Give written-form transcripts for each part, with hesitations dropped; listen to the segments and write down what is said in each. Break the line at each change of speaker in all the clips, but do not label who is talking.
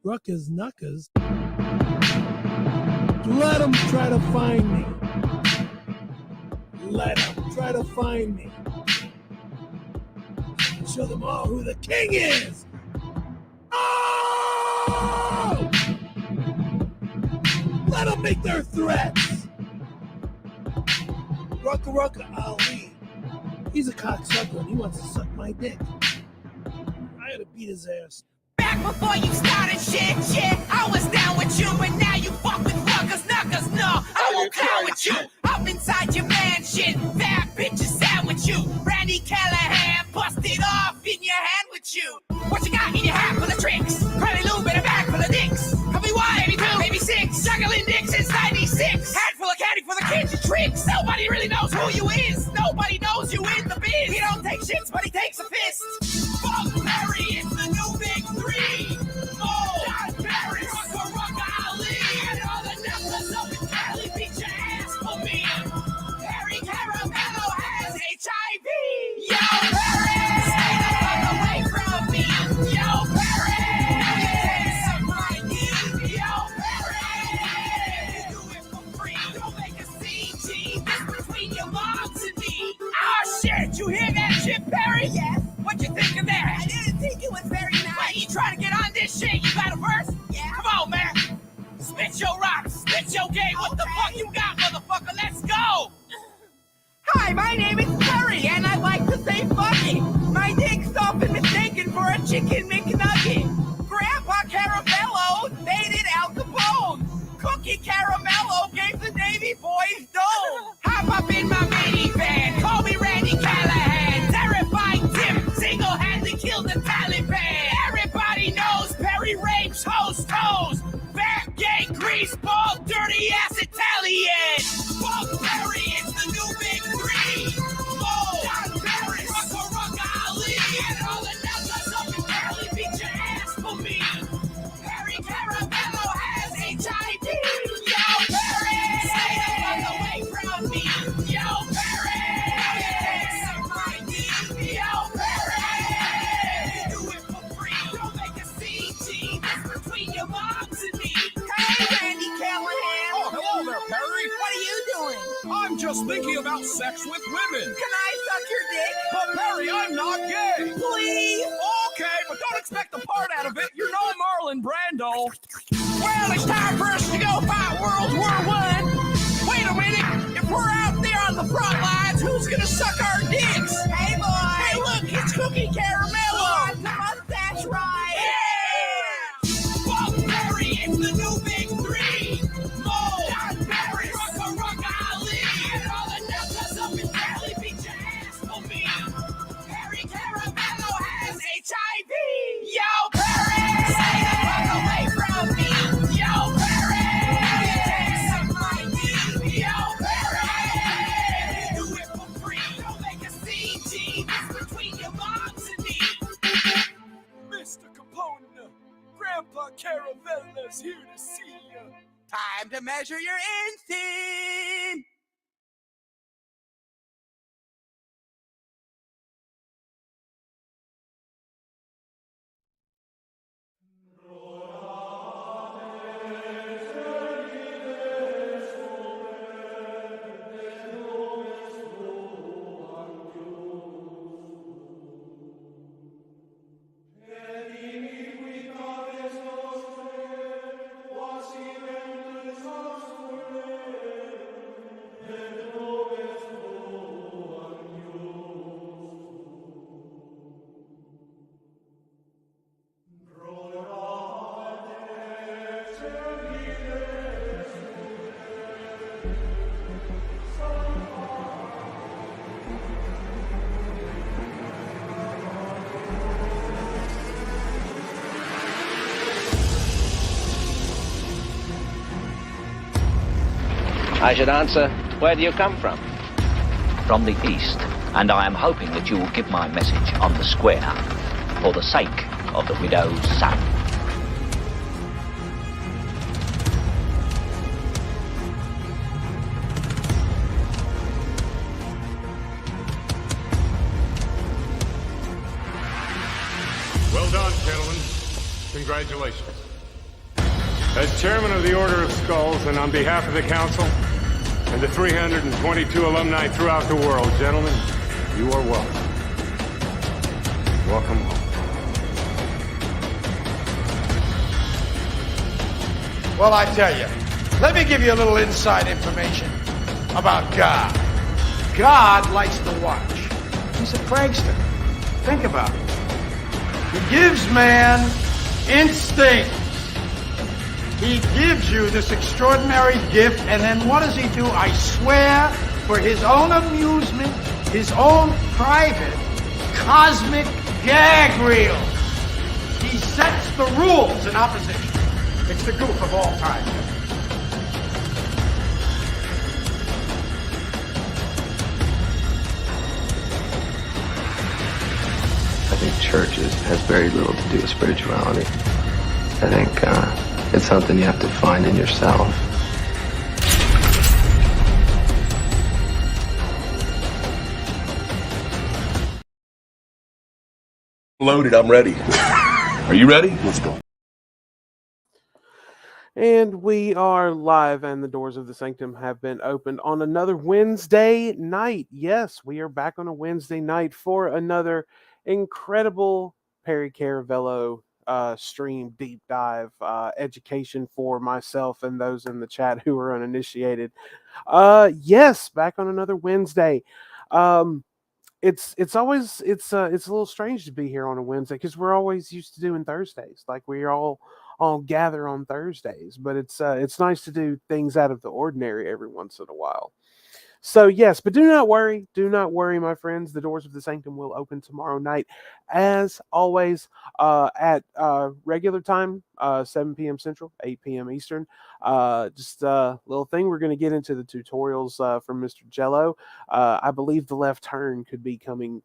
ruckas knuckers. Let them try to find me. Let them try to find me. Show them all who the king is. Oh! Let them make their threats. Rucka Ali. He's a cocksucker and he wants to suck my dick. I gotta beat his ass.
Back before you started shit, I was down with you, and now you fuck with ruckas knuckers. No, I won't clown with you. Up inside your mansion, fat bitches sandwich you. Randy Callahan busted off in your hand with you. What you got in your hat full of tricks? Probably lube in a bag full of dicks. Could be one, maybe two, maybe six. Juggling dicks since 96. Hat full of candy for the kids and tricks. Nobody really knows who you is. Nobody knows you in the biz. He don't take shits, but he takes a fist. Fuck Perry, it's the new big three. Oh, John Barry, Rucka Ali, and all the knuckles up in Cali beat your ass for me. Perry Caramello has HIV. Yo, Perry, stay the fuck away from me. Yo, Perry, you taste some my dick. Yo, Perry, you do it for free. Don't make a CG. This between your moms and me. Oh shit, you hear that shit, Perry? Yes. What you think of that? I didn't think it was very nice. Why you trying to get on this shit? You got a verse? Yeah. Come on, man. Spit your rocks. Spit your game. What the fuck you got, motherfucker? Let's go. Hi, my name is Perry, and I like to say fucking. My dick's often mistaken for a chicken McNugget. Grandpa Caramello dated Al Capone. Cookie Caramello gave the Navy boys dome. Hop up in my minivan. Call me Randy Callahan. Terrifying Tim single-handedly killed the Taliban. Everybody knows Perry rapes hoes toes. Fat, gay, greaseball, dirty-ass Italian. Fuck Perry, it's the new big three. Oh, John Barry, Rucka Ali, and all the nuts up in Cali beat your ass for me. Perry Caramello has HIV. Yo, Perry, stay the fuck away from me. Yo, Perry, you take some my dick. Yo, Perry, you do it for free. Don't make a CG. This between your moms and me. Hey, Randy Callahan.
Oh, hello there, Perry.
What are you doing?
I'm just thinking about sex with women.
Can I suck your dick?
But Perry, I'm not gay.
Please?
Okay, but don't expect a part out of it. You're no Marlon Brando.
Well, it's time for us to go fight World War I. Wait a minute. If we're out there on the front lines, who's gonna suck our dicks? Hey, boy. Hey, look, it's Cookie Caramello. The mustache ride. Yeah! Fuck Perry, it's the new big three. Oh, John Barry, Rucka Ali, and all the nuts up in Cali beat your ass for me. Perry Caramello has HIV. Yo, Perry, stay the fuck away from me. Yo, Perry, you take some my dick. Yo, Perry, you do it for free. Don't make a CG. This between your moms and me.
Mr. Capone, Grandpa Caravella's here to see you.
Time to measure your inseam.
I should answer, where do you come from?
From the east, and I am hoping that you will give my message on the square for the sake of the widow's son.
Well done, gentlemen. Congratulations. As chairman of the Order of Skulls, and on behalf of the council and the 322 alumni throughout the world, gentlemen, you are welcome. Welcome home.
Well, I tell you, let me give you a little inside information about God. God likes to watch. He's a prankster. Think about it. He gives man instincts. He gives you this extraordinary gift, and then what does he do? I swear, for his own amusement, his own private, cosmic gag reel. He sets the rules in opposition. It's the goof of all time.
I think church has very little to do with spirituality. I think it's something you have to find in yourself.
Loaded, I'm ready. Are you ready? Let's go.
And we are live, and the doors of the Sanctum have been opened on another Wednesday night. Yes, we are back on a Wednesday night for another incredible Perry Caravello stream deep dive education for myself and those in the chat who are uninitiated. Yes, back on another Wednesday. It's a little strange to be here on a Wednesday because we're always used to doing Thursdays. Like we all gather on Thursdays, but it's nice to do things out of the ordinary every once in a while. So yes, but do not worry, my friends. The doors of the Sanctum will open tomorrow night, as always, at regular time, 7 p.m. Central, 8 p.m. Eastern. Just a little thing. We're going to get into the tutorials from Mr. Jello. I believe the left turn could be coming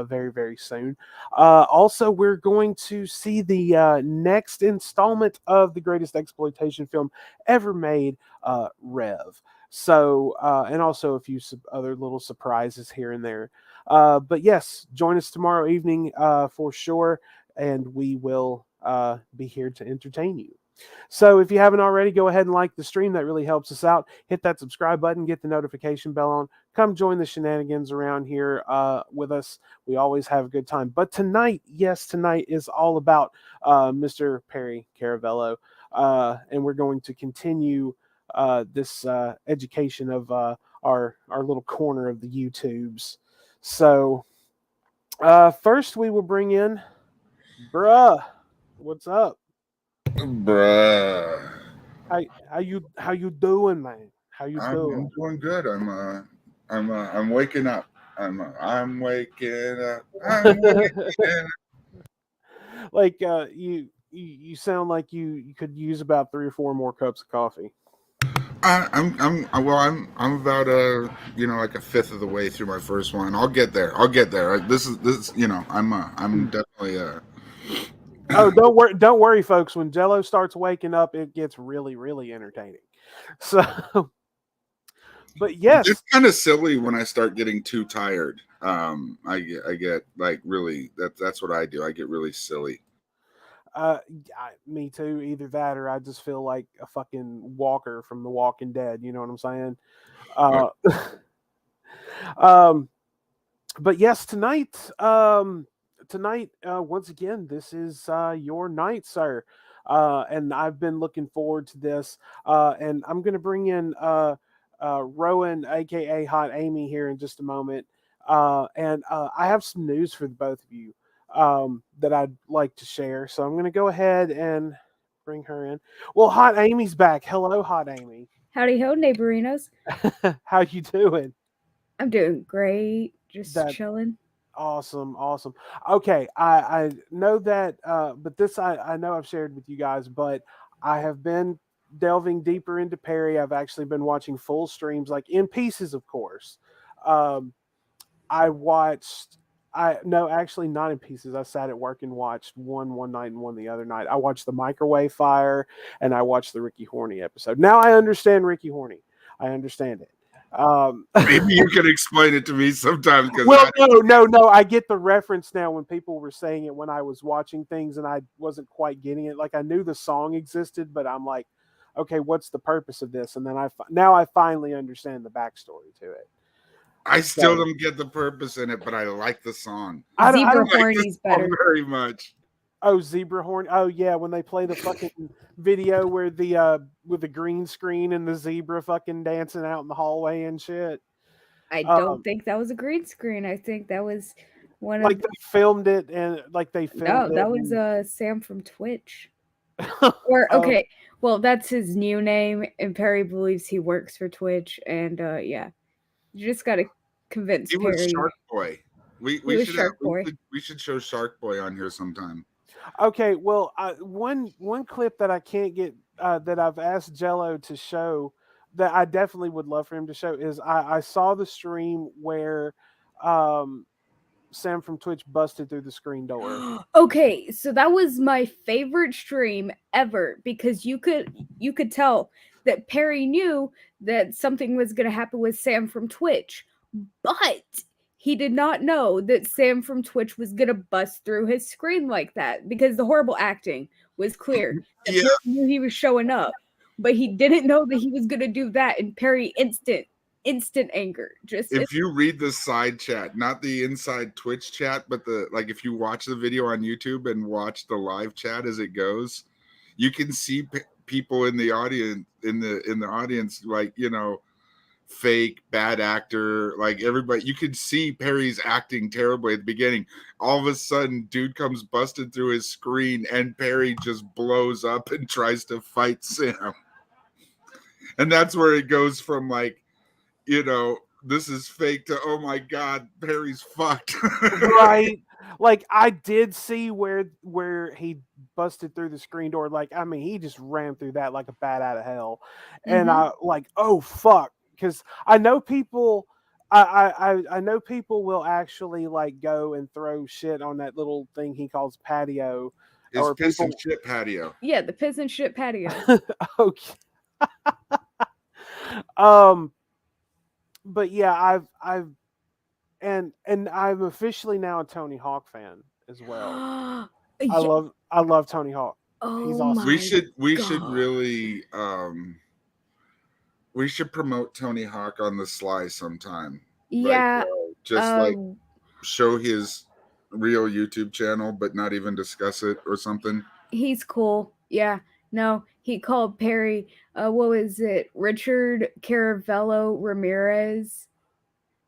very, very soon. Also, we're going to see the next installment of the greatest exploitation film ever made, Rev. So, and also a few other little surprises here and there. But yes, join us tomorrow evening for sure, and we will be here to entertain you. So if you haven't already, go ahead and like the stream. That really helps us out. Hit that subscribe button, get the notification bell on. Come join the shenanigans around here with us. We always have a good time. But tonight, yes, tonight is all about Mr. Perry Caravello, and we're going to continue this education of our little corner of the YouTubes. So first we will bring in Bruh. What's up?
Bruh.
How you doing, man? How you doing?
I'm doing good. I'm waking up. I'm waking up.
Like you sound like you could use about 3 or 4 more cups of coffee.
I'm about like a fifth of the way through my first one. I'll get there. This is I'm definitely
Oh, don't worry, folks. When Jello starts waking up, it gets really, really entertaining. So, but yes,
it's kind of silly when I start getting too tired. I get like really that's what I do. I get really silly.
Me too. Either that, or I just feel like a fucking walker from The Walking Dead. You know what I'm saying? But yes, tonight, once again, this is your night, sir. And I've been looking forward to this. And I'm going to bring in Rowen, aka Hot Amy, here in just a moment. And I have some news for the both of you that I'd like to share. So I'm going to go ahead and bring her in. Well, Hot Amy's back. Hello, Hot Amy.
Howdy ho, neighborinos.
How you doing?
I'm doing great. Just chilling.
Awesome. Okay, I know that, but this I know I've shared with you guys, but I have been delving deeper into Perry. I've actually been watching full streams, like in pieces, of course. Actually not in pieces. I sat at work and watched one night and one the other night. I watched the Microwave Fire and I watched the Ricky Horney episode. Now I understand Ricky Horney. I understand it.
Maybe you can explain it to me sometimes.
Well, no. I get the reference now when people were saying it when I was watching things and I wasn't quite getting it. Like I knew the song existed, but I'm like, okay, what's the purpose of this? And then I finally understand the backstory to it.
I still don't get the purpose in it, but I like the song.
Zebra
I don't like
Horny's better.
very much.
Oh, Zebra Horn. Oh yeah, when they play the fucking video where the with the green screen and the zebra fucking dancing out in the hallway and shit.
I don't think that was a green screen. I think that was one of
they filmed it and they filmed
No,
it.
that was Sam from Twitch. Or okay, well that's his new name, and Perry believes he works for Twitch, and yeah, you just gotta convince
He
Perry.
was Shark Boy. We should show Shark Boy on here sometime.
Okay, well, one clip that I can't get that I've asked Jello to show that I definitely would love for him to show is I saw the stream where Sam from Twitch busted through the screen door.
Okay, so that was my favorite stream ever because you could tell that Perry knew that something was going to happen with Sam from Twitch, but he did not know that Sam from Twitch was going to bust through his screen like that because the horrible acting was clear.
Yeah.
Perry knew he was showing up, but he didn't know that he was going to do that, and Perry instant anger.
If you read the side chat, not the inside Twitch chat, but if you watch the video on YouTube and watch the live chat as it goes, you can see people in the audience in the audience fake, bad actor, everybody. You could see Perry's acting terribly at the beginning. All of a sudden, dude comes busted through his screen, and Perry just blows up and tries to fight Sam. And that's where it goes from this is fake to, oh my God, Perry's fucked.
Right. I did see where he busted through the screen door. He just ran through that like a bat out of hell. And oh fuck. Because I know people I know people will actually go and throw shit on that little thing he calls patio.
His piss and shit patio.
Yeah, the piss and shit patio.
Okay. But yeah, I'm officially now a Tony Hawk fan as well. I love Tony Hawk.
Oh,
he's awesome.
We should really we should promote Tony Hawk on the sly sometime.
Yeah.
Show his real YouTube channel, but not even discuss it or something.
He's cool. Yeah. No, he called Perry, what was it? Richard Caravello Ramirez.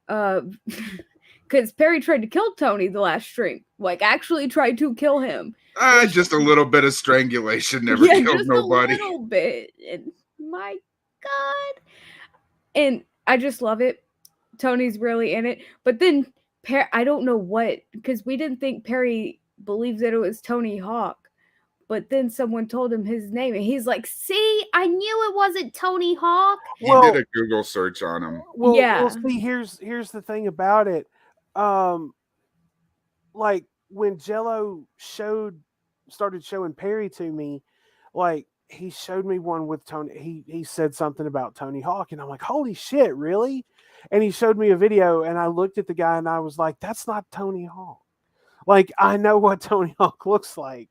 Because Perry tried to kill Tony the last stream. Actually tried to kill him.
Just a little bit of strangulation never killed nobody.
A little bit. And my God. And I just love it. Tony's really in it. But then I don't know what, because we didn't think Perry believed that it was Tony Hawk. But then someone told him his name, and he's like, "See, I knew it wasn't Tony Hawk."
He did a Google search on him.
Well, see, here's the thing about it. When Jello started showing Perry to me, he showed me one with Tony. He said something about Tony Hawk, and I'm like, "Holy shit, really?" And he showed me a video, and I looked at the guy, and I was like, "That's not Tony Hawk." I know what Tony Hawk looks like.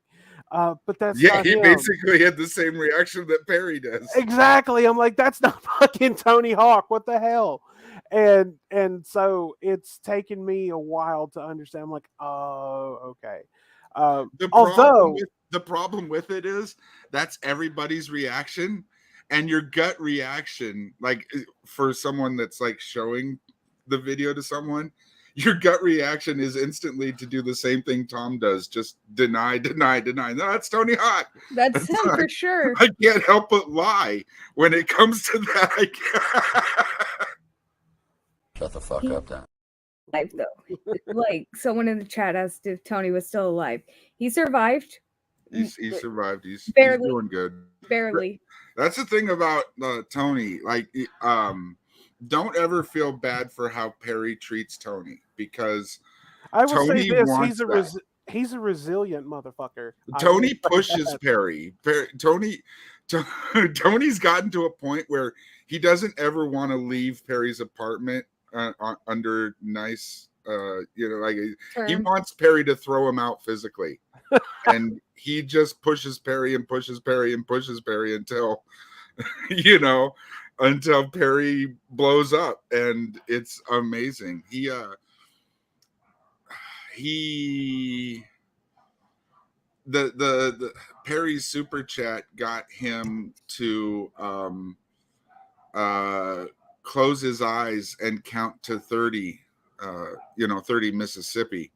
But that's not
he
him.
basically had the same reaction that Perry does.
Exactly. I'm like, that's not fucking Tony Hawk. What the hell? And so it's taken me a while to understand. I'm like, oh, okay.
The problem with it is that's everybody's reaction, and your gut reaction, for someone that's showing the video to someone, your gut reaction is instantly to do the same thing Tom does. Just deny. No, that's Tony Hawk.
That's him for sure.
I can't help but lie when it comes to that. I can't.
Shut the fuck up, then.
Life though, someone in the chat asked if Tony was still alive. He survived.
He survived. He's doing good.
Barely.
That's the thing about Tony. Don't ever feel bad for how Perry treats Tony, because
I will
Tony
say this: He's a resilient motherfucker.
Tony pushes Perry. Tony's gotten to a point where he doesn't ever want to leave Perry's apartment under nice, like he wants Perry to throw him out physically. And he just pushes Perry and pushes Perry and pushes Perry until, until Perry blows up. And it's amazing. The Perry's super chat got him to close his eyes and count to 30, 30 Mississippi,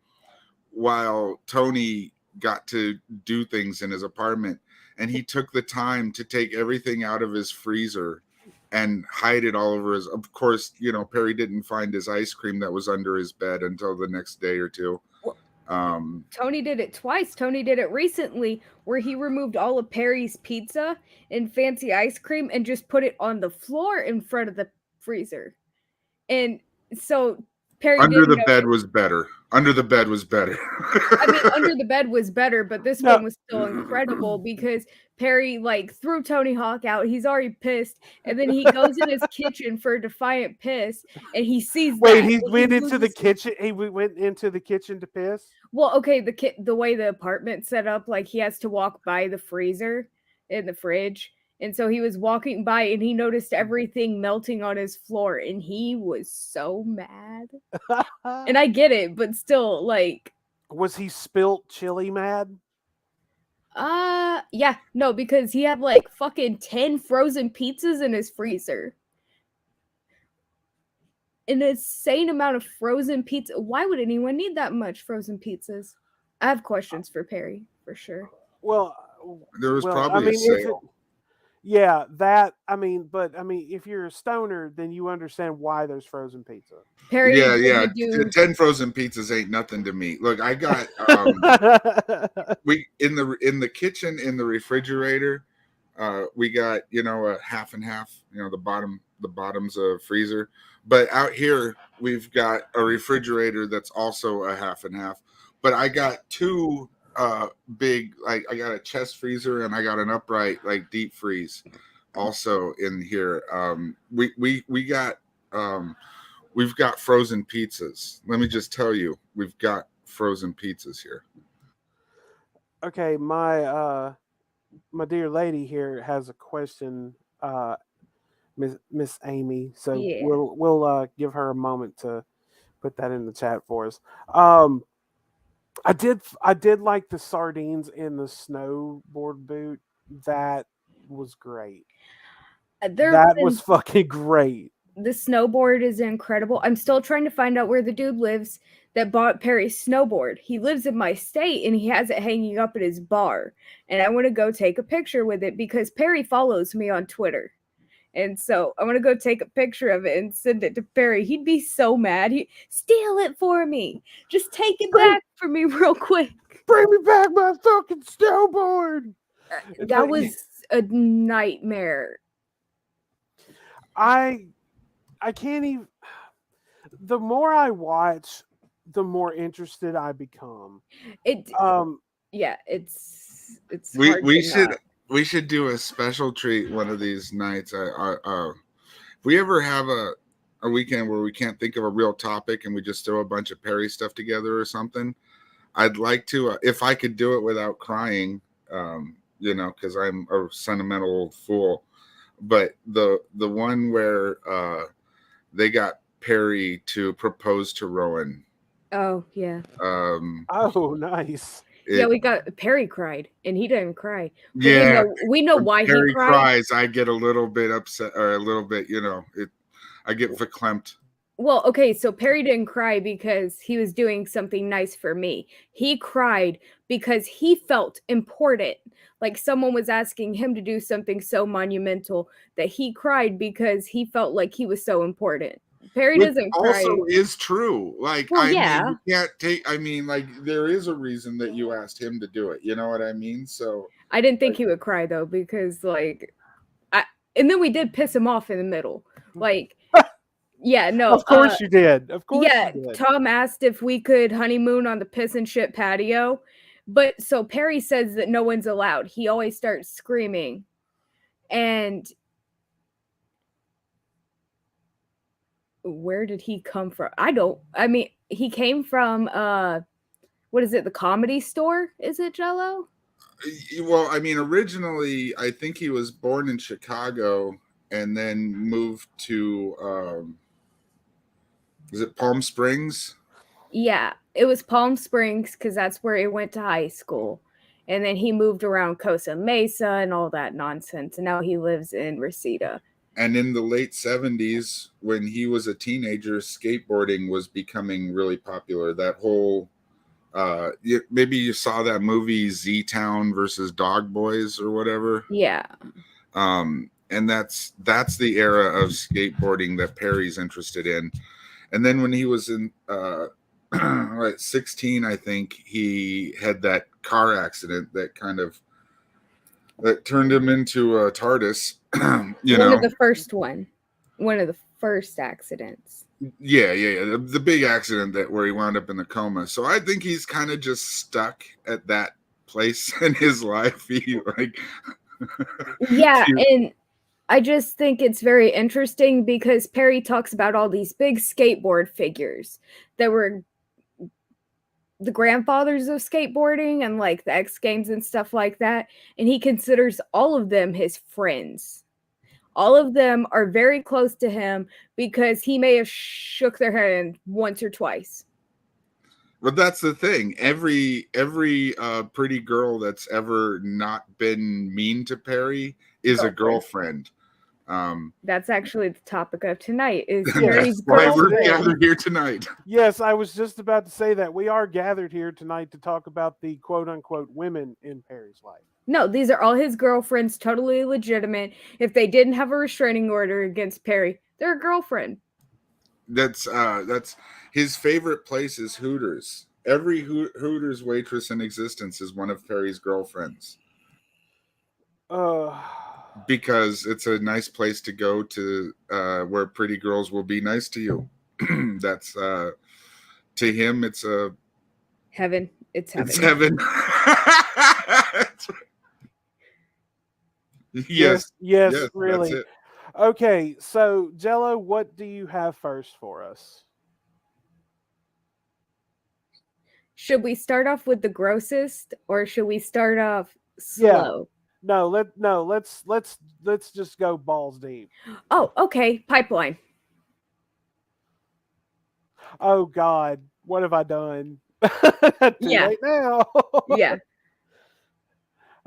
while Tony got to do things in his apartment. And he took the time to take everything out of his freezer and hide it all over his. Of course, Perry didn't find his ice cream that was under his bed until the next day or two.
Tony did it twice. Tony did it recently where he removed all of Perry's pizza and fancy ice cream and just put it on the floor in front of the freezer. And so Perry
Under the bed was better. Under the bed was better.
I mean, under the bed was better, but this one was still incredible because Perry threw Tony Hawk out. He's already pissed, and then he goes in his kitchen for a defiant piss, and he sees.
He went into the kitchen. He went into the kitchen to piss.
Well, okay, the way the apartment's set up, he has to walk by the freezer and the fridge. And so he was walking by and he noticed everything melting on his floor and he was so mad. And I get it, but still,
Was he spilt chili mad?
Yeah, no, because he had fucking 10 frozen pizzas in his freezer. An insane amount of frozen pizza. Why would anyone need that much frozen pizzas? I have questions for Perry, for sure.
Well,
there was probably a sale.
Yeah, if you're a stoner, then you understand why there's frozen pizza.
Perry,
yeah. 10 frozen pizzas ain't nothing to me. Look, I got we in the kitchen in the refrigerator, we got a half and half. The bottoms of freezer, but out here we've got a refrigerator that's also a half and half. But I got two. Big, I got a chest freezer and I got an upright deep freeze also in here. We've got frozen pizzas. Let me just tell you, we've got frozen pizzas here.
Okay, my dear lady here has a question, Miss Amy. So
yeah.
we'll give her a moment to put that in the chat for us. I did like the sardines in the snowboard boot. That was great. That was fucking great.
The snowboard is incredible. I'm still trying to find out where the dude lives that bought Perry's snowboard. He lives in my state and he has it hanging up at his bar. And I want to go take a picture with it because Perry follows me on Twitter. And so I want to go take a picture of it and send it to Perry. He'd be so mad. He'd steal it for me. Just take it back for me real quick.
Bring me back my fucking snowboard.
That was a nightmare.
I can't even. The more I watch, the more interested I become.
Yeah, it's
we should do a special treat one of these nights. If we ever have a weekend where we can't think of a real topic and we just throw a bunch of Perry stuff together or something, I'd like to, if I could do it without crying, because I'm a sentimental old fool. But the one where they got Perry to propose to Rowen.
Oh yeah.
Oh nice.
We got Perry cried and he didn't cry.
Yeah,
we know why
Perry
he cried.
Cries. I get a little bit upset or a little bit, I get verklempt.
Well, okay, so Perry didn't cry because he was doing something nice for me. He cried because he felt important. Like someone was asking him to do something so monumental that he cried because he felt like he was so important. Perry doesn't cry.
Also is true. Mean, you can't take. There is a reason that you asked him to do it. You know what I mean? So
I didn't think he would cry though, because and then we did piss him off in the middle. Yeah, no.
Of course you did. Of course
Yeah,
you did.
Tom asked if we could honeymoon on the piss and shit patio. But so Perry says that no one's allowed. He always starts screaming. And where did he come from? I mean, he came from what is it, the Comedy Store? Is it, Jello?
Well, I mean, originally, I think he was born in Chicago and then moved to, is it Palm Springs?
Yeah, it was Palm Springs because that's where he went to high school. And then he moved around Costa Mesa and all that nonsense. And now he lives in Reseda.
And in the late 70s, when he was a teenager, skateboarding was becoming really popular. That whole, maybe you saw that movie Z-Town versus Dog Boys or whatever.
Yeah.
And that's the era of skateboarding that Perry's interested in. And then when he was in 16, I think, he had that car accident that kind of turned him into a TARDIS. One
of the first accidents.
Yeah. The big accident where he wound up in the coma. So I think he's kind of just stuck at that place in his life.
Yeah, and I just think it's very interesting because Perry talks about all these big skateboard figures that were the grandfathers of skateboarding and like the X Games and stuff like that. And he considers all of them his friends. All of them are very close to him because he may have shook their hand once or twice.
But that's the thing. Every pretty girl that's ever not been mean to Perry is a girlfriend.
That's actually the topic of tonight. Is
Perry's why we're gathered here tonight.
Yes, I was just about to say that we are gathered here tonight to talk about the quote unquote women in Perry's life.
No, these are all his girlfriends, totally legitimate. If they didn't have a restraining order against Perry, they're a girlfriend.
That's his favorite place is Hooters. Every Hooters waitress in existence is one of Perry's girlfriends. Because it's a nice place to go to, where pretty girls will be nice to you. That's to him, it's a
heaven. It's heaven.
It's heaven. Yes,
really.
That's it.
Okay, so Jello, what do you have first for us?
Should we start off with the grossest, or should we start off slow?
Yeah. Let's just go balls deep.
Oh, okay. Pipeline.
Oh God, what have I done? Too late now.
Yeah.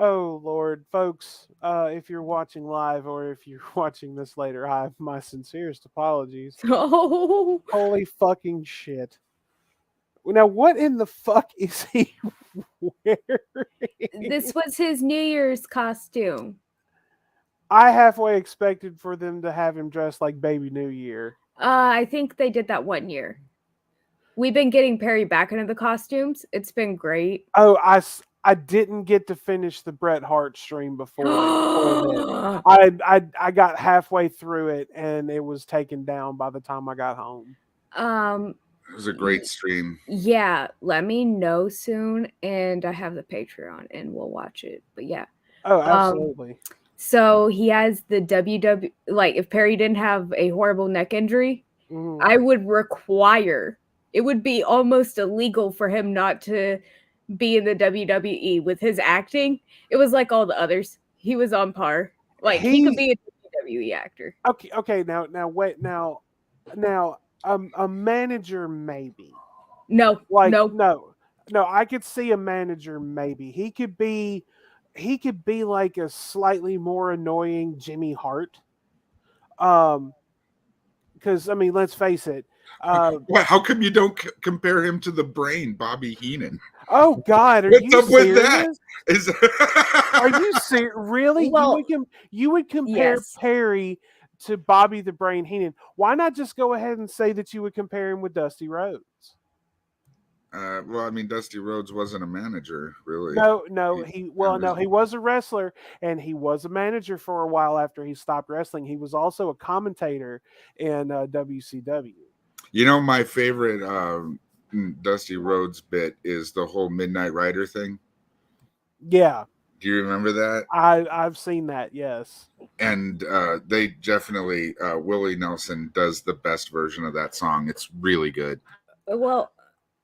Oh Lord, folks, if you're watching live or if you're watching this later, I have my sincerest apologies.
Oh,
holy fucking shit! Now, what in the fuck is he wearing?
This was his New Year's costume.
I halfway expected for them to have him dressed like Baby New Year.
I think they did that one year. We've been getting Perry back into the costumes. It's been great.
Oh, I didn't get to finish the Bret Hart stream before I got halfway through it and it was taken down by the time I got home.
It was a great stream.
Yeah, let me know soon, and I have the Patreon, and we'll watch it. But yeah.
Oh, absolutely.
So he has the WW. Like, if Perry didn't have a horrible neck injury, I would require. It would be almost illegal for him not to be in the WWE with his acting. It was like all the others. He was on par. Like he could be a WWE actor.
Okay. Now wait. Now, a manager maybe.
No.
I could see a manager maybe. He could be like a slightly more annoying Jimmy Hart. Because I mean, let's face it.
How come you don't compare him to the Brain, Bobby Heenan?
Oh God, are
what's
you
up
serious?
With that?
Are you serious? Really?
Well,
you would compare Perry to Bobby the Brain Heenan. Why not just go ahead and say that you would compare him with Dusty Rhodes?
Well, I mean, Dusty Rhodes wasn't a manager, really.
No, he was a wrestler and he was a manager for a while after he stopped wrestling. He was also a commentator in WCW.
You know, my favorite Dusty Rhodes bit is the whole Midnight Rider thing.
Yeah.
Do you remember that?
I've seen that, yes.
And they definitely, Willie Nelson does the best version of that song. It's really good.
Well,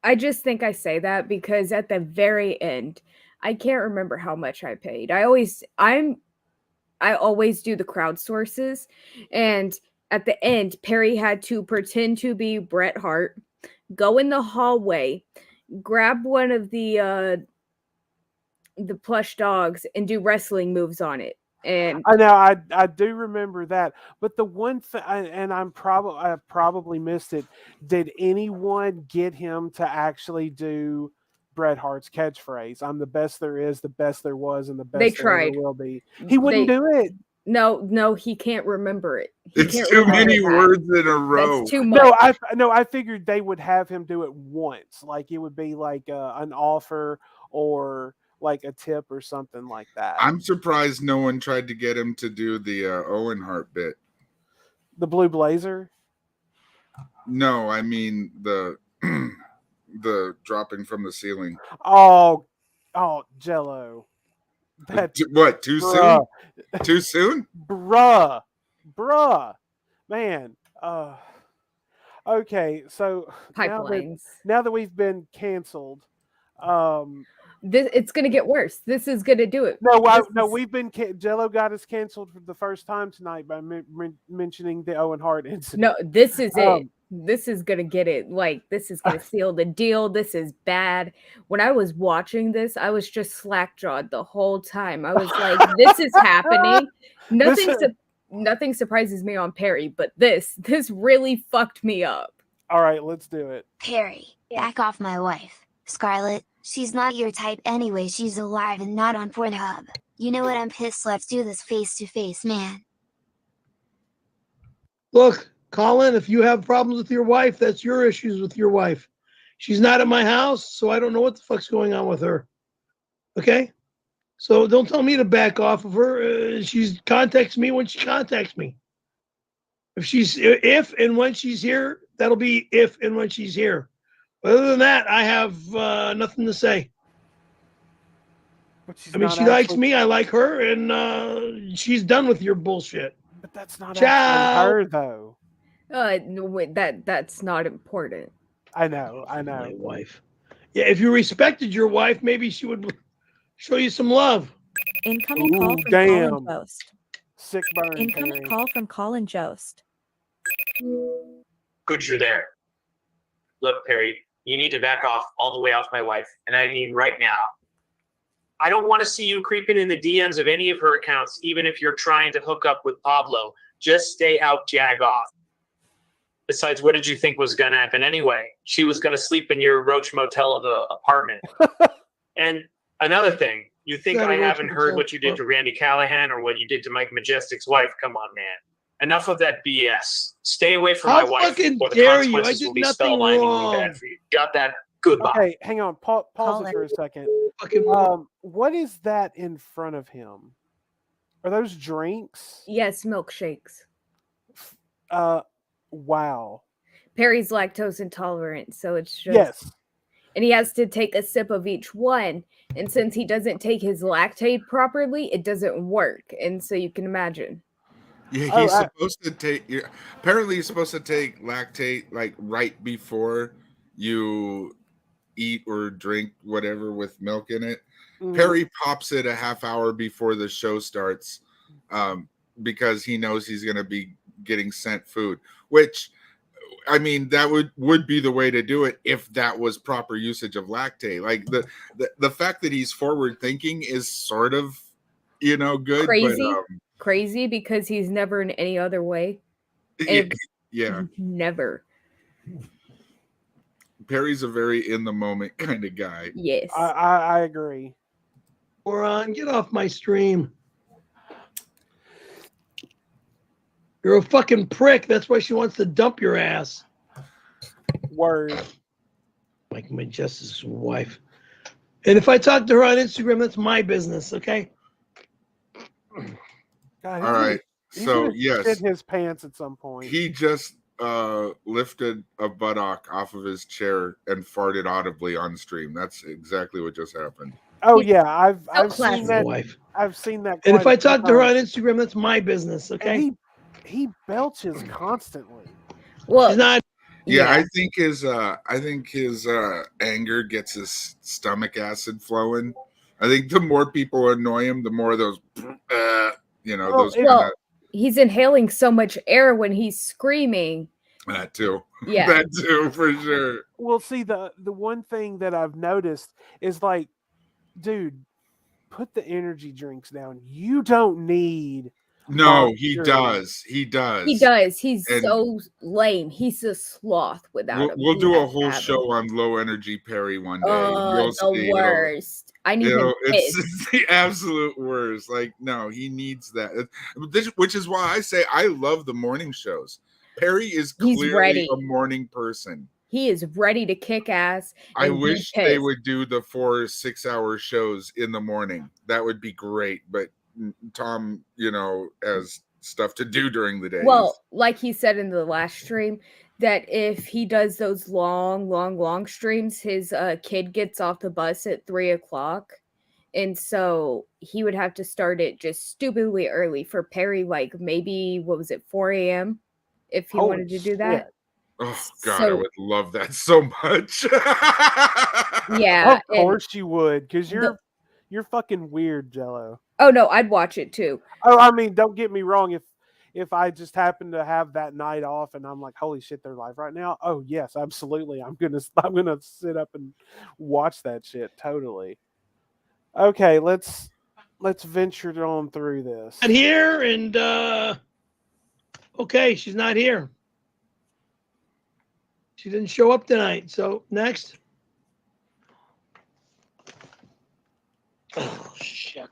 I just think I say that because at the very end, I can't remember how much I paid. I always do the crowdsources, and at the end, Perry had to pretend to be Bret Hart, go in the hallway, grab one of the plush dogs, and do wrestling moves on it. And
I know I do remember that, but the one thing, and I probably missed it. Did anyone get him to actually do Bret Hart's catchphrase? "I'm the best there is, the best there was, and the best
they
there
tried.
ever will be." He wouldn't do it.
No, he can't remember it.
It's too many words in a row.
That's too much.
I figured they would have him do it once, like it would be like an offer or like a tip or something like that.
I'm surprised no one tried to get him to do the Owen Hart bit.
The Blue Blazer?
No, I mean the dropping from the ceiling.
Oh, Jello.
What? Too soon? Too soon?
Bruh, man. Okay, so
pipelines.
Now that we've been canceled,
it's gonna get worse. This is gonna do it.
We've been Jello got us canceled for the first time tonight by mentioning the Owen Hart incident.
No, this is it. This is gonna get it. Like, this is gonna seal the deal. This is bad. When I was watching this, I was just slack-jawed the whole time. I was like, "This is happening." Nothing surprises me on Perry, but this really fucked me up.
All right, let's do it.
Perry, back off my wife, Scarlett. She's not your type anyway. She's alive and not on Pornhub. You know what? I'm pissed. Let's do this face to face, man.
Look, Colin, if you have problems with your wife, that's your issues with your wife. She's not at my house, so I don't know what the fuck's going on with her. Okay? So don't tell me to back off of her. She contacts me when she contacts me. If and when she's here, that'll be if and when she's here. Other than that, I have nothing to say. I mean, she likes me, I like her, and she's done with your bullshit.
But that's not actually her, though.
No, that's not important.
I know.
My wife. Yeah, if you respected your wife, maybe she would show you some love.
Incoming call from Colin Jost.
Sick burn.
Incoming call from Colin Jost.
Good, you're there. Look, Perry, you need to back off all the way off my wife, and I mean right now. I don't want to see you creeping in the DMs of any of her accounts, even if you're trying to hook up with Pablo. Just stay out, jag off. Besides, what did you think was going to happen anyway? She was going to sleep in your Roach Motel of the apartment. And another thing, you think I haven't heard what you did to Randy Callahan or what you did to Mike Majestic's wife? Come on, man. Enough of that BS. Stay away from my wife, or the consequences will be spellbindingly bad for you. Got that? Goodbye.
Okay, hang on. Pause it for a second. What is that in front of him? Are those drinks?
Yes, milkshakes.
Wow.
Perry's lactose intolerant, so it's just...
Yes.
And he has to take a sip of each one. And since he doesn't take his lactate properly, it doesn't work. And so you can imagine.
Yeah, he's supposed to take... Apparently, he's supposed to take lactate like right before you eat or drink whatever with milk in it. Perry pops it a half hour before the show starts because he knows he's going to be getting sent food, which, I mean, that would be the way to do it if that was proper usage of lactate. Like the fact that he's forward thinking is sort of, good.
Crazy.
But,
crazy because he's never in any other way.
Yeah.
Never.
Perry's a very in the moment kind of guy.
Yes.
I agree.
Moron, get off my stream. You're a fucking prick. That's why she wants to dump your ass.
Word.
Like my Justice's wife. And if I talk to her on Instagram, that's my business, okay?
God,
All right. So yes,
shit his pants at some point.
he just lifted a buttock off of his chair and farted audibly on stream. That's exactly what just happened.
Oh yeah, I've seen
classy.
that.
Wife.
I've seen that.
And if
quite
I
a few
talk to her on
times.
Instagram, that's my business, okay?
And he belches constantly.
Well,
she's not.
Yeah, I think his anger gets his stomach acid flowing. I think the more people annoy him, the more those those kind of
he's inhaling so much air when he's screaming.
that too.
Yeah.
That too, for sure.
Well, see, the one thing that I've noticed is like, dude, put the energy drinks down. You don't need.
No, he
Monsters.
does. He does.
He does. He's
And
so lame. He's a sloth without him.
We'll
He
do a
has to
whole
have
show
him.
on low energy Perry one day.
Oh,
You'll
the
see.
worst. I need him
It's
pissed.
the absolute worst. Like, no, he needs that. Which is why I say I love the morning shows. Perry is
He's
clearly
ready.
a morning person.
He is ready to kick ass.
I
and be
wish they
pissed.
would do the 4 or 6 hour shows in the morning. That would be great. But Tom, has stuff to do during the day.
Well, like he said in the last stream, that if he does those long streams, his kid gets off the bus at 3:00. And so he would have to start it just stupidly early for Perry, like maybe, 4 a.m. if he wanted to do that.
Oh God, I
So-
would love that so much.
Yeah.
Of course you would, because you're fucking weird, Jello.
Oh no, I'd watch it too.
Oh, I mean, don't get me wrong. If I just happen to have that night off and I'm like, holy shit, they're live right now. Oh yes, absolutely. I'm gonna sit up and watch that shit. Totally. Okay, let's venture on through this.
Not here, and okay, she's not here. She didn't show up tonight. So next. Oh shit.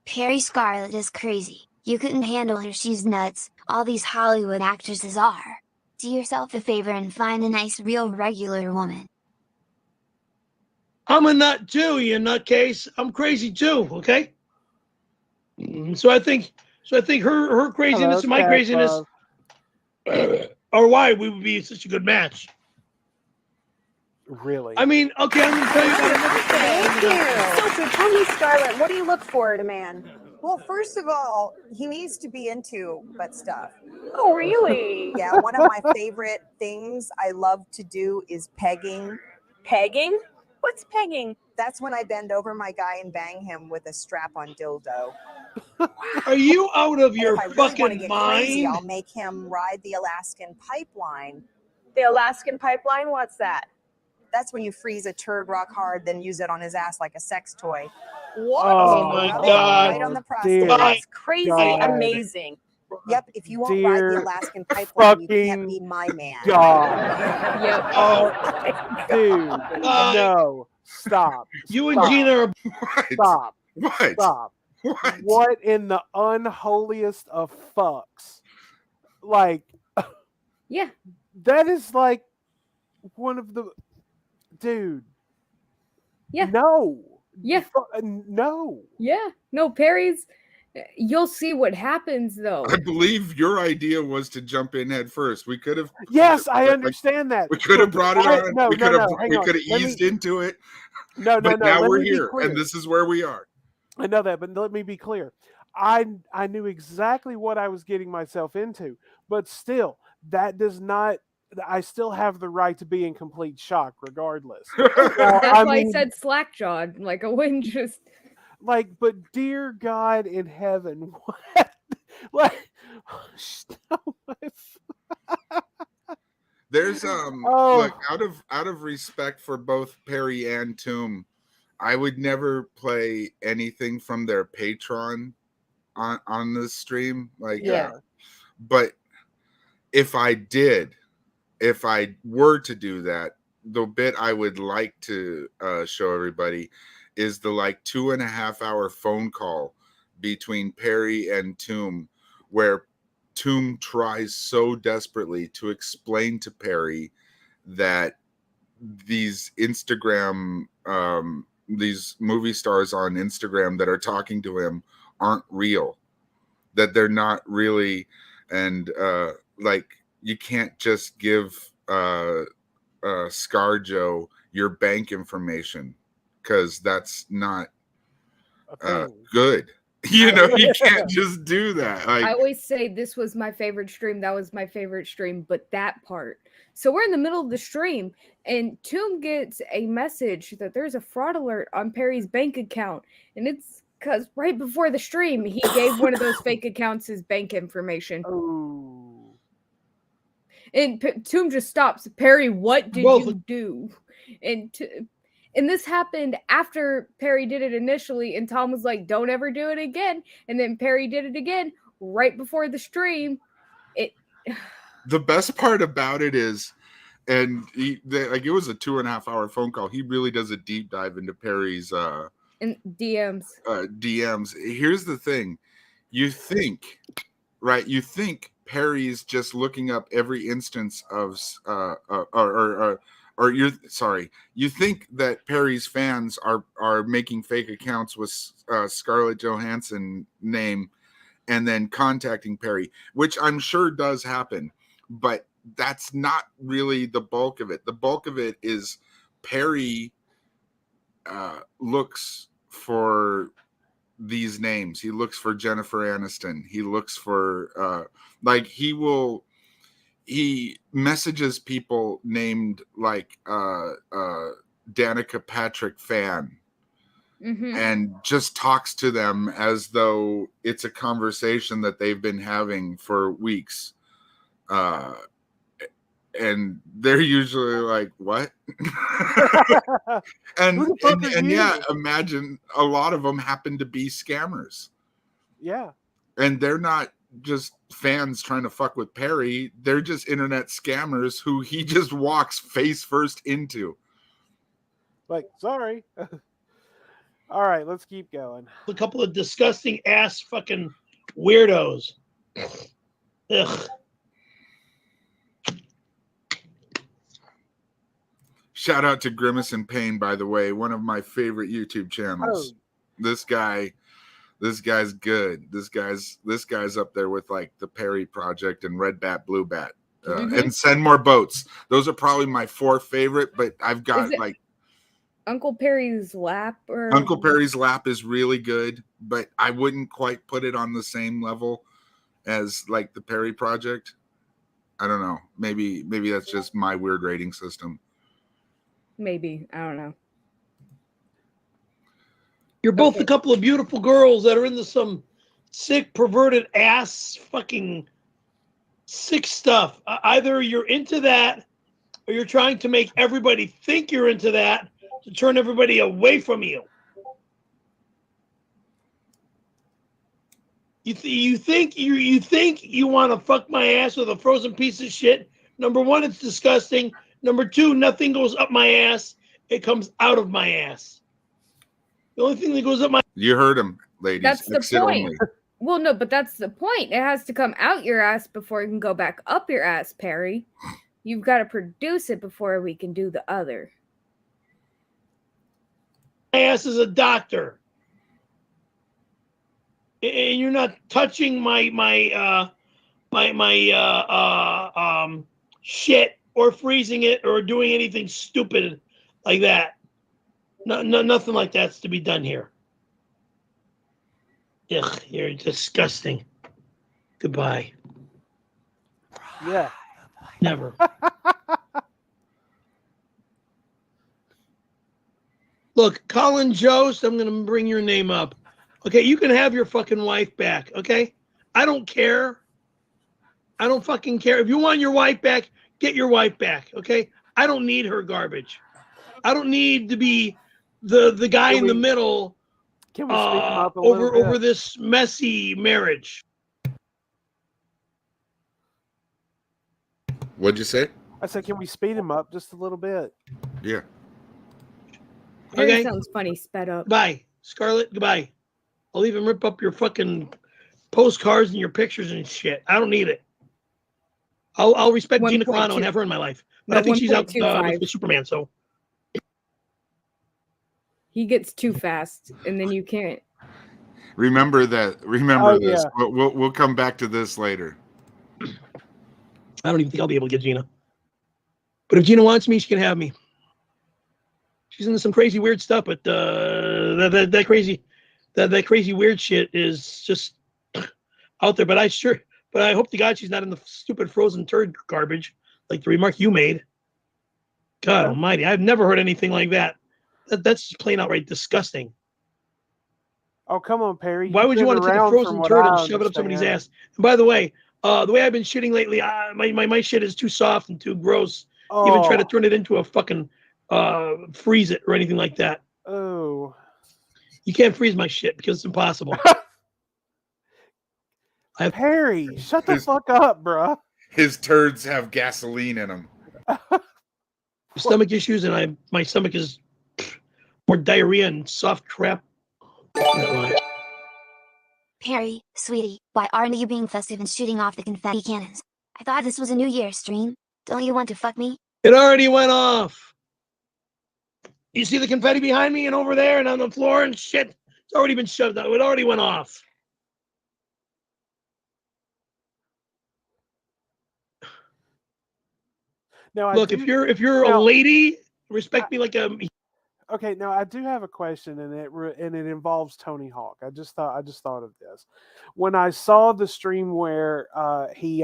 Perry Scarlett is crazy. You couldn't handle her, she's nuts. All these Hollywood actresses are. Do yourself a favor and find a nice, real, regular woman.
I'm a nut too, you nutcase. I'm crazy too, okay? So I think her craziness and my craziness are why we would be such a good match.
Really?
I mean, okay, I'm gonna tell you
Thank you. So tell me, Scarlett, what do you look for in a man?
Well, first of all, he needs to be into butt stuff.
Oh, really?
Yeah, one of my favorite things I love to do is pegging.
Pegging? What's pegging?
That's when I bend over my guy and bang him with a strap-on dildo.
Are you out of
And
your
if I really want to
fucking
get
mind?
crazy, I'll make him ride the Alaskan pipeline.
The Alaskan pipeline? What's that?
That's when you freeze a turd rock hard, then use it on his ass like a sex toy.
What?
Oh my
Rub it
God.
Right on the
Dear
prostate.
That's crazy.
God.
Amazing.
Yep, if you won't ride the
Dear
Alaskan pipeline, you can't
fucking
be my man.
God.
Yep.
Oh, dude. No. Stop.
You and
Stop.
Gina are
Stop.
What?
Stop.
What?
What in the unholiest of fucks? Like,
Yeah.
that is like one of the. Dude.
Yeah.
No.
Yeah.
No.
Yeah. No, Perry's. You'll see what happens though.
I believe your idea was to jump in head first. We could have.
Yes, I understand that.
We could have brought it on.
No,
we
no,
could have.
no, hang
We
on.
could have
Let me-
eased into it.
No,
But now
let
we're
me be
here,
clear.
and this is where we are.
I know that, but let me be clear. I knew exactly what I was getting myself into, but still, that does not. I still have the right to be in complete shock, regardless. Now,
That's why I said slack jawed. Like I wouldn't just
like, but dear God in heaven, what? Like, stop my
There's
Oh.
look, out of respect for both Perry and Tomb, I would never play anything from their Patreon on this stream. Like,
Yeah.
But if I were to do that, the bit I would like to show everybody is the like 2.5 hour phone call between Perry and Tomb, where Toom tries so desperately to explain to Perry that these Instagram, these movie stars on Instagram that are talking to him aren't real, that they're not really, and like you can't just give ScarJo your bank information because that's not good. You know, you can't just do that. Like,
I always say this was my favorite stream, that was my favorite stream, but that part. So we're in the middle of the stream, and Toom gets a message that there's a fraud alert on Perry's bank account, and it's because right before the stream, he gave one of those fake accounts his bank information.
Oh.
And Toom just stops. Perry, what did you do? And this happened after Perry did it initially, and Tom was like, don't ever do it again. And then Perry did it again right before the stream.
the best part about it is, and like it was a 2.5 hour phone call. He really does a deep dive into Perry's
in DMs.
DMs. Here's the thing. You think Perry's just looking up every instance of you think that Perry's fans are making fake accounts with Scarlett Johansson name and then contacting Perry, which I'm sure does happen, but that's not really the bulk of it. The bulk of it is Perry looks for these names. He looks for Jennifer Aniston. He looks for he messages people named like Danica Patrick fan, and just talks to them as though it's a conversation that they've been having for weeks. And they're usually like, what? and yeah, imagine a lot of them happen to be scammers.
Yeah.
And they're not just fans trying to fuck with Perry. They're just internet scammers who he just walks face first into.
Like, sorry. All right, let's keep going.
A couple of disgusting ass fucking weirdos. Ugh.
Shout out to Grimace and Pain, by the way, one of my favorite YouTube channels. This guy's good. This guy's up there with like the Perry Project and Red Bat, Blue Bat, and Send More Boats. Those are probably my 4 favorite, but I've got like
Uncle Perry's Lap or
Uncle Perry's Lap is really good, but I wouldn't quite put it on the same level as like the Perry Project. I don't know. Maybe that's just my weird rating system.
Maybe. I don't know.
You're both a couple of beautiful girls that are into some sick, perverted ass fucking sick stuff. Either you're into that or you're trying to make everybody think you're into that to turn everybody away from you. You think you want to fuck my ass with a frozen piece of shit. Number 1, it's disgusting. Number 2, nothing goes up my ass. It comes out of my ass. The only thing that goes up my...
You heard him, ladies.
That's the
Exit
point.
only.
Well, no, but that's the point. It has to come out your ass before it can go back up your ass, Perry. You've got to produce it before we can do the other.
My ass is a doctor. And you're not touching my shit or freezing it or doing anything stupid like that. No, nothing like that's to be done here. Ugh, you're disgusting. Goodbye.
Yeah.
Never. Look, Colin Jost, I'm going to bring your name up. Okay, you can have your fucking wife back, okay? I don't care. I don't fucking care. If you want your wife back, get your wife back, okay? I don't need her garbage. I don't need to be the guy in the middle over this messy marriage.
What'd you say?
I said, can we speed him up just a little bit?
Yeah.
Okay. Sounds funny, sped up.
Bye. Scarlett, goodbye. I'll even rip up your fucking postcards and your pictures and shit. I don't need it. I'll respect Gina Carano
1.2
and have her in my life, but I think she's out with Superman. So
he gets too fast, and then you can't.
Remember this.
Yeah.
We'll come back to this later.
I don't even think I'll be able to get Gina. But if Gina wants me, she can have me. She's into some crazy weird stuff, but that crazy weird shit is just out there. But I hope to God she's not in the stupid frozen turd garbage, like the remark you made. God Almighty, I've never heard anything like that. That's just plain outright disgusting.
Oh, come on, Perry.
Why would you want to take a frozen turd and shove it up somebody's ass? And by the way, the way I've been shitting lately, my shit is too soft and too gross. Even try to turn it into a fucking freeze it or anything like that.
Oh.
You can't freeze my shit because it's impossible.
Perry, shut the fuck up, bruh.
His turds have gasoline in them.
Stomach issues, and my stomach is more diarrhea and soft crap.
Perry, sweetie, why aren't you being festive and shooting off the confetti cannons? I thought this was a New Year's stream. Don't you want to fuck me?
It already went off. You see the confetti behind me and over there and on the floor and shit? It's already been shoved out. It already went off.
Now,
look, if you're a lady, respect me like a.
Okay, now I do have a question, and it involves Tony Hawk. I just thought of this when I saw the stream where he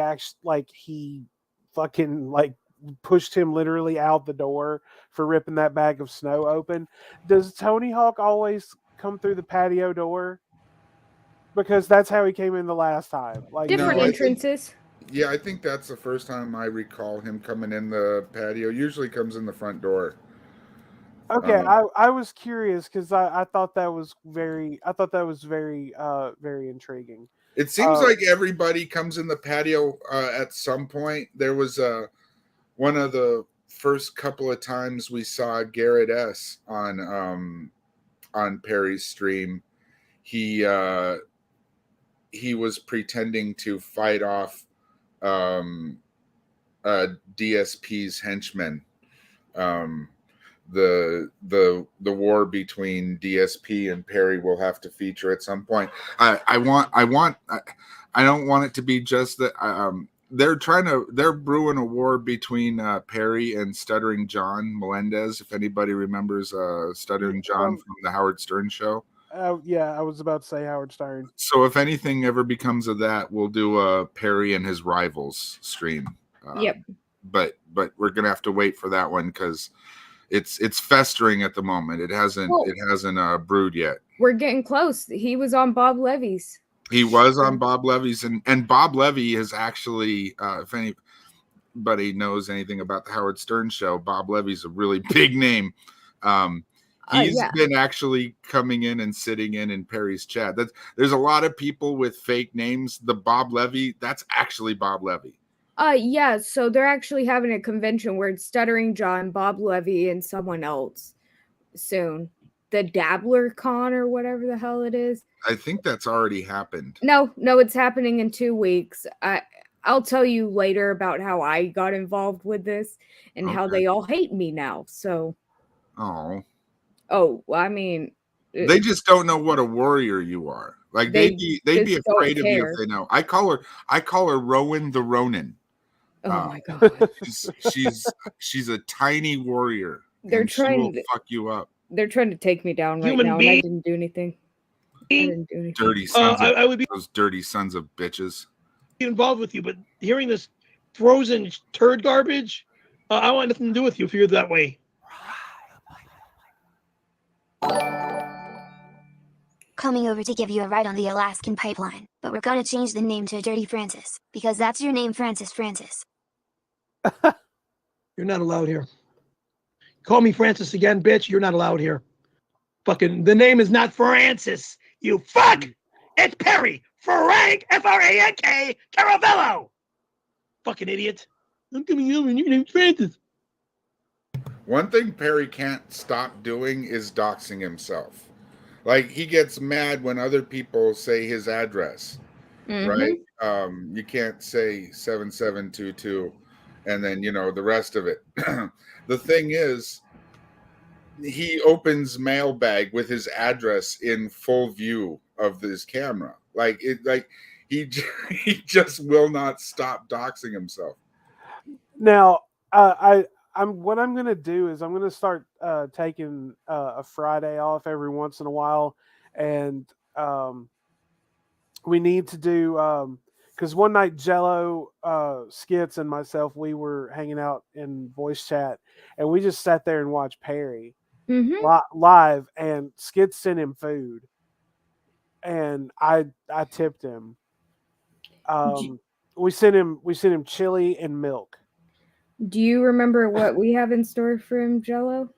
fucking pushed him literally out the door for ripping that bag of snow open. Does Tony Hawk always come through the patio door? Because that's how he came in the last time.
Different entrances.
Yeah, I think that's the first time I recall him coming in the patio. Usually comes in the front door.
Okay, I was curious because I thought that was very very intriguing.
It seems like everybody comes in the patio at some point. There was one of the first couple of times we saw Garrett S on Perry's stream. He was pretending to fight off DSP's henchmen. The war between DSP and Perry will have to feature at some point. I don't want it to be just that they're brewing a war between Perry and Stuttering John Melendez. If anybody remembers Stuttering John from the Howard Stern show.
Yeah, I was about to say Howard Stern.
So if anything ever becomes of that, we'll do a Perry and his rivals stream.
Yep.
But we're gonna have to wait for that one because it's festering at the moment. It hasn't brewed yet.
We're getting close. He was on Bob Levy's.
He was on Bob Levy's, and Bob Levy is actually, if anybody knows anything about the Howard Stern show, Bob Levy's a really big name. He's been actually coming in and sitting in Perry's chat. There's a lot of people with fake names. The Bob Levy, that's actually Bob Levy.
Yeah, so they're actually having a convention where it's Stuttering John, Bob Levy, and someone else soon. The Dabbler Con or whatever the hell it is.
I think that's already happened.
No, it's happening in 2 weeks. I'll tell you later about how I got involved with this and how they all hate me now. So. Oh, I mean.
They just don't know what a warrior you are. Like they'd be afraid of you if they know. I call her Rowen the Ronin.
Oh my god.
she's a tiny warrior.
They're trying
to fuck you up.
They're trying to take me down right now, and I didn't do anything.
Dirty sons of those dirty sons of bitches.
Get involved with you, but hearing this frozen turd garbage, I want nothing to do with you if you're that way.
Coming over to give you a ride on the Alaskan pipeline, but we're gonna change the name to Dirty Francis, because that's your name, Francis.
You're not allowed here. Call me Francis again, bitch. You're not allowed here. Fucking, the name is not Francis. You fuck! It's Perry! Frank! F-R-A-N-K! Caravello! Fucking idiot. I'm coming over and your name's Francis.
One thing Perry can't stop doing is doxing himself. Like, he gets mad when other people say his address. right? You can't say 7722 and then the rest of it. The thing is, he opens mailbag with his address in full view of his camera. He he just will not stop doxing himself.
Now, what I'm gonna do is I'm gonna start taking a Friday off every once in a while, and we need to do because one night Jello, Skits, and myself, we were hanging out in voice chat, and we just sat there and watched Perry live, and Skits sent him food, and I tipped him. We sent him chili and milk.
Do you remember what we have in store for him, Jello?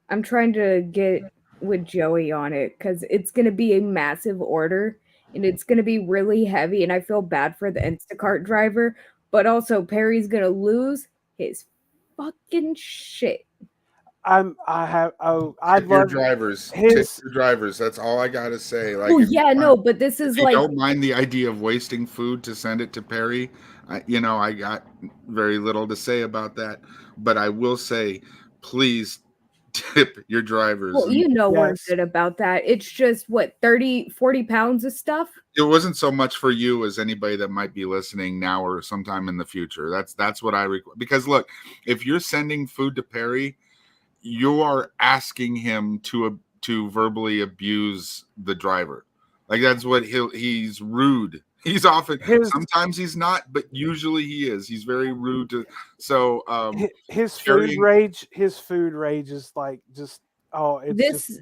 I'm trying to get with Joey on it because it's going to be a massive order and it's going to be really heavy. And I feel bad for the Instacart driver, but also Perry's going to lose his fucking shit.
I'd love drivers. His your drivers. That's all I gotta say.
Like, but this is
like, don't mind the idea of wasting food to send it to Perry. I got very little to say about that, but I will say, please tip your drivers.
Well, we're good about that. It's just 30, 40 pounds of stuff.
It wasn't so much for you as anybody that might be listening now or sometime in the future. That's what I require. Because look, if you're sending food to Perry, you are asking him to verbally abuse the driver. Like that's what he's rude. He's often sometimes he's not, but usually he is. He's very rude to
his food rage is like just
this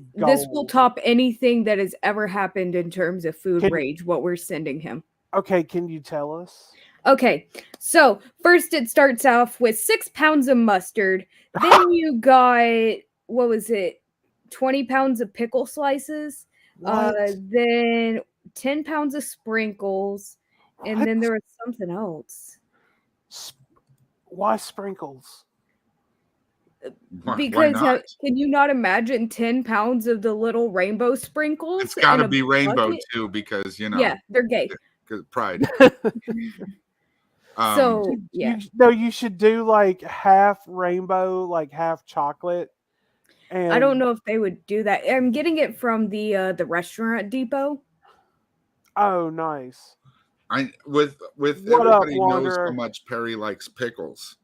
will top anything that has ever happened in terms of food rage, what we're sending him.
Okay, can you tell us?
Okay, so first it starts off with 6 pounds of mustard. Then you got, 20 pounds of pickle slices. Then 10 pounds of sprinkles. And then there was something else.
Why sprinkles?
Because can you not imagine 10 pounds of the little rainbow sprinkles?
It's got to be rainbow too, because
yeah, they're gay.
Because pride.
So yeah,
you should do like half rainbow, like half chocolate. And
I don't know if they would do that. I'm getting it from the restaurant depot.
Oh, nice.
With everybody knows how much Perry likes pickles.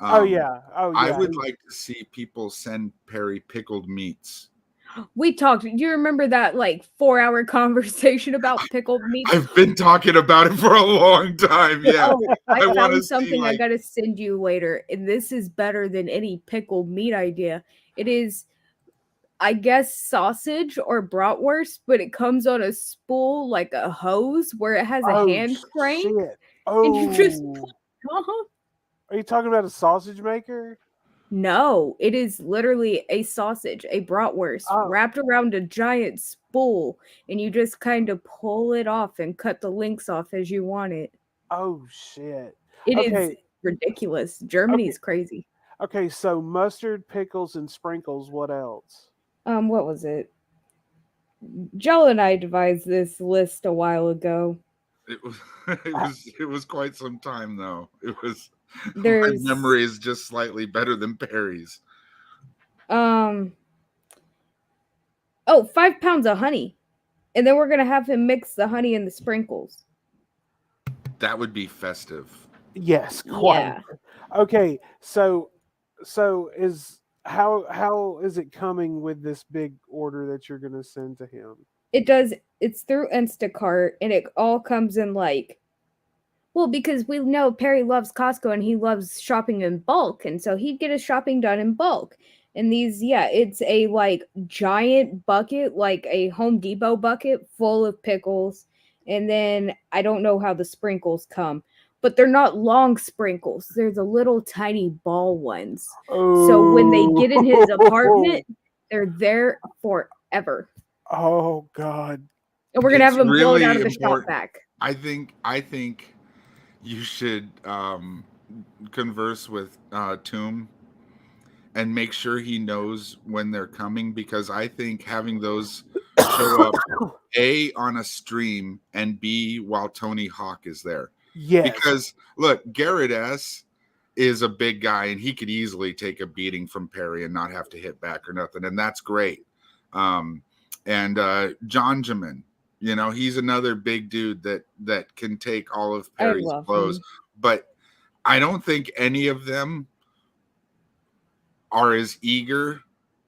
Oh yeah.
I would like to see people send Perry pickled meats.
We talked. Do you remember that 4-hour conversation about pickled meat?
I've been talking about it for a long time. Yeah,
I found something I got to send you later, and this is better than any pickled meat idea. It is, I guess, sausage or bratwurst, but it comes on a spool like a hose where it has a hand crank.
Shit.
And you just.
Are you talking about a sausage maker?
No, it is literally a sausage, a bratwurst, wrapped around a giant spool, and you just kind of pull it off and cut the links off as you want it.
Oh, shit.
It is ridiculous. Germany is crazy.
Okay, so mustard, pickles, and sprinkles. What else?
What was it? Jello and I devised this list a while ago.
It was quite some time though. It was. My memory is just slightly better than Perry's.
5 pounds of honey. And then we're gonna have him mix the honey and the sprinkles.
That would be festive.
Yes, quite. Yeah. Okay, so is how is it coming with this big order that you're gonna send to him?
It's through Instacart, and it all comes in because we know Perry loves Costco and he loves shopping in bulk, and so he'd get his shopping done in bulk. And it's a giant bucket, like a Home Depot bucket full of pickles. And then I don't know how the sprinkles come, but they're not long sprinkles. They're the little tiny ball ones. Oh. So when they get in his apartment, they're there forever.
Oh God.
And we're going to have him blown out of the shop vac.
I think you should converse with Tomb and make sure he knows when they're coming, because I think having those show up A, on a stream, and B, while Tony Hawk is there.
Yes.
Because look, Garrett S is a big guy, and he could easily take a beating from Perry and not have to hit back or nothing, and that's great. And Jonjamin, you know, he's another big dude that can take all of Perry's blows. But I don't think any of them are as eager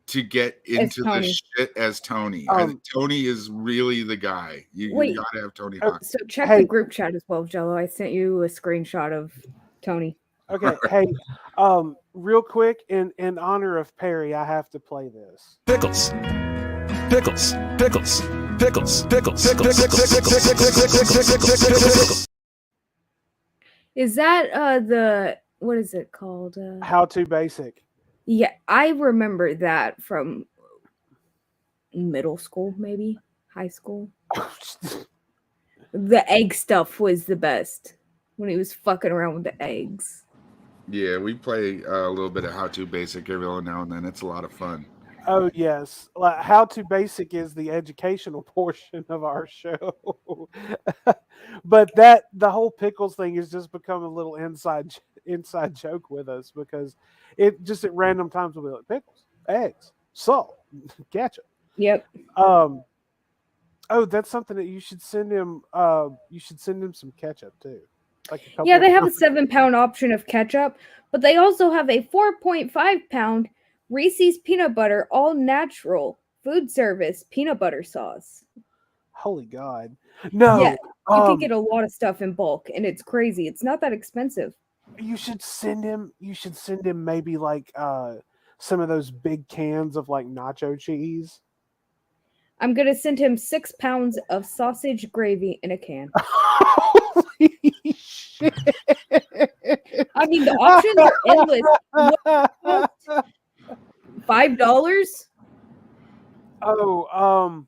to get into the shit as Tony. I think Tony is really the guy. You gotta have Tony Hawk.
So check the group chat as well, Jello. I sent you a screenshot of Tony.
Okay, hey, real quick, in honor of Perry, I have to play this.
Pickles. Pickles. Pickles. Pickles. Pickles. Pickles.
Is that the what is it called?
How to Basic.
Yeah, I remember that from middle school, maybe high school. The egg stuff was the best when he was fucking around with the eggs.
Yeah, we play a little bit of How to Basic every now and then. It's a lot of fun.
Oh yes, How to Basic is the educational portion of our show, but the whole pickles thing has just become a little inside joke with us because it just at random times will be like pickles, eggs, salt, ketchup.
Yep.
Oh, that's something that you should send him. You should send him some ketchup too. Like
yeah, they have a 7-pound option of ketchup, but they also have a 4.5-pound Reese's peanut butter all natural food service peanut butter sauce.
Holy God. No.
Yeah, you can get a lot of stuff in bulk and it's crazy. It's not that expensive.
You should send him maybe like some of those big cans of like nacho cheese.
I'm gonna send him 6 pounds of sausage gravy in a can.
Holy shit.
I mean the options are endless. $5?
Oh,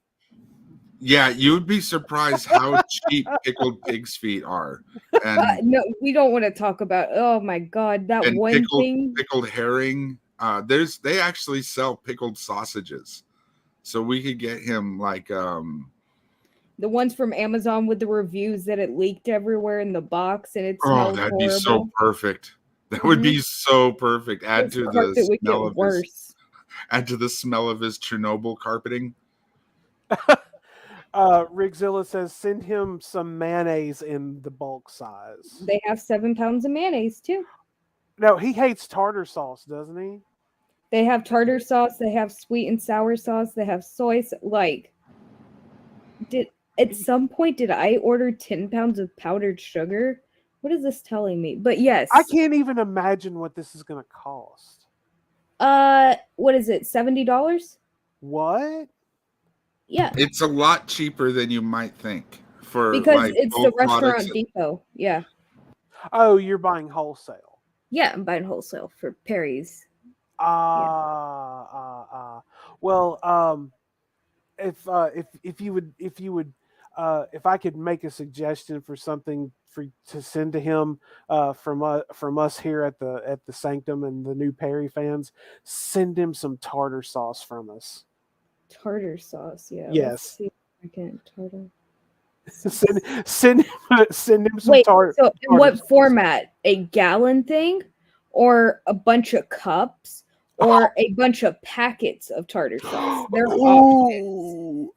yeah, you would be surprised how cheap pickled pig's feet are. And
no, we don't want to talk about. Oh my God, that one thing.
Pickled herring. They actually sell pickled sausages, so we could get him like
the ones from Amazon with the reviews that it leaked everywhere in the box and it smells
that'd
horrible.
Be so perfect. That would be so perfect. Add to the smell of add to the smell of his Chernobyl carpeting.
Rigzilla says send him some mayonnaise in the bulk size.
They have 7 pounds of mayonnaise too.
No, he hates tartar sauce, doesn't he?
They have tartar sauce. They have sweet and sour sauce. They have soy. At some point did I order 10 pounds of powdered sugar? What is this telling me? But yes,
I can't even imagine what this is going to cost.
What is it? $70?
What?
Yeah,
it's a lot cheaper than you might think
because
like
it's the Restaurant Depot. Yeah.
Oh, you're buying wholesale.
Yeah, I'm buying wholesale for Perry's.
Well, if I could make a suggestion for something to send to him from us here at the Sanctum and the new Perry fans, send him some tartar sauce from us.
Tartar sauce, yeah.
Yes.
Tartar.
send him some tartar.
So in what
sauce.
format? A gallon thing, or a bunch of cups, or a bunch of packets of tartar sauce? They're options.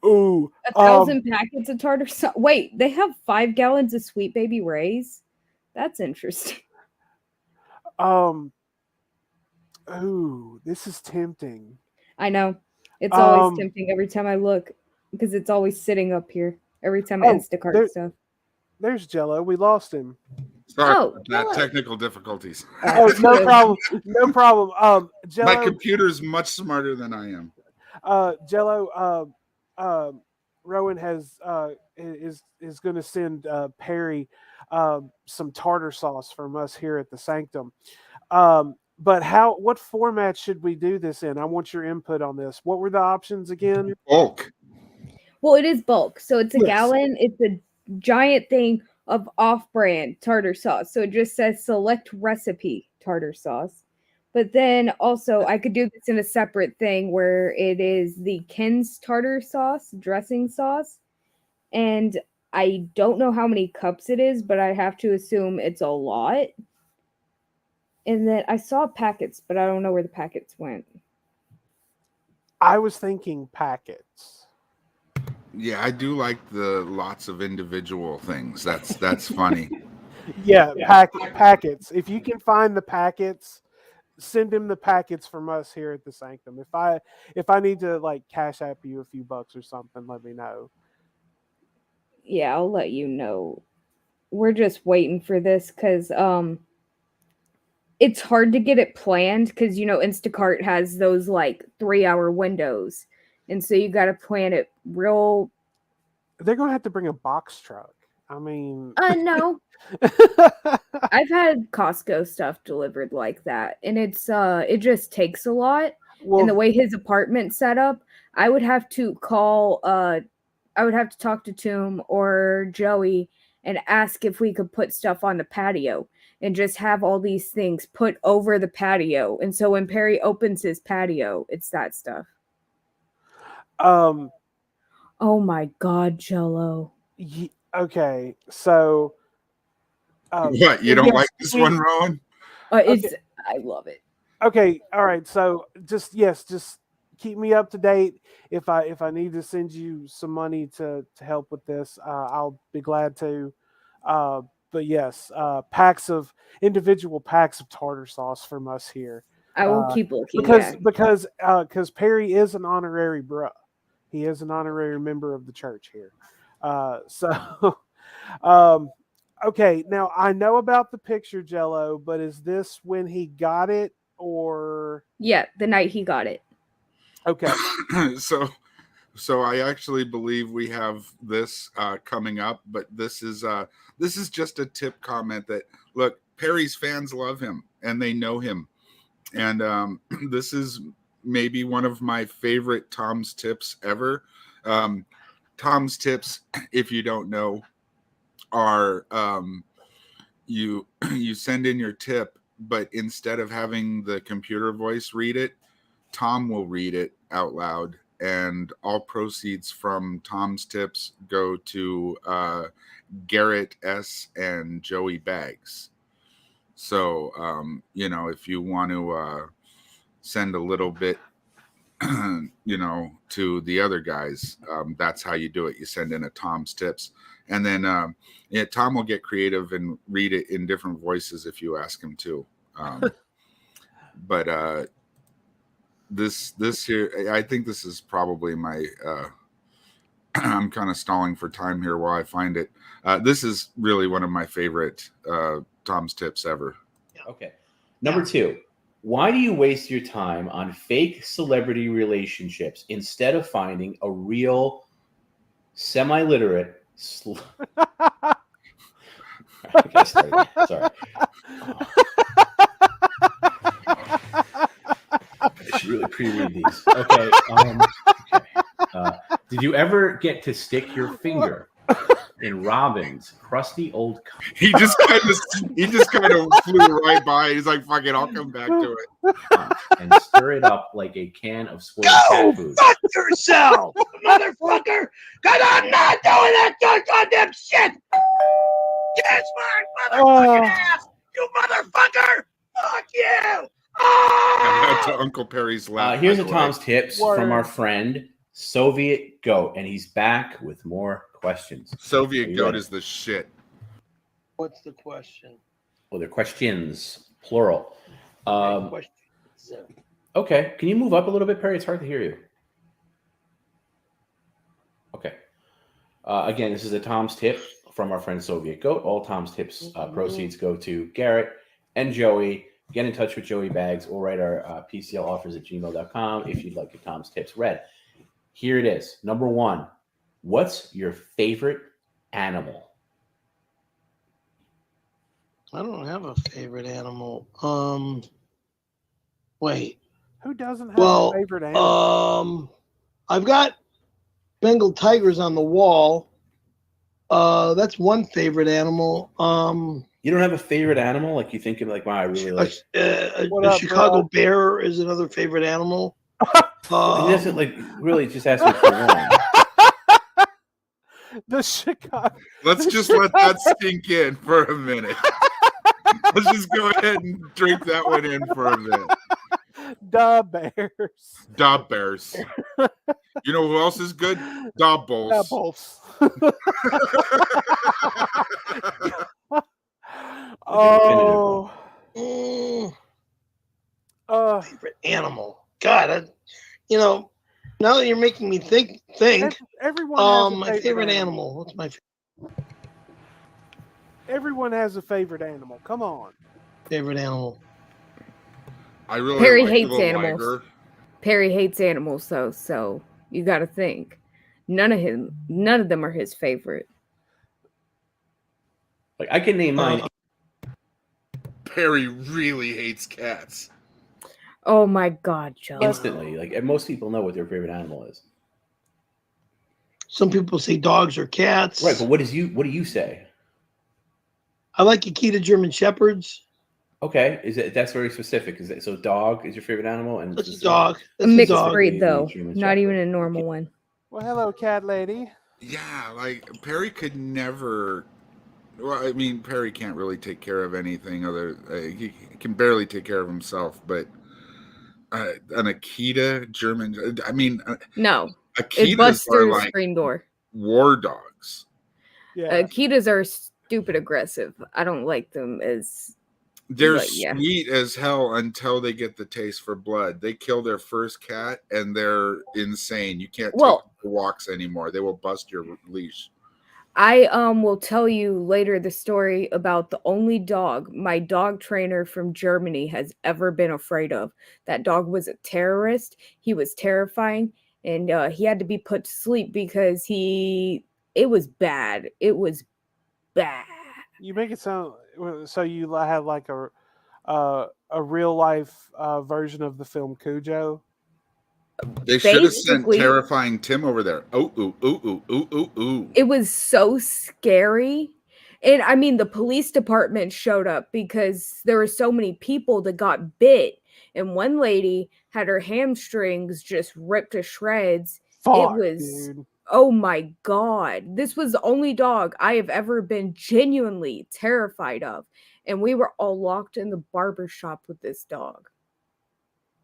1,000 packets of tartar sauce. Wait, they have 5 gallons of Sweet Baby Ray's. That's interesting.
This is tempting.
I know. It's always tempting every time I look because it's always sitting up here every time I Instacart stuff.
There's Jello. We lost him.
Sorry, technical difficulties.
No problem. No problem. Jello,
my computer's much smarter than I am.
Jello, Rowen is going to send Perry some tartar sauce from us here at the Sanctum. But what format should we do this in? I want your input on this. What were the options again?
Bulk.
Well, it is bulk. So it's a gallon. It's a giant thing of off-brand tartar sauce. So it just says select recipe tartar sauce. But then also I could do this in a separate thing where it is the Ken's tartar sauce, dressing sauce. And I don't know how many cups it is, but I have to assume it's a lot. And then I saw packets, but I don't know where the packets went.
I was thinking packets.
Yeah, I do like the lots of individual things. That's funny.
Yeah, packets. If you can find the packets, send him the packets from us here at the Sanctum. If I need to like cash app you a few bucks or something, let me know.
Yeah, I'll let you know. We're just waiting for this because it's hard to get it planned because Instacart has those like 3-hour windows, and so you got to plan it real.
They're gonna have to bring a box truck. I mean,
no. I've had Costco stuff delivered like that, and it just takes a lot. And the way his apartment's set up, I would have to call. I would have to talk to Toom or Joey and ask if we could put stuff on the patio and just have all these things put over the patio. And so when Perry opens his patio, it's that stuff. Oh my God, Jello.
Okay, so
what, you don't like this one, Rowen?
I love it.
Okay, all right. So just keep me up to date. If I need to send you some money to help with this, I'll be glad to. But yes, individual packs of tartar sauce from us here.
I will keep looking
because Perry is an honorary bruh. He is an honorary member of the church here. Okay, now I know about the picture, Jello, but is this when he got it or?
Yeah, the night he got it.
Okay.
So I actually believe we have this coming up, but this is just a tip comment that, look, Perry's fans love him and they know him. And this is maybe one of my favorite Tom's tips ever. Tom's tips, if you don't know, are you send in your tip, but instead of having the computer voice read it, Tom will read it out loud, and all proceeds from Tom's tips go to Garrett S. and Joey Bags. So, if you want to send a little bit, to the other guys, that's how you do it. You send in a Tom's tips. And then Tom will get creative and read it in different voices if you ask him to. But this here, I think this is probably my. I'm kind of stalling for time here while I find it. This is really one of my favorite Tom's tips ever.
Okay, number 2. Why do you waste your time on fake celebrity relationships instead of finding a real, semi-literate? Sorry. I should really pre-read these. Okay. Did you ever get to stick your finger in Robin's crusty old cup?
He just kind of flew right by. He's like, "Fuck it, I'll come back to it."
And stir it up like a can of spoiled cat food.
Fuck yourself, motherfucker! Cause I'm not doing that goddamn shit. Yes, my motherfucking ass, you motherfucker! Fuck you!
That's Uncle Perry's laugh.
Here's a Tom's tips from our friend Soviet Goat, and he's back with more questions.
Soviet Goat is the shit.
What's the question?
Well, they're questions, plural.
Questions.
Okay, can you move up a little bit, Perry? It's hard to hear you. Okay. Again, this is a Tom's tip from our friend Soviet Goat. All Tom's tips proceeds go to Garrett and Joey. Get in touch with Joey Bags or write our PCLoffers@gmail.com if you'd like your Tom's tips read. Here it is. Number 1. What's your favorite animal?
I don't have a favorite animal. Wait.
Who doesn't have a favorite animal?
I've got Bengal tigers on the wall. That's one favorite animal.
You don't have a favorite animal? Like you think of like, wow, I really like.
A Chicago bear is another favorite animal.
He doesn't like really just ask me for one.
The Chicago.
Let's just let that sink in for a minute. Let's just go ahead and drink that one in for a minute.
Da Bears.
Da Bears. You know who else is good? Da Bulls.
Da Bulls. Oh.
Favorite animal. God, now that you're making me think.
Everyone has a
my favorite animal. What's my
Everyone has a favorite animal. Come on.
favorite animal?
I really
Perry
like
hates
the
animals.
liger.
Perry hates animals, though, so you got to think. None of them are his favorite.
Like I can name mine.
Perry really hates cats.
Oh my God, Joe.
Instantly. Like most people know what their favorite animal is.
Some people say dogs or cats.
Right, but what do you say?
I like Akita German Shepherds.
Okay, that's very specific. Is it so? Dog is your favorite animal, and
That's a dog.
A mixed breed, though, not even a normal one.
Well, hello, cat lady.
Yeah, like Perry could never. Well, I mean, Perry can't really take care of anything other. He can barely take care of himself. But an Akita German. I mean,
no, it
Akitas
busts
are
through the
like
screen door.
war dogs.
Yeah,
Akitas are stupid aggressive. I don't like them as.
They're
But, yeah.
sweet as hell until they get the taste for blood. They kill their first cat and they're insane. You can't take walks anymore. They will bust your leash.
I will tell you later the story about the only dog my dog trainer from Germany has ever been afraid of. That dog was a terrorist. He was terrifying, and he had to be put to sleep because it was bad. It was bad.
You make it sound so you have like a real life version of the film Cujo.
They should have sent terrifying Tim over there. Oh, ooh, ooh, ooh, ooh, ooh, ooh.
It was so scary. And I mean, the police department showed up because there were so many people that got bit. And one lady had her hamstrings just ripped to shreds.
Fuck,
it was,
dude.
Oh my God. This was the only dog I have ever been genuinely terrified of. And we were all locked in the barber shop with this dog.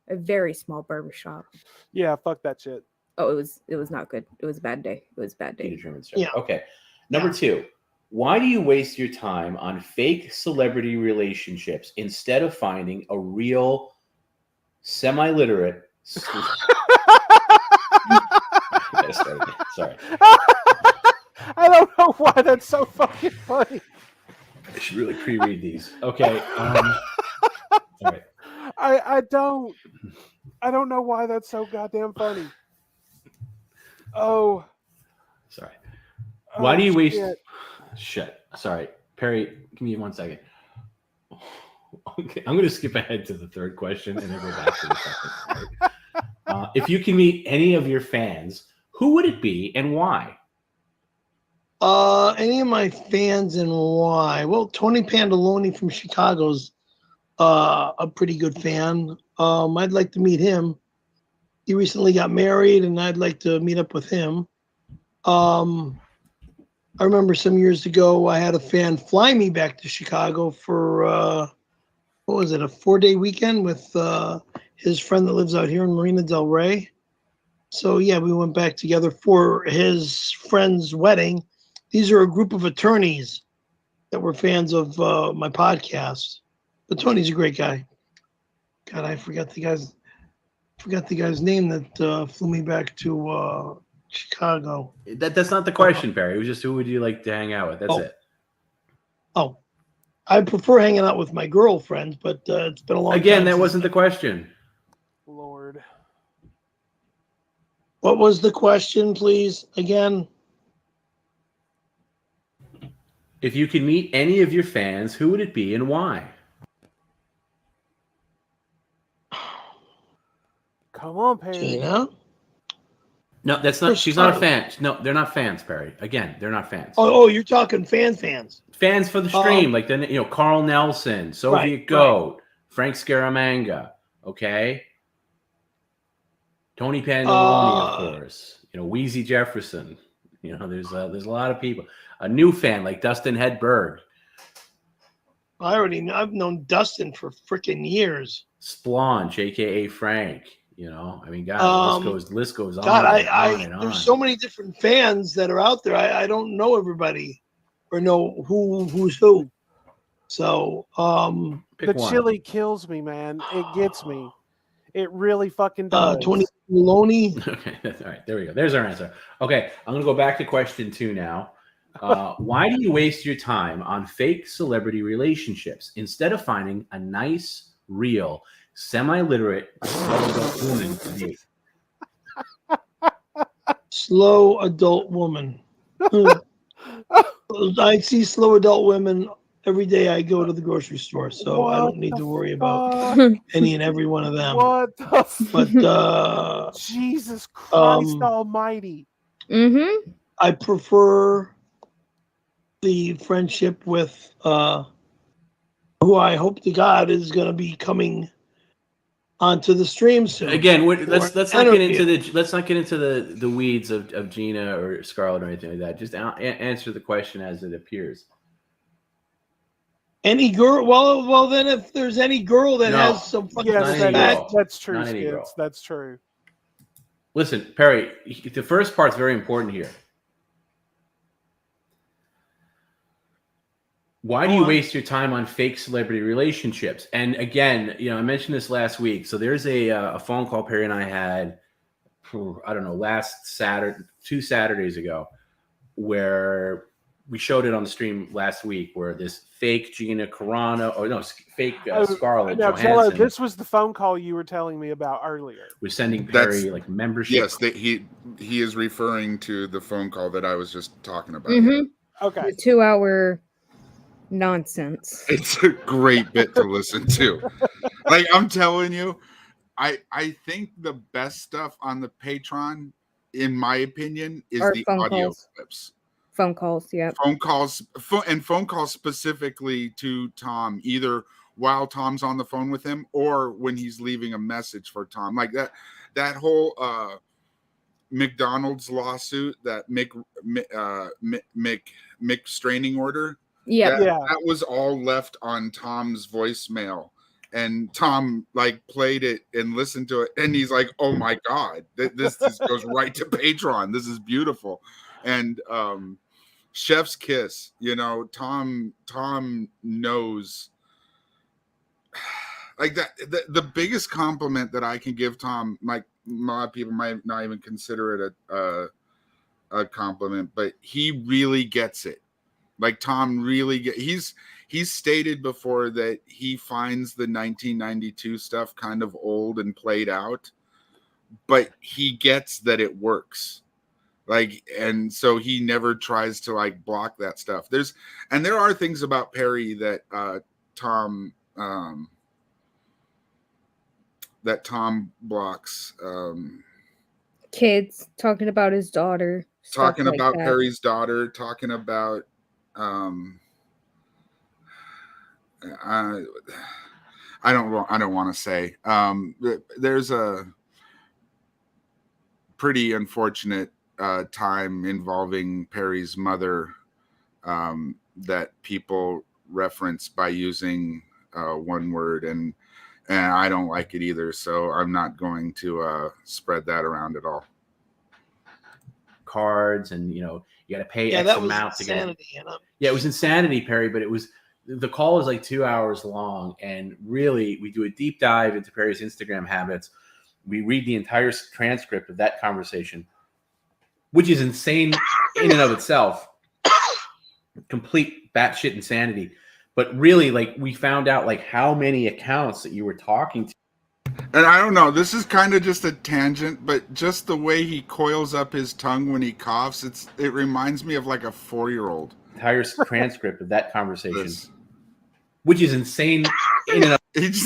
A very small barber shop.
Yeah, fuck that shit.
Oh, it was not good. It was a bad day. It was a bad day.
Yeah. Okay. Number 2. Why do you waste your time on fake celebrity relationships instead of finding a real semi-literate sorry.
I don't know why that's so fucking funny.
I should really pre-read these. Okay. All right.
I don't know why that's so goddamn funny. Oh.
Sorry. Why do you waste shit? Sorry. Perry, give me 1 second. Okay, I'm going to skip ahead to the third question and then go back to the second. Right? If you can meet any of your fans, who would it be and why?
Any of my fans and why? Well, Tony Pandoloni from Chicago's a pretty good fan. I'd like to meet him. He recently got married, and I'd like to meet up with him. I remember some years ago, I had a fan fly me back to Chicago for what was it, a 4-day weekend with his friend that lives out here in Marina Del Rey. So yeah, we went back together for his friend's wedding. These are a group of attorneys that were fans of my podcast. But Tony's a great guy. God, I forgot the guy's name that flew me back to Chicago.
That's not the question, Barry. It was just who would you like to hang out with? That's it.
Oh, I prefer hanging out with my girlfriend, but it's been a long time.
Again, that wasn't the question.
Lord.
What was the question, please? Again.
If you could meet any of your fans, who would it be and why?
Come on, Perry.
Gina?
No, that's not. She's not a fan. No, they're not fans, Perry. Again, they're not fans.
Oh, you're talking fans.
Fans for the stream, like then Carl Nelson, Soviet Goat, Frank Scaramanga, okay, Tony Pantaloni, of course. Wheezy Jefferson. There's a lot of people. A new fan like Dustin Hedberg.
I've known Dustin for freaking years.
Splonch, aka Frank. God, the list goes on.
God,
and on.
There's so many different fans that are out there. I don't know everybody or know who's who. So
the chili kills me, man. It gets me. It really fucking does.
Tony Maloney.
Okay, all right. There we go. There's our answer. Okay, I'm gonna go back to question 2 now. Why do you waste your time on fake celebrity relationships instead of finding a nice, real, semi-literate, slow adult woman to date?
Slow adult woman. I see slow adult women every day. I go to the grocery store, so I don't need to worry about any and every one of them.
What the
But
Jesus Christ Almighty!
I prefer the friendship with who I hope to God is going to be coming onto the stream soon.
Again, let's not get into the weeds of Gina or Scarlett or anything like that. Just answer the question as it appears.
Any girl? Well, then if there's any girl that has some fucking
that's true, Skids. That's true.
Listen, Perry, the first part's very important here. Why do you waste your time on fake celebrity relationships? And again, I mentioned this last week. So there's a phone call Perry and I had, I don't know, last Saturday, 2 Saturdays ago, where we showed it on the stream last week, where this fake Gina Carano, fake Scarlett Johansson.
Jello, this was the phone call you were telling me about earlier.
We're sending Perry membership.
Yes, he is referring to the phone call that I was just talking about.
Okay, the 2-hour nonsense.
It's a great bit to listen to. Like, I'm telling you, I think the best stuff on the Patreon, in my opinion, is the audio clips.
Phone calls, yeah.
Phone calls specifically to Tom, either while Tom's on the phone with him or when he's leaving a message for Tom. Like that whole McDonald's lawsuit, that Mick restraining order. That was all left on Tom's voicemail, and Tom played it and listened to it, and he's like, "Oh my God, this goes right to Patreon. This is beautiful." And chef's kiss, Tom knows, like, that the biggest compliment that I can give Tom, like, a lot of people might not even consider it a compliment, but he really gets it. Like, Tom really he's stated before that he finds the 1992 stuff kind of old and played out, but he gets that it works. And so he never tries to block that stuff. There are things about Perry that Tom blocks.
Kids talking about his daughter.
Talking about Perry's daughter, talking about I don't want to say. There's a pretty unfortunate time involving Perry's mother that people reference by using one word, and I don't like it either. So I'm not going to spread that around at all.
Cards, and you got to pay X amount to get. Yeah, it was insanity, Perry. But the call is like 2 hours long, and really, we do a deep dive into Perry's Instagram habits. We read the entire transcript of that conversation, which is insane in and of itself. Complete batshit insanity. But really, we found out how many accounts that you were talking to.
And I don't know, this is kind of just a tangent, but just the way he coils up his tongue when he coughs, it reminds me of like a 4-year-old.
Entire transcript of that conversation, which is insane in and of.
He's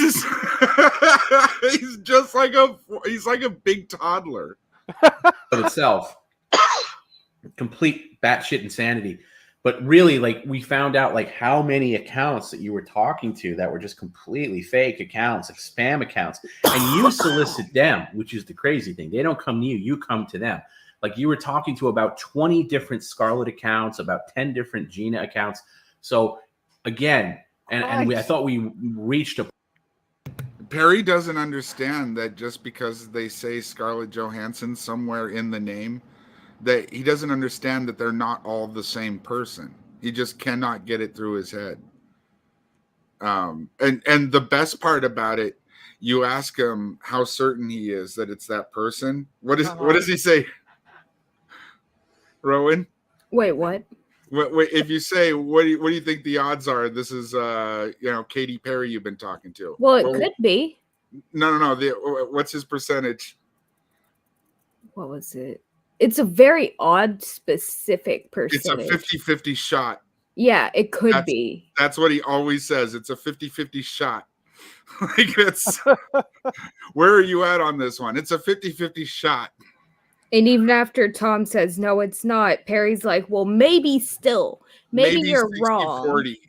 just like a big toddler.
itself, complete batshit insanity. But really, like, we found out like how many accounts that you were talking to that were just completely fake accounts, like spam accounts, and you solicit them, which is the crazy thing. They don't come to you; you come to them. Like, you were talking to about 20 different Scarlet accounts, about 10 different Gina accounts. So again, I thought we reached a.
Perry doesn't understand that just because they say Scarlett Johansson somewhere in the name, that he doesn't understand that they're not all the same person. He just cannot get it through his head. And the best part about it, you ask him how certain he is that it's that person. What does he say? Rowen?
Wait, what?
Wait, if you say, what do you think the odds are? This is Katy Perry you've been talking to.
Well, it could be.
No. What's his percentage?
What was it? It's a very odd, specific percentage.
It's a 50-50 shot.
Yeah, it could be.
That's what he always says. It's a 50-50 shot. Like, it's where are you at on this one? It's a 50-50 shot. And
even after Tom says no, it's not, Perry's like, well, maybe still. Maybe you're
60,
wrong.
40.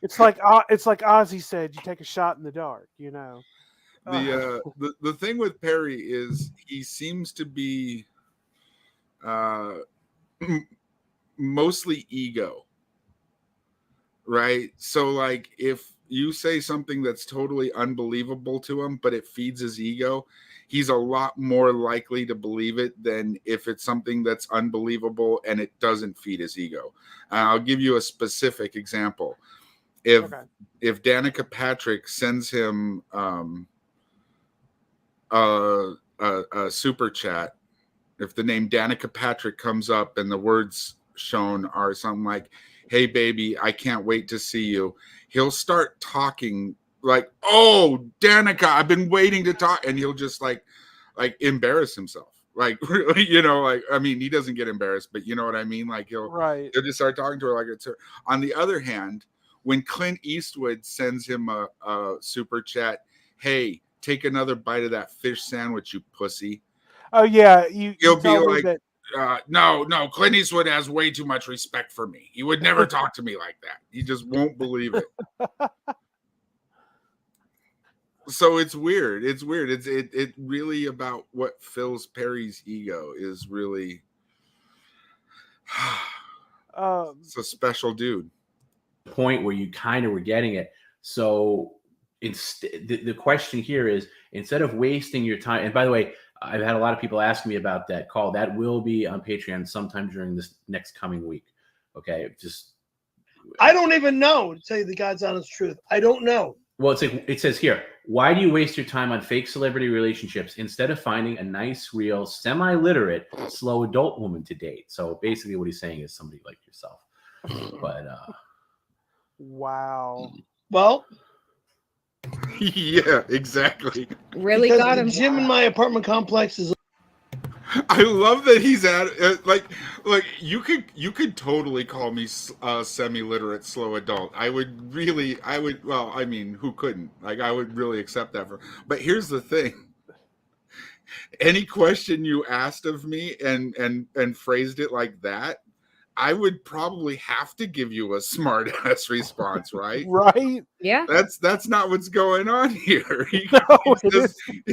It's like Ozzy said, you take a shot in the dark, you know.
The thing with Perry is he seems to be mostly ego, right? So, like, if you say something that's totally unbelievable to him, but it feeds his ego, he's a lot more likely to believe it than if it's something that's unbelievable and it doesn't feed his ego. I'll give you a specific example. If Danica Patrick sends him a super chat, if the name Danica Patrick comes up and the words shown are something like, hey baby, I can't wait to see you, he'll start talking like, oh, Danica, I've been waiting to talk, and he'll just like embarrass himself. Like, really, you know, like, I mean, he doesn't get embarrassed, but you know what I mean? Like, he'll just start talking to her like it's her. On the other hand, when Clint Eastwood sends him a super chat, hey, take another bite of that fish sandwich, you pussy.
Oh yeah,
he'll be like, no, Clint Eastwood has way too much respect for me. He would never talk to me like that. He just won't believe it. So it's weird. It's weird. It really about what fills Perry's ego is really. It's a special dude.
Point where you kind of were getting it. So the question here is, instead of wasting your time, and by the way, I've had a lot of people ask me about that call. That will be on Patreon sometime during this next coming week. Okay,
I don't even know, to tell you the God's honest truth. I don't know.
Well, it says here, why do you waste your time on fake celebrity relationships instead of finding a nice, real, semi-literate, slow adult woman to date? So basically what he's saying is somebody like yourself. But
wow.
Well,
yeah, exactly.
Really
because
got him.
The gym in my apartment complex is.
I love that he's at like you could totally call me semi-literate slow adult. Well, I mean, who couldn't? Like, I would really accept that but here's the thing. Any question you asked of me and phrased it like that, I would probably have to give you a smart ass response, right?
Right?
Yeah.
That's not what's going on here. He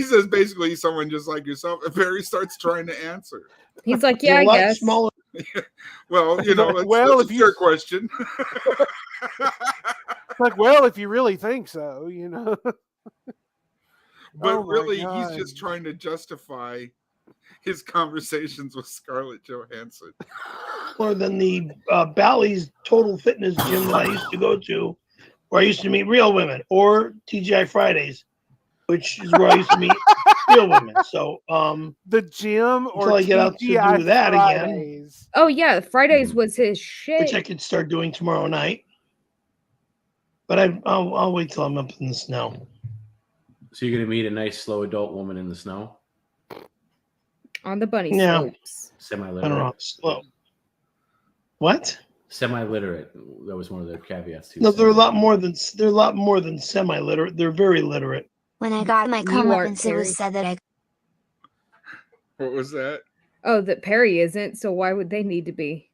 says basically someone just like yourself. And Barry starts trying to answer.
He's like, yeah, I guess.
Smaller.
Well, you know, that's your question.
Like, well, if you really think so, you know.
But really, he's just trying to justify his conversations with Scarlett Johansson.
More than the Bally's Total Fitness gym that I used to go to, where I used to meet real women, or TGI Fridays, which is where I used to meet real women. So
the gym or
until I get out to do that
Fridays.
again.
Oh yeah, Fridays was his shit.
Which I could start doing tomorrow night. But I'll wait till I'm up in the snow.
So you're gonna meet a nice slow adult woman in the snow?
On the bunny
I
slopes.
Semi-literate.
don't know. Slow. What?
Semi-literate. That was one of the caveats too.
No, they're a lot more than semi-literate. They're very literate.
When I got my comeuppance, it was said that I
What was that?
Oh, that Perry isn't. So why would they need to be?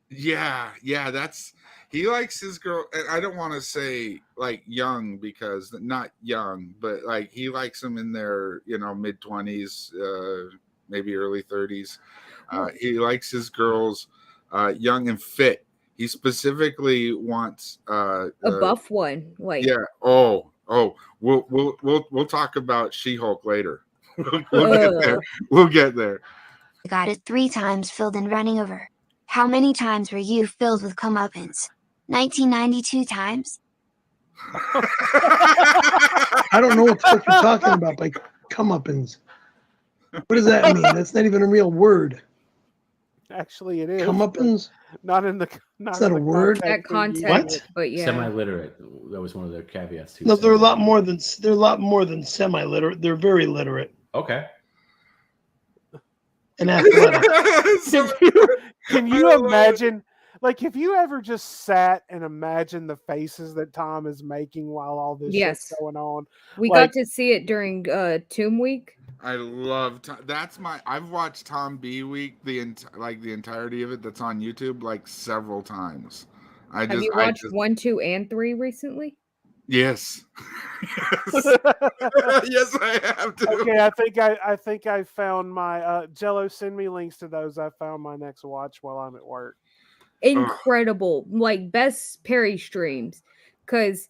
Yeah, that's he likes his girl. And I don't want to say like young because not young, but like he likes them in their mid 20s, maybe early 30s. He likes his girls young and fit. He specifically wants
A buff one, like
yeah. Oh, we'll talk about She-Hulk later. We'll get there. We'll get there.
Got it 3 times filled and running over. How many times were you filled with comeuppance? 1992 times?
I don't know what the fuck you're talking about by comeuppance. What does that mean? That's not even a real word.
Actually, it is.
Comeuppance?
Not in the. Not
It's not
in
a
the
word.
that
context
context, but yeah.
Semi-literate. That was one of their caveats too.
No, they're a lot more than semi-literate. They're very literate
Okay.
and athletic.
Can you imagine? Like, have you ever just sat and imagined the faces that Tom is making while all this
Yes.
shit's going on?
We
Like,
got to see it during Tomb Week.
I love I've watched Tom B Week the entirety of it that's on YouTube like several times.
Have you watched 1, 2, and 3 recently?
Yes. Yes. Yes, I have to.
Okay, I think I found my Jello. Send me links to those. I found my next watch while I'm at work.
Incredible, like best Perry streams, because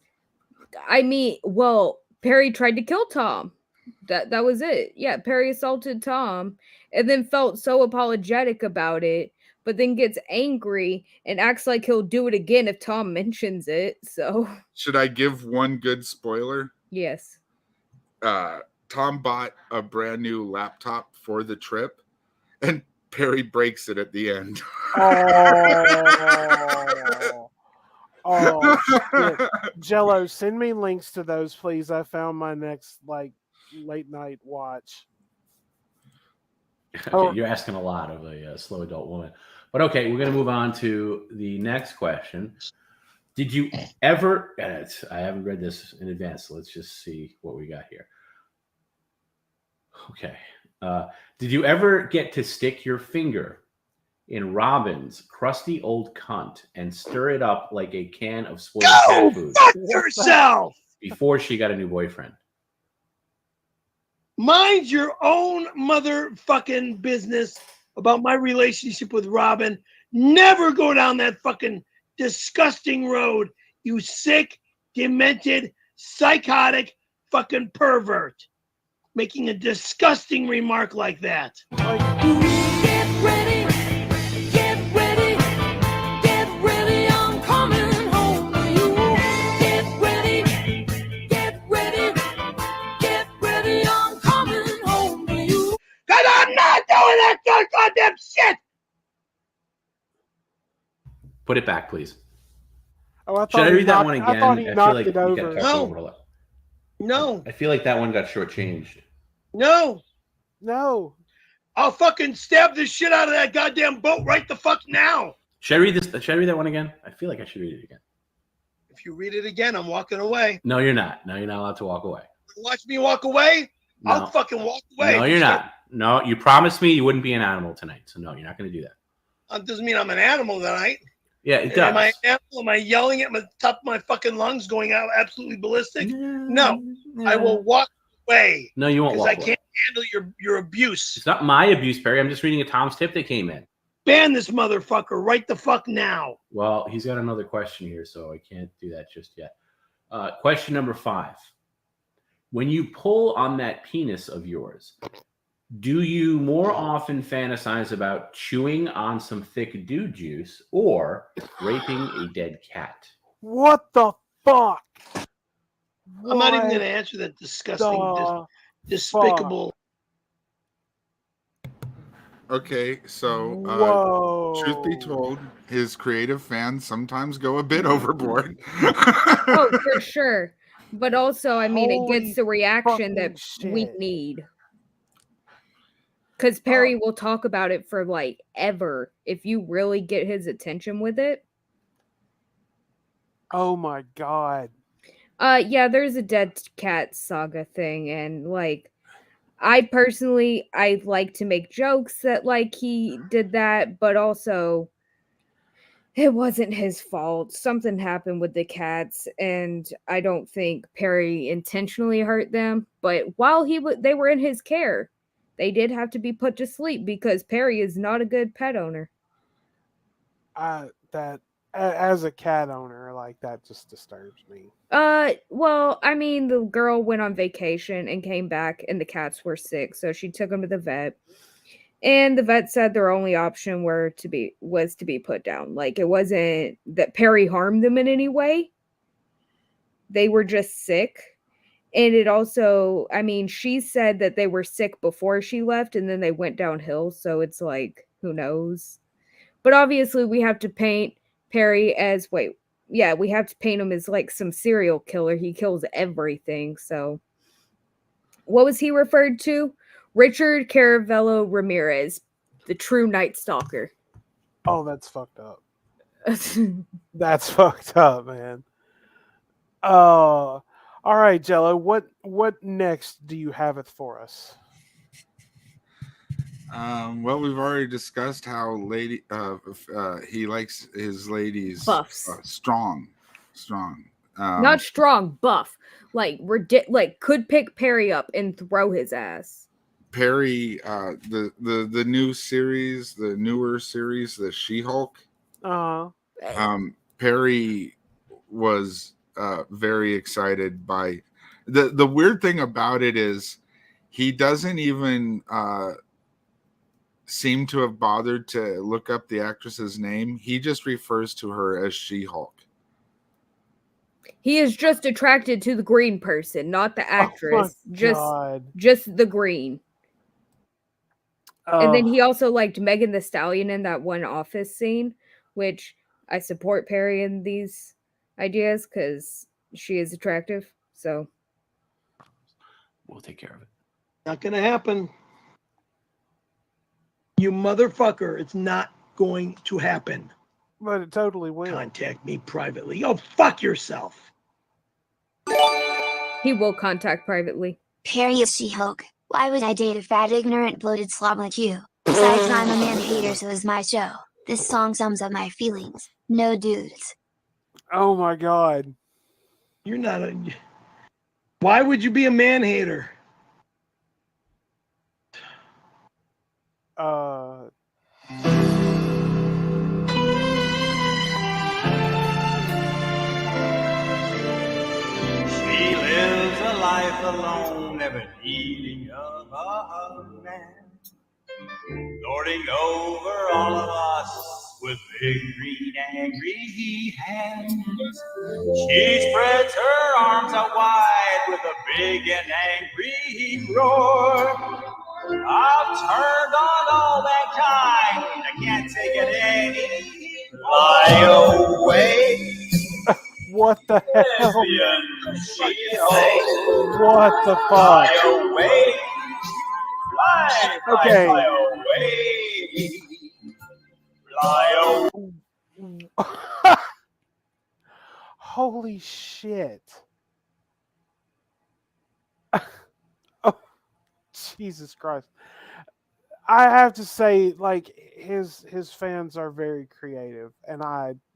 Perry tried to kill Tom. That was it. Yeah, Perry assaulted Tom and then felt so apologetic about it, but then gets angry and acts like he'll do it again if Tom mentions it. So
Should I give one good spoiler?
yes.
Tom bought a brand new laptop for the trip and Perry breaks it at the end.
Oh shit. Jello, send me links to those, please. I found my next late night watch.
Okay, you're asking a lot of a slow adult woman. But okay, we're going to move on to the next question. Did you ever, I haven't read this in advance, so let's just see what we got here. Okay. Did you ever get to stick your finger in Robin's crusty old cunt and stir it up like a can of spoiled cat food?
Fuck yourself!
Before she got a new boyfriend.
Mind your own motherfucking business about my relationship with Robin. Never go down that fucking disgusting road, you sick, demented, psychotic fucking pervert. Making a disgusting remark like that.
Get ready, I'm coming home to you. Get ready, I'm coming home to you.
Cause I'm not doing that goddamn shit!
Put it back, please.
Oh, I
Should I read that
knocked,
one again?
I thought he
feel
knocked
like
it
you
over.
got touched over a lot.
No.
I feel like that one got shortchanged.
No.
I'll
fucking stab the shit out of that goddamn boat right the fuck now.
Should I read this? Should I read that one again? I feel like I should read it again.
If you read it again, I'm walking away.
No, you're not. No, you're not allowed to walk away.
Watch me walk away?
No.
I'll fucking walk away.
No, you're not. No, you promised me you wouldn't be an animal tonight. So no, you're not going to do that.
That doesn't mean I'm an animal tonight.
Yeah, it does.
Am I an animal? Am I yelling at the top of my fucking lungs, going out absolutely ballistic? No. I will walk away.
No, you won't walk away.
Because I can't handle your abuse.
It's not my abuse, Perry. I'm just reading a Tom's tip that came in.
Ban this motherfucker right the fuck now.
Well, he's got another question here, so I can't do that just yet. Question number 5. When you pull on that penis of yours, do you more often fantasize about chewing on some thick dude juice or raping a dead cat?
What the fuck?
I'm not even going to answer that disgusting, despicable.
Okay, so truth be told, his creative fans sometimes go a bit overboard.
Oh, for sure. But also, I mean, it gets the reaction that we
shit.
need. Because Perry will talk about it for like ever if you really get his attention with it.
Oh my god.
Yeah, there's a dead cat saga thing, and like I personally, I like to make jokes that like he did that, but also it wasn't his fault. Something happened with the cats, and I don't think Perry intentionally hurt them. But while they were in his care, they did have to be put to sleep because Perry is not a good pet owner.
As a cat owner, like that just disturbs me.
Well, I mean, the girl went on vacation and came back, and the cats were sick, so she took them to the vet. And the vet said their only option was to be put down. Like, it wasn't that Perry harmed them in any way. They were just sick. And it also, I mean, she said that they were sick before she left and then they went downhill. So it's like, who knows? But obviously we have to paint Perry as, we have to paint him as like some serial killer. He kills everything. So what was he referred to? Richard Caravello Ramirez, the true Night Stalker.
Oh, that's fucked up. That's fucked up, man. All right, Jello. What next do you have it for us?
Well, we've already discussed how he likes his ladies
buffs,
strong.
Not strong, buff. Like could pick Perry up and throw his ass.
Perry, the new series, the newer series, the She-Hulk. Perry was very excited by the weird thing about it is he doesn't even seem to have bothered to look up the actress's name. He just refers to her as She-Hulk.
He is just attracted to the green person, not the actress. Just the green. And then he also liked Megan Thee Stallion in that one Office scene, which I support Perry in these ideas because she is attractive. So
we'll take care of it.
Not gonna happen. You motherfucker, it's not going to happen.
But it totally will.
Contact me privately. Oh, fuck yourself.
He will contact privately.
Perry is She-Hulk. Why would I date a fat, ignorant, bloated slob like you? Besides, I'm a man hater, so is my show. This song sums up my feelings. No dudes.
Oh my god.
You're not a... Why would you be a man hater?
She lives a life alone, never needing of a man, lording over all of us with big green angry hands. She spreads her arms out wide with a big and angry roar. I've turned on all mankind, I can't take it any. Fly away.
What the hell?
She-Hulk.
What the fuck?
Fly away. Fly, fly,
Okay.
fly away. Fly away.
Holy shit. Oh, Jesus Christ. I have to say, like, his fans are very creative, and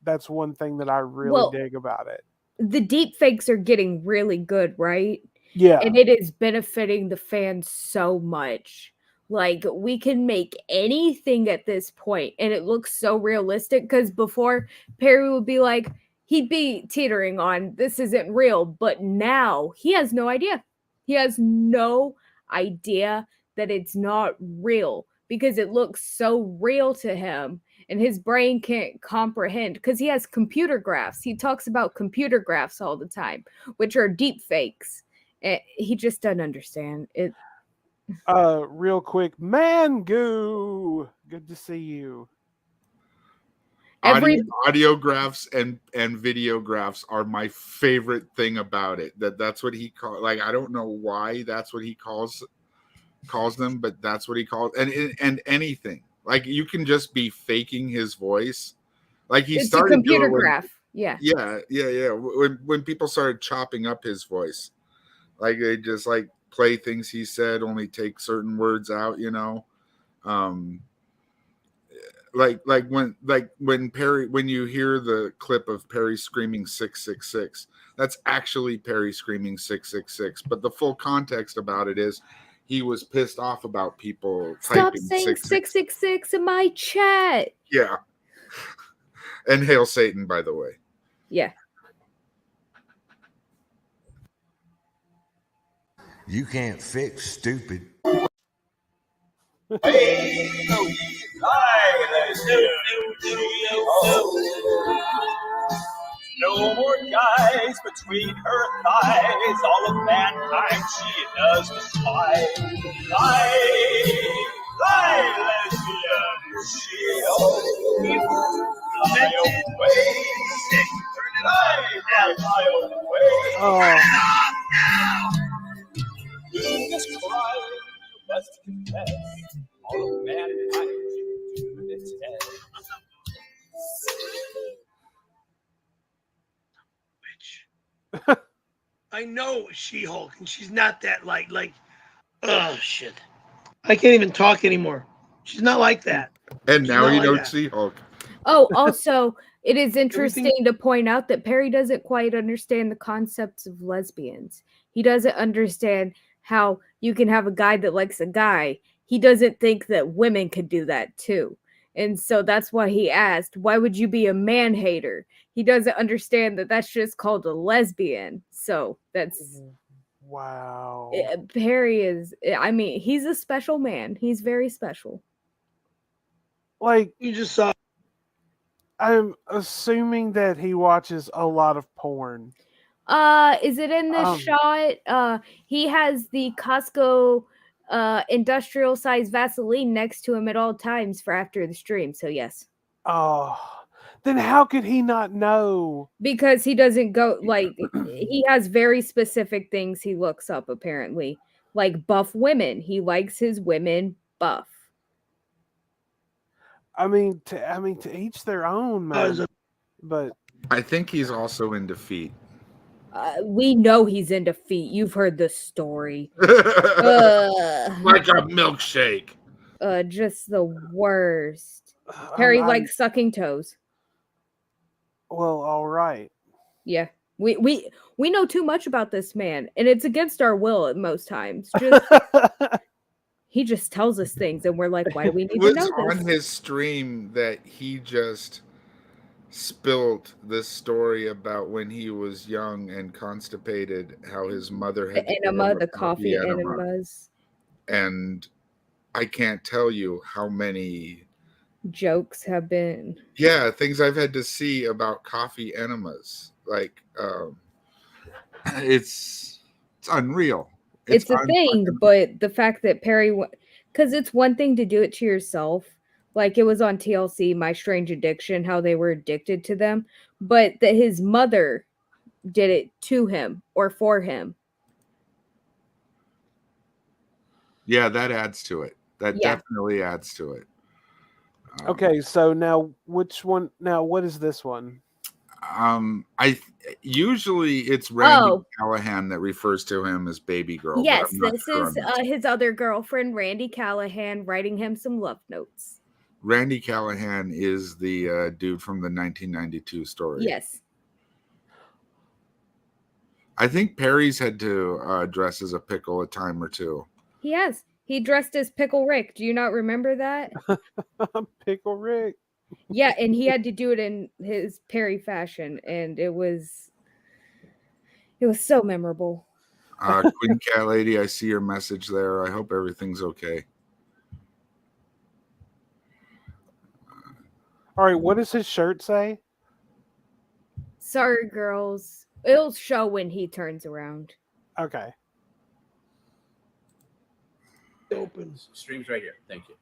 that's one thing that I really dig about it.
The deep fakes are getting really good, right?
Yeah.
And it is benefiting the fans so much. Like, we can make anything at this point, and it looks so realistic, because before, Perry would be like, he'd be teetering on, this isn't real, but now he has no idea. He has no idea that it's not real because it looks so real to him and his brain can't comprehend because he has computer graphs. He talks about computer graphs all the time, which are deep fakes. He just doesn't understand it.
Real quick, Mangu, good to see you.
Audiographs and videographs are my favorite thing about it. That's what he calls. Like, I don't know why that's what he calls them, but that's what he calls. And anything, like, you can just be faking his voice. Like, he
It's
started
a computer
doing
graph. Yeah.
When people started chopping up his voice, like, they just like play things he said, only take certain words out, you know. Like when Perry, when you hear the clip of Perry screaming 666, that's actually Perry screaming 666. But the full context about it is he was pissed off about people
Stop
typing
saying
666.
666 in my chat.
Yeah. And hail Satan, by the way.
Yeah.
You can't fix stupid.
No more guys between her thighs. All of mankind she does despise. Lie, lesbian. She always fly away. Fly away.
Oh.
You just cry, you best confess. All of mankind she do detest.
I know She-Hulk, and she's not that like, oh shit. I can't even talk anymore. She's not like that.
And
She's
now
not
you
like
know
that.
She-Hulk.
Oh, also, it is interesting to point out that Perry doesn't quite understand the concepts of lesbians. He doesn't understand how you can have a guy that likes a guy. He doesn't think that women could do that too. And so that's why he asked, why would you be a man hater? He doesn't understand that that's just called a lesbian. So that's...
Wow.
Perry is... I mean, he's a special man. He's very special.
Like,
you just saw...
I'm assuming that he watches a lot of porn.
Is it in this shot? He has the Costco industrial size Vaseline next to him at all times for after the stream. So yes.
Oh, then how could he not know?
Because he doesn't go, like, he has very specific things he looks up apparently, like buff women. He likes his women buff.
I mean, to each their own, man. But
I think he's also in defeat.
We know he's in defeat. You've heard the story.
Like a milkshake.
Just the worst. Perry likes sucking toes.
Well, all right.
Yeah. We know too much about this man, and it's against our will at most times. Just he just tells us things, and we're like, why do we need to know
It was
this?
on his stream that he just spilled this story about when he was young and constipated, how his mother had
The enema, the coffee enemas.
And I can't tell you how many
jokes have been.
Yeah, things I've had to see about coffee enemas. Like, it's unreal.
It's a thing, but the fact that Perry, because it's one thing to do it to yourself. Like it was on TLC, My Strange Addiction, how they were addicted to them, but that his mother did it to him or for him.
Yeah, that adds to it. That definitely adds to it.
Okay, so now which one? Now what is this one?
Usually it's Randy Callahan that refers to him as baby girl.
Yes, this is his other girlfriend, Randy Callahan, writing him some love notes.
Randy Callahan is the dude from the 1992 story.
Yes.
I think Perry's had to dress as a pickle a time or two.
He has. He dressed as Pickle Rick. Do you not remember that?
Pickle Rick.
Yeah, and he had to do it in his Perry fashion, and it was so memorable.
Queen Cat Lady, I see your message there. I hope everything's okay.
All right, what does his shirt say?
Sorry, girls. It'll show when he turns around.
Okay.
Opens.
Stream's right here. Thank you.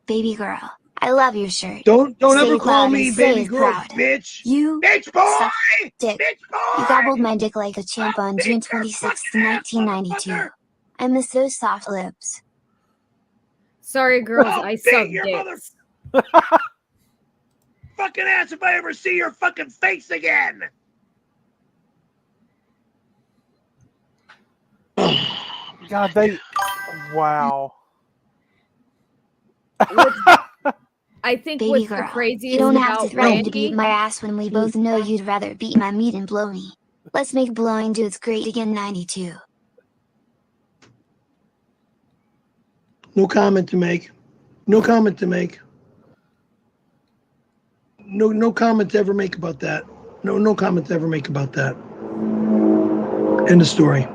Baby girl, I love your shirt.
Don't
Say
ever
it
call
loud
me
and say
baby
it
girl,
proud.
bitch.
You
bitch boy,
suck dick.
Bitch boy.
You gobbled my dick like a champ on June 26th, 1992. I miss those soft lips.
Sorry, girls. I suck dicks.
fucking ass if I ever see your fucking face again.
God, wow.
I think
Baby
what's
girl,
the craziest
you don't have to
about
threaten to beat
Randy.
my ass when we both know you'd rather beat my meat and blow me. Let's make blowing dudes great again 92.
No comment to make. No comment to make. No comment to ever make about that. No comment to ever make about that. End of story.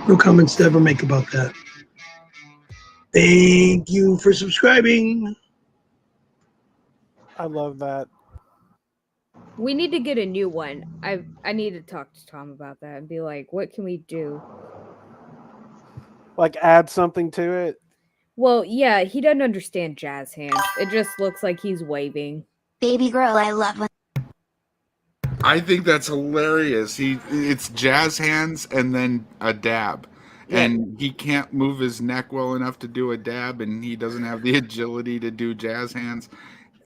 No comments to ever make about that. Thank you for subscribing.
I love that.
We need to get a new one. I need to talk to Tom about that and be like, what can we do?
Like add something to it.
Well, yeah, he doesn't understand jazz hands. It just looks like he's waving.
Baby girl, I love when
I think that's hilarious. It's jazz hands and then a dab.
Yeah.
And he can't move his neck well enough to do a dab, and he doesn't have the agility to do jazz hands.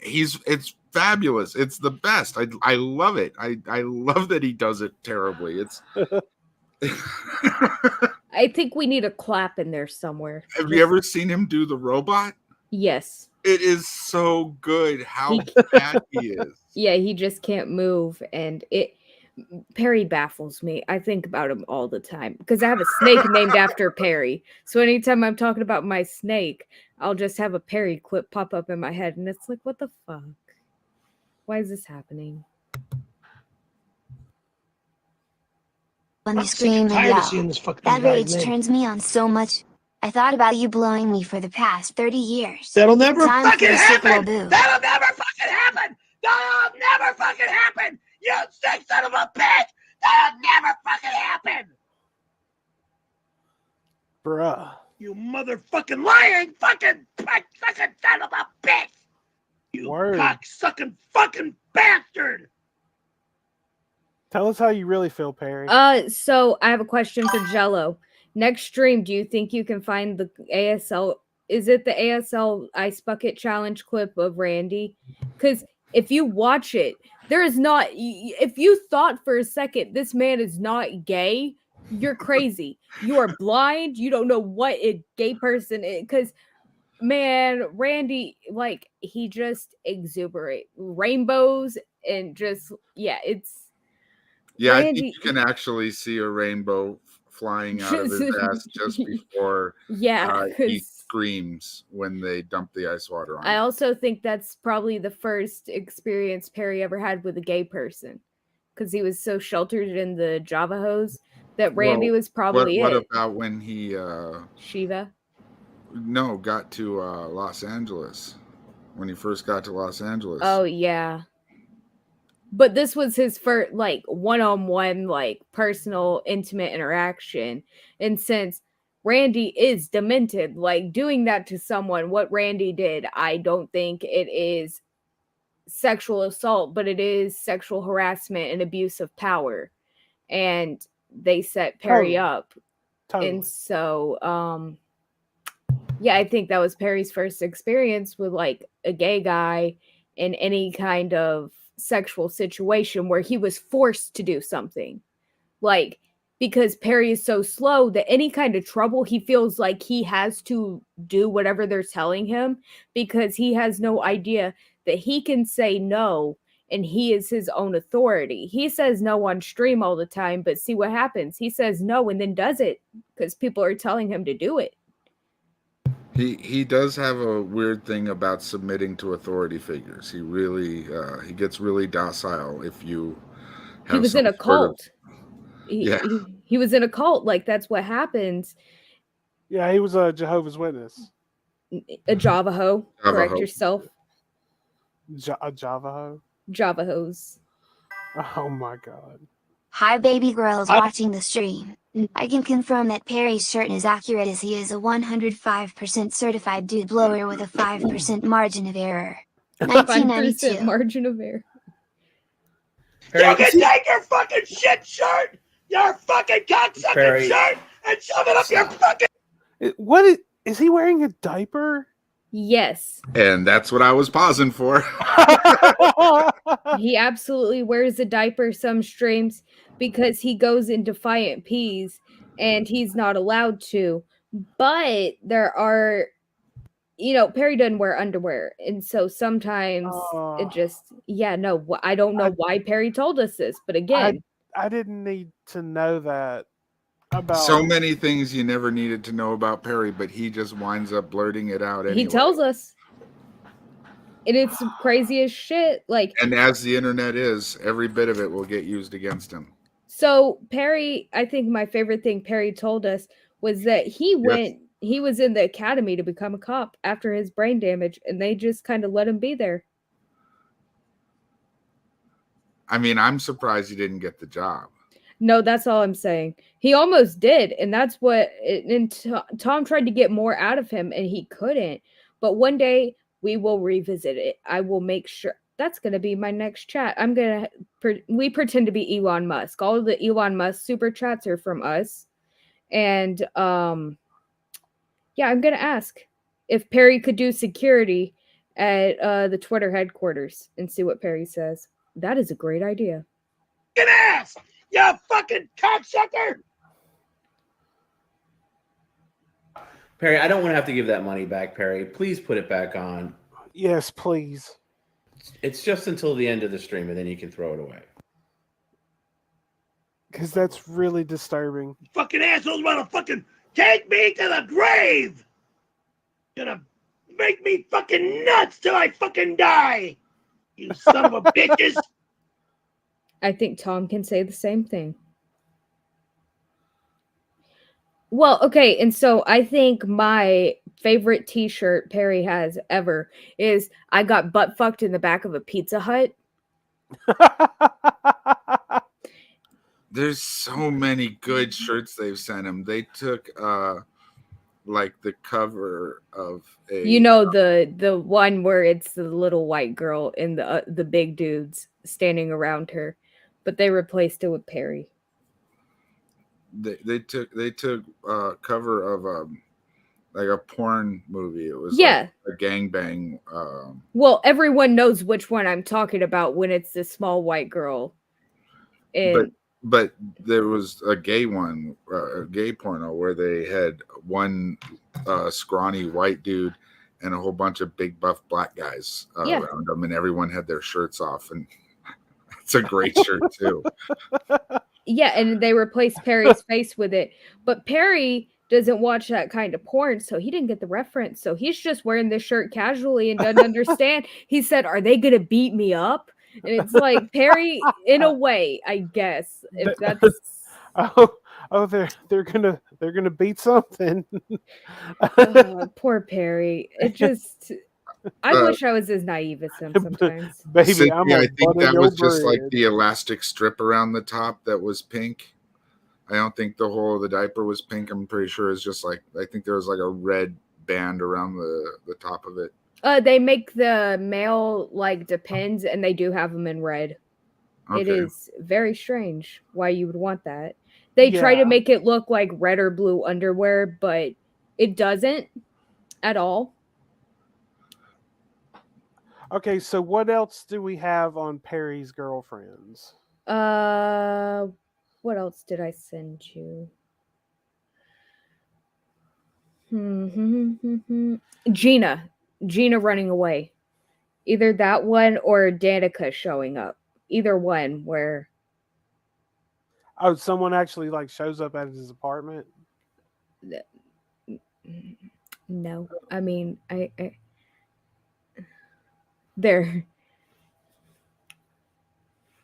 It's fabulous. It's the best. I love it. I love that he does it terribly. It's
I think we need a clap in there somewhere.
Have you ever seen him do the robot?
Yes.
It is so good how bad he is.
Yeah, he just can't move, and Perry baffles me. I think about him all the time because I have a snake named after Perry. So anytime I'm talking about my snake, I'll just have a Perry clip pop up in my head, and it's like, what the fuck? Why is this happening?
you scream and
tired of seeing
yell.
this fucking
That
guy's
rage
name.
turns me on so much. I thought about you blowing me for the past 30 years.
That'll never
Time
fucking
for a sick little
happen.
boo.
That'll never fucking happen. That'll never fucking happen. You sick son of a bitch. That'll never fucking happen.
Bruh.
You motherfucking lying fucking sucking son of a bitch. You cock sucking fucking bastard.
Tell us how you really feel, Perry.
So I have a question for Jello. Next stream, do you think you can find the ASL? Is it the ASL Ice Bucket Challenge clip of Randy? Because if you watch it, there is not. If you thought for a second this man is not gay, you're crazy. You are blind. You don't know what a gay person is. Because man, Randy, like he just exuberate rainbows and just it's.
Yeah,
Randy,
I think you can actually see a rainbow flying out of his ass just before he screams when they dump the ice water on him.
I also think that's probably the first experience Perry ever had with a gay person because he was so sheltered in the Java hose that Randy was probably
What about when he
Shiva?
No, got to Los Angeles. When he first got to Los Angeles.
Oh yeah. But this was his first, like, one-on-one, like, personal, intimate interaction. And since Randy is demented, like, doing that to someone, what Randy did, I don't think it is sexual assault, but it is sexual harassment and abuse of power. And they set Perry up.
Totally.
And so, yeah, I think that was Perry's first experience with, like, a gay guy in any kind of sexual situation where he was forced to do something, like, because Perry is so slow that any kind of trouble he feels like he has to do whatever they're telling him because he has no idea that he can say no and he is his own authority. He says no on stream all the time, but see what happens. He says no and then does it because people are telling him to do it.
He does have a weird thing about submitting to authority figures. He really he gets really docile if you have
He was in a cult. He was in a cult. Like, that's what happens.
Yeah, he was a Jehovah's Witness.
A Javaho. Correct yourself.
A Javaho?
Javahos.
Oh my god.
Hi baby girls watching the stream. I can confirm that Perry's shirt is accurate as he is a 105% certified dude blower with a 5% margin of error. 1992.
5% margin of error.
You can take your fucking shit shirt, your fucking cocksucking shirt, and shove it up your fucking.
What is he wearing a diaper?
Yes.
And that's what I was pausing for.
He absolutely wears a diaper some streams because he goes in Defiant Peas and he's not allowed to. But there are, Perry doesn't wear underwear. And so sometimes it just, I don't know why Perry told us this. But again,
I didn't need to know that about.
So many things you never needed to know about Perry, but he just winds up blurting it out anyway.
he tells us. And it's crazy as shit. Like,
and as the internet is, every bit of it will get used against him.
So Perry, I think my favorite thing Perry told us was that he was in the academy to become a cop after his brain damage, and they just kind of let him be there.
I mean, I'm surprised he didn't get the job.
No, that's all I'm saying. He almost did, and that's what. And Tom tried to get more out of him, and he couldn't. But one day we will revisit it. I will make sure. That's going to be my next chat. We pretend to be Elon Musk. All of the Elon Musk super chats are from us. And I'm going to ask if Perry could do security at the Twitter headquarters and see what Perry says. That is a great idea.
Fucking ass! You fucking cocksucker!
Perry, I don't want to have to give that money back, Perry. Please put it back on.
Yes, please.
It's just until the end of the stream, and then you can throw it away.
Because that's really disturbing.
Fucking assholes want to fucking take me to the grave! Gonna make me fucking nuts till I fucking die! You son of a bitches!
I think Tom can say the same thing. Well, okay, and so I think my favorite t-shirt Perry has ever is I got butt fucked in the back of a Pizza Hut.
There's so many good shirts they've sent him. They took like the cover of a
the one where it's the little white girl and the big dudes standing around her, but they replaced it with Perry.
They took cover of like a porn movie. It was
like
a gangbang.
Well, everyone knows which one I'm talking about when it's the small white girl. And
but there was a gay one, a gay porno where they had one scrawny white dude and a whole bunch of big buff black guys around them, and everyone had their shirts off, and it's a great shirt too.
Yeah, and they replaced Perry's face with it. But Perry doesn't watch that kind of porn, so he didn't get the reference. So he's just wearing this shirt casually and doesn't understand. He said, "Are they going to beat me up?" And it's like, Perry, in a way, I guess. If that's
they're gonna beat something.
Poor Perry. It just I wish I was as naive as him sometimes.
Baby,
Cynthia, I think that was just
bread.
like the elastic strip around the top that was pink. I don't think the whole of the diaper was pink. I'm pretty sure it's just like, I think there was like a red band around the top of it.
They make the male like Depends, and they do have them in red. Okay. It is very strange why you would want that. They try to make it look like red or blue underwear, but it doesn't at all.
Okay, so what else do we have on Perry's girlfriends?
What else did I send you? Gina running away. Either that one or Danica showing up. Either one where...
Oh, someone actually like shows up at his apartment?
No. I mean, I there.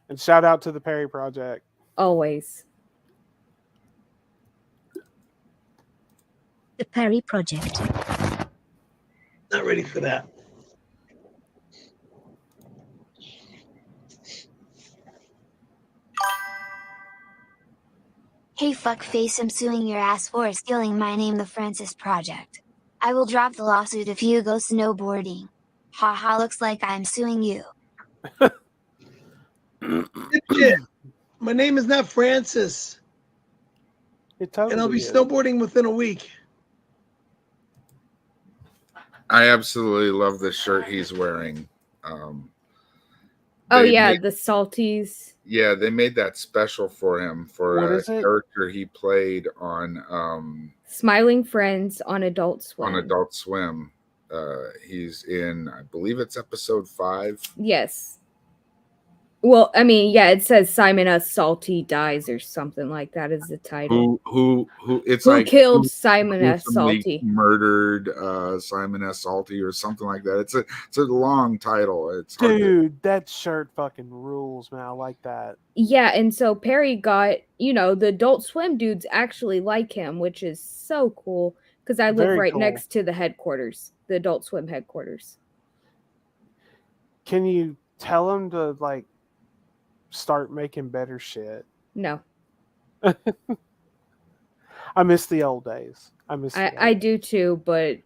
And shout out to the Perry Project.
Always.
The Perry Project.
Not ready for that.
Hey fuckface, I'm suing your ass for stealing my name, the Francis Project. I will drop the lawsuit if you go snowboarding. Haha, looks like I'm suing you.
Shit. My name is not Francis.
It totally
and I'll be
is.
snowboarding within a week.
I absolutely love the shirt he's wearing.
Oh
They
yeah,
made-
the salties.
Yeah, they made that special for him for
What
a
is it?
character he played on
Smiling Friends on Adult Swim.
on Adult Swim. He's in, I believe it's episode 5.
Yes. Well, I mean, yeah, it says Simon S. Salty dies or something like that is the title.
Who? It's
Who
like
killed
who
Simon S.
gruesomely
Salty?
Murdered Simon S. Salty or something like that. It's a long title. It's hard to-
Dude, that shirt fucking rules, man. I like that.
Yeah, and so Perry got, the Adult Swim dudes actually like him, which is so cool because I live
Very
right
cool.
next to the headquarters, the Adult Swim headquarters.
Can you tell him to like start making better shit?
No,
I miss the old days.
I do too, but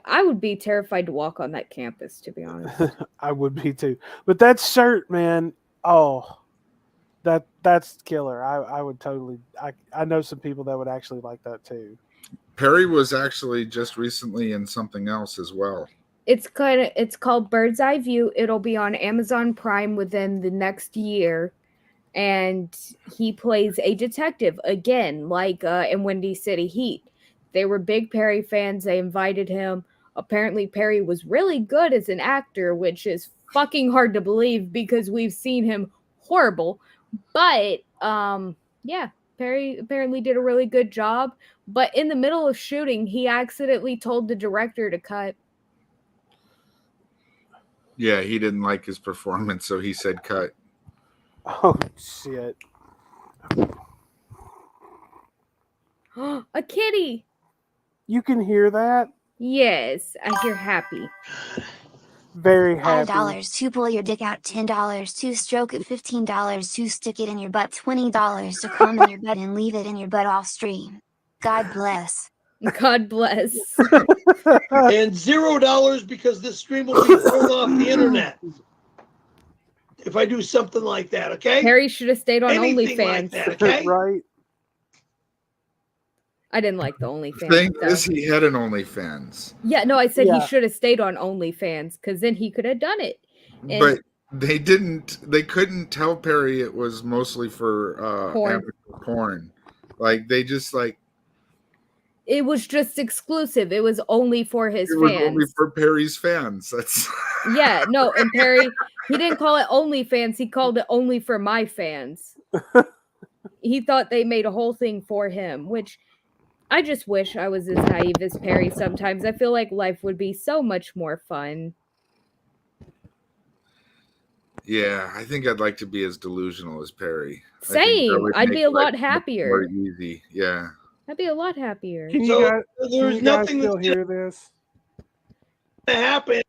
I would be terrified to walk on that campus, to be honest.
I would be too. But that shirt, man, that's killer. I would totally I know some people that would actually like that too.
Perry was actually just recently in something else as well.
It's called Bird's Eye View. It'll be on Amazon Prime within the next year. And he plays a detective again, like in Windy City Heat. They were big Perry fans. They invited him. Apparently, Perry was really good as an actor, which is fucking hard to believe because we've seen him horrible. But yeah, Perry apparently did a really good job. But in the middle of shooting, he accidentally told the director to cut.
Yeah, he didn't like his performance, so he said cut.
Oh shit.
A kitty.
You can hear that?
Yes, I hear happy.
Very happy.
$5 to pull your dick out, $10 to stroke it, $15 to stick it in your butt, $20 to come in your butt and leave it in your butt off stream. God bless.
God bless.
And $0 because this stream will be thrown off the internet. If I do something like that, okay?
Harry should have stayed on
Anything
OnlyFans.
like that, okay?
Right.
I didn't like the OnlyFans.
Thing
though.
is, he had an OnlyFans,
Yeah, no, I said
Yeah.
he should have stayed on OnlyFans because then he could have done it. And
but they didn't. They couldn't tell Perry it was mostly for
Porn.
amateur porn. Like they just like
it was just exclusive. It was only for his
it was
fans.
only for Perry's fans. That's
Yeah, no, and Perry, he didn't call it OnlyFans. He called it only for my fans. He thought they made a whole thing for him, which I just wish I was as naive as Perry sometimes. I feel like life would be so much more fun.
yeah. I think I'd like to be as delusional as Perry. I think that
Same.
would
I'd
make
be a
life
lot
much
happier.
More easy. Yeah.
I'd be a lot happier.
Can you
So,
guys,
there's
can you guys
nothing
still
that's
hear this?
gonna happen.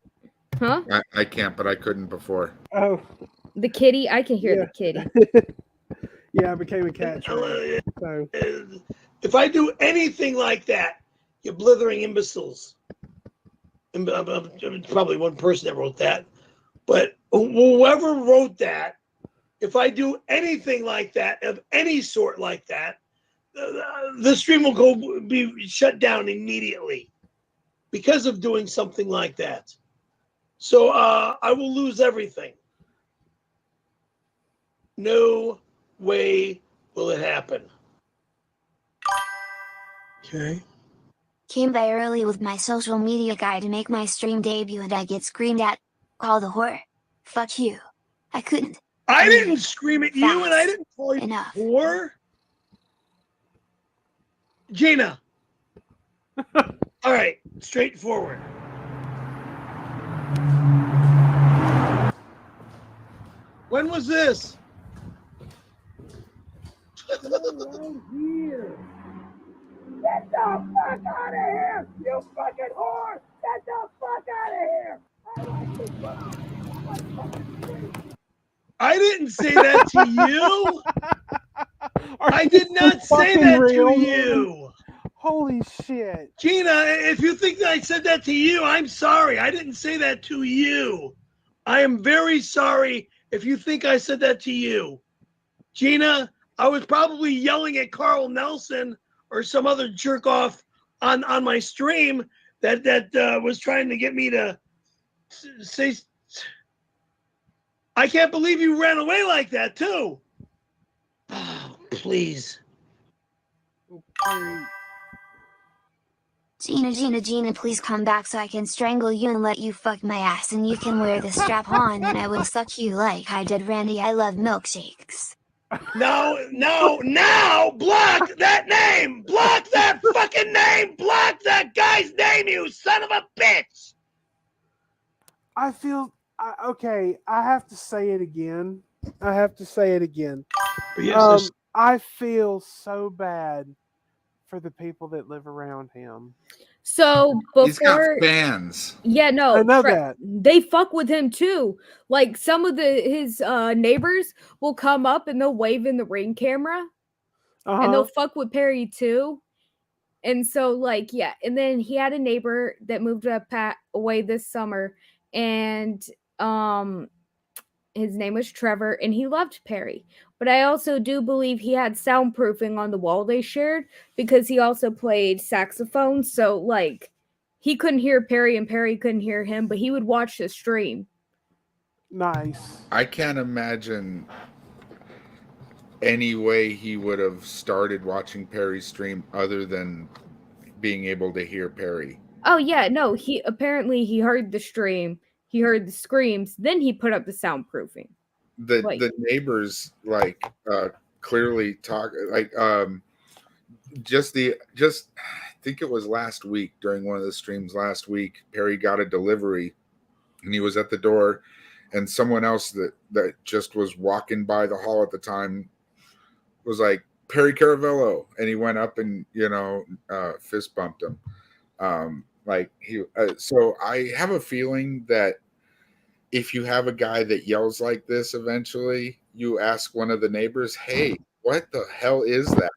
Huh?
I can't, but I couldn't before.
Oh,
The kitty? I can hear
Yeah.
the kitty.
yeah, I became a cat trainer. So
If I do anything like that, you blithering imbeciles. And, probably one person that wrote that, but whoever wrote that, if I do anything like that, of any sort like that, the stream will be shut down immediately because of doing something like that. So I will lose everything. No way will it happen. Okay.
Came by early with my social media guy to make my stream debut and I get screamed at, called a whore. Fuck you. I couldn't.
I didn't scream at you and I
Fast.
didn't call you
Enough.
whore. Gina. All right, straightforward. When was this?
Here. Get the fuck out of here, you fucking whore! Get the fuck out of here! I like this one.
I didn't say that to you. I did not say
fucking
that
real,
to
man?
you.
holy shit.
Gina, if you think that I said that to you, I'm sorry. I didn't say that to you. I am very sorry if you think I said that to you. Gina, I was probably yelling at Carl Nelson or some other jerk off on my stream that was trying to get me to say. I can't believe you ran away like that too. Oh, please.
Gina, please come back so I can strangle you and let you fuck my ass, and you can wear the strap on and I will suck you like I did Randy. I love milkshakes.
No, block that name! Block that fucking name! Block that guy's name, you son of a bitch!
I feel, okay, I have to say it again.
Yes,
I feel so bad for the people that live around him.
So
He's got
before,
fans.
yeah, no,
I know that.
they fuck with him too. Like some of his neighbors will come up and they'll wave in the Ring camera, and they'll fuck with Perry too. And so, like, yeah, and then he had a neighbor that moved away this summer, and his name was Trevor, and he loved Perry. But I also do believe he had soundproofing on the wall they shared because he also played saxophone. So, like, he couldn't hear Perry and Perry couldn't hear him, but he would watch the stream.
Nice.
I can't imagine any way he would have started watching Perry's stream other than being able to hear Perry.
Oh, yeah, no, he heard the stream. He heard the screams, then he put up the soundproofing.
The neighbors clearly talk just I think it was last week during one of the streams last week, Perry got a delivery and he was at the door and someone else that just was walking by the hall at the time was like, Perry Caravello, and he went up and fist bumped him. So I have a feeling that if you have a guy that yells like this, eventually you ask one of the neighbors, hey, what the hell is that?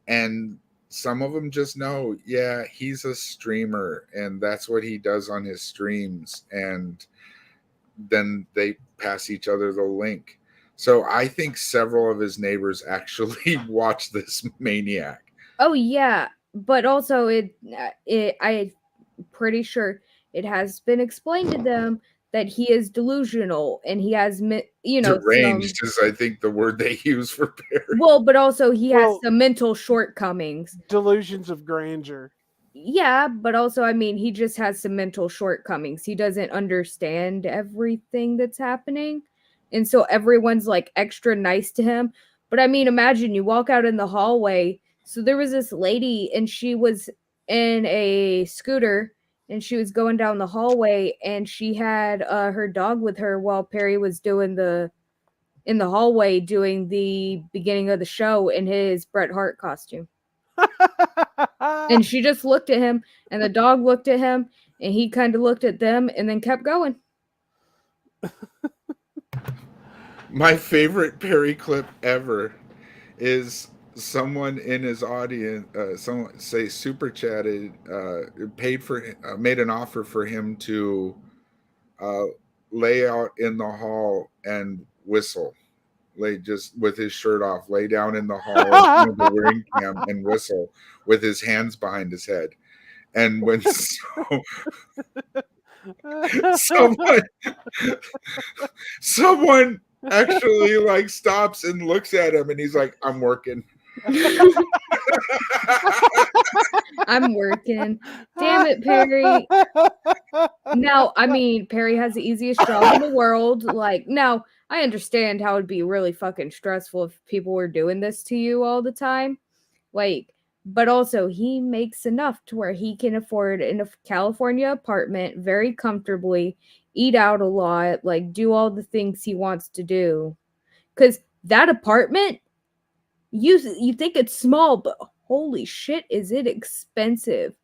And some of them just know, yeah, he's a streamer and that's what he does on his streams. And then they pass each other the link. So I think several of his neighbors actually watch this maniac.
Oh, yeah. But also I'm pretty sure it has been explained to them that he is delusional and he has,
deranged is, I think, the word they use for Perry.
Well, but also he has some mental shortcomings.
Delusions of grandeur.
Yeah, but also, I mean, he just has some mental shortcomings. He doesn't understand everything that's happening. And so everyone's like extra nice to him. But I mean, imagine you walk out in the hallway. So there was this lady and she was in a scooter and she was going down the hallway and she had her dog with her while Perry was doing in the hallway doing the beginning of the show in his Bret Hart costume. And she just looked at him and the dog looked at him and he kind of looked at them and then kept going.
My favorite Perry clip ever is someone in his audience, someone say super chatted, made an offer for him to lay out in the hall and whistle, just with his shirt off, lay down in the hall with the ring cam and whistle with his hands behind his head. And when someone actually like stops and looks at him and he's like, I'm working.
I'm working. Damn it, Perry. Now, I mean, Perry has the easiest job in the world. Like, now, I understand how it'd be really fucking stressful if people were doing this to you all the time. Like, but also he makes enough to where he can afford a California apartment very comfortably, eat out a lot, like do all the things he wants to do. Because that apartment, you think it's small, but holy shit, is it expensive.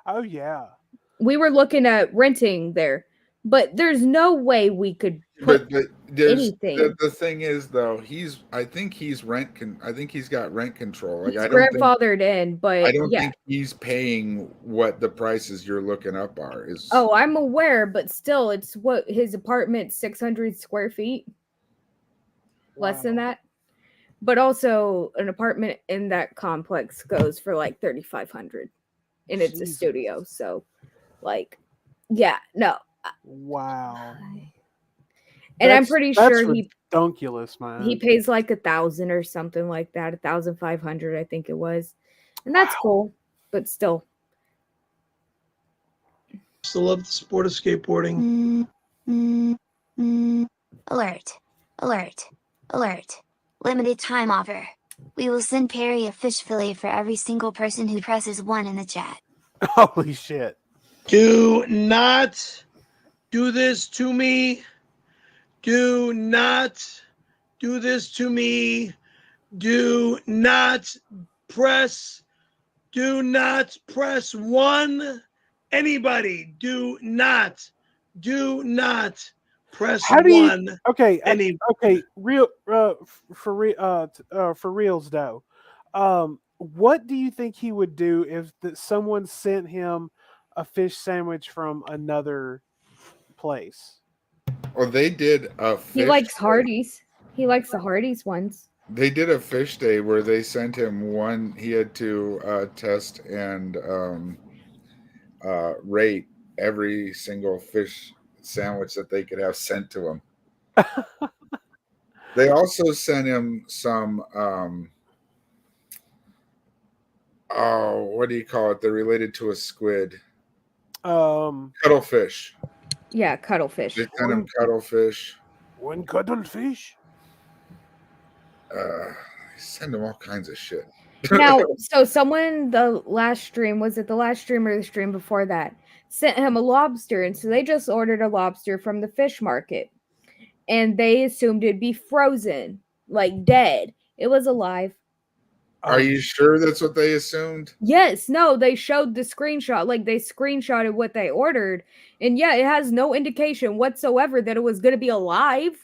Oh, yeah.
We were looking at renting there, but there's no way we could put anything.
The thing is, though, I think he's got rent control. Like,
he's grandfathered in, but
I don't think he's paying what the prices you're looking up are.
Oh, I'm aware, but still, it's what his apartment, 600 square feet, less than that. But also, an apartment in that complex goes for like $3,500, and it's a studio. So, Like, yeah, no.
Wow.
And I'm pretty sure
redunculous, man.
he pays like 1,000 or something like that, 1,500, I think it was, and that's cool. But still,
Still love the sport of skateboarding.
Alert! Alert! Alert! Limited time offer. We will send Perry a fish fillet for every single person who presses 1 in the chat.
Holy shit!
Do not do this to me. Do not do this to me. Do not press 1. Anybody, do not press
How do
1.
you? Okay, okay. Real for reals though. What do you think he would do if someone sent him a fish sandwich from another place?
Well, they did a fish
he likes
day.
Hardee's. He likes the Hardee's ones.
They did a fish day where they sent him one. He had to test and rate every single fish sandwich that they could have sent to him. They also sent him some what do you call it? They're related to a squid. Cuttlefish.
Yeah, cuttlefish.
They sent him cuttlefish.
One cuttlefish.
Send him all kinds of shit.
Now, so someone the last stream, was it the last stream or the stream before that, sent him a lobster, and so they just ordered a lobster from the fish market, and they assumed it'd be frozen, like dead. It was alive.
Are you sure that's what they assumed?
Yes, no, they showed the screenshot, like they screenshotted what they ordered, and yeah, it has no indication whatsoever that it was going to be alive.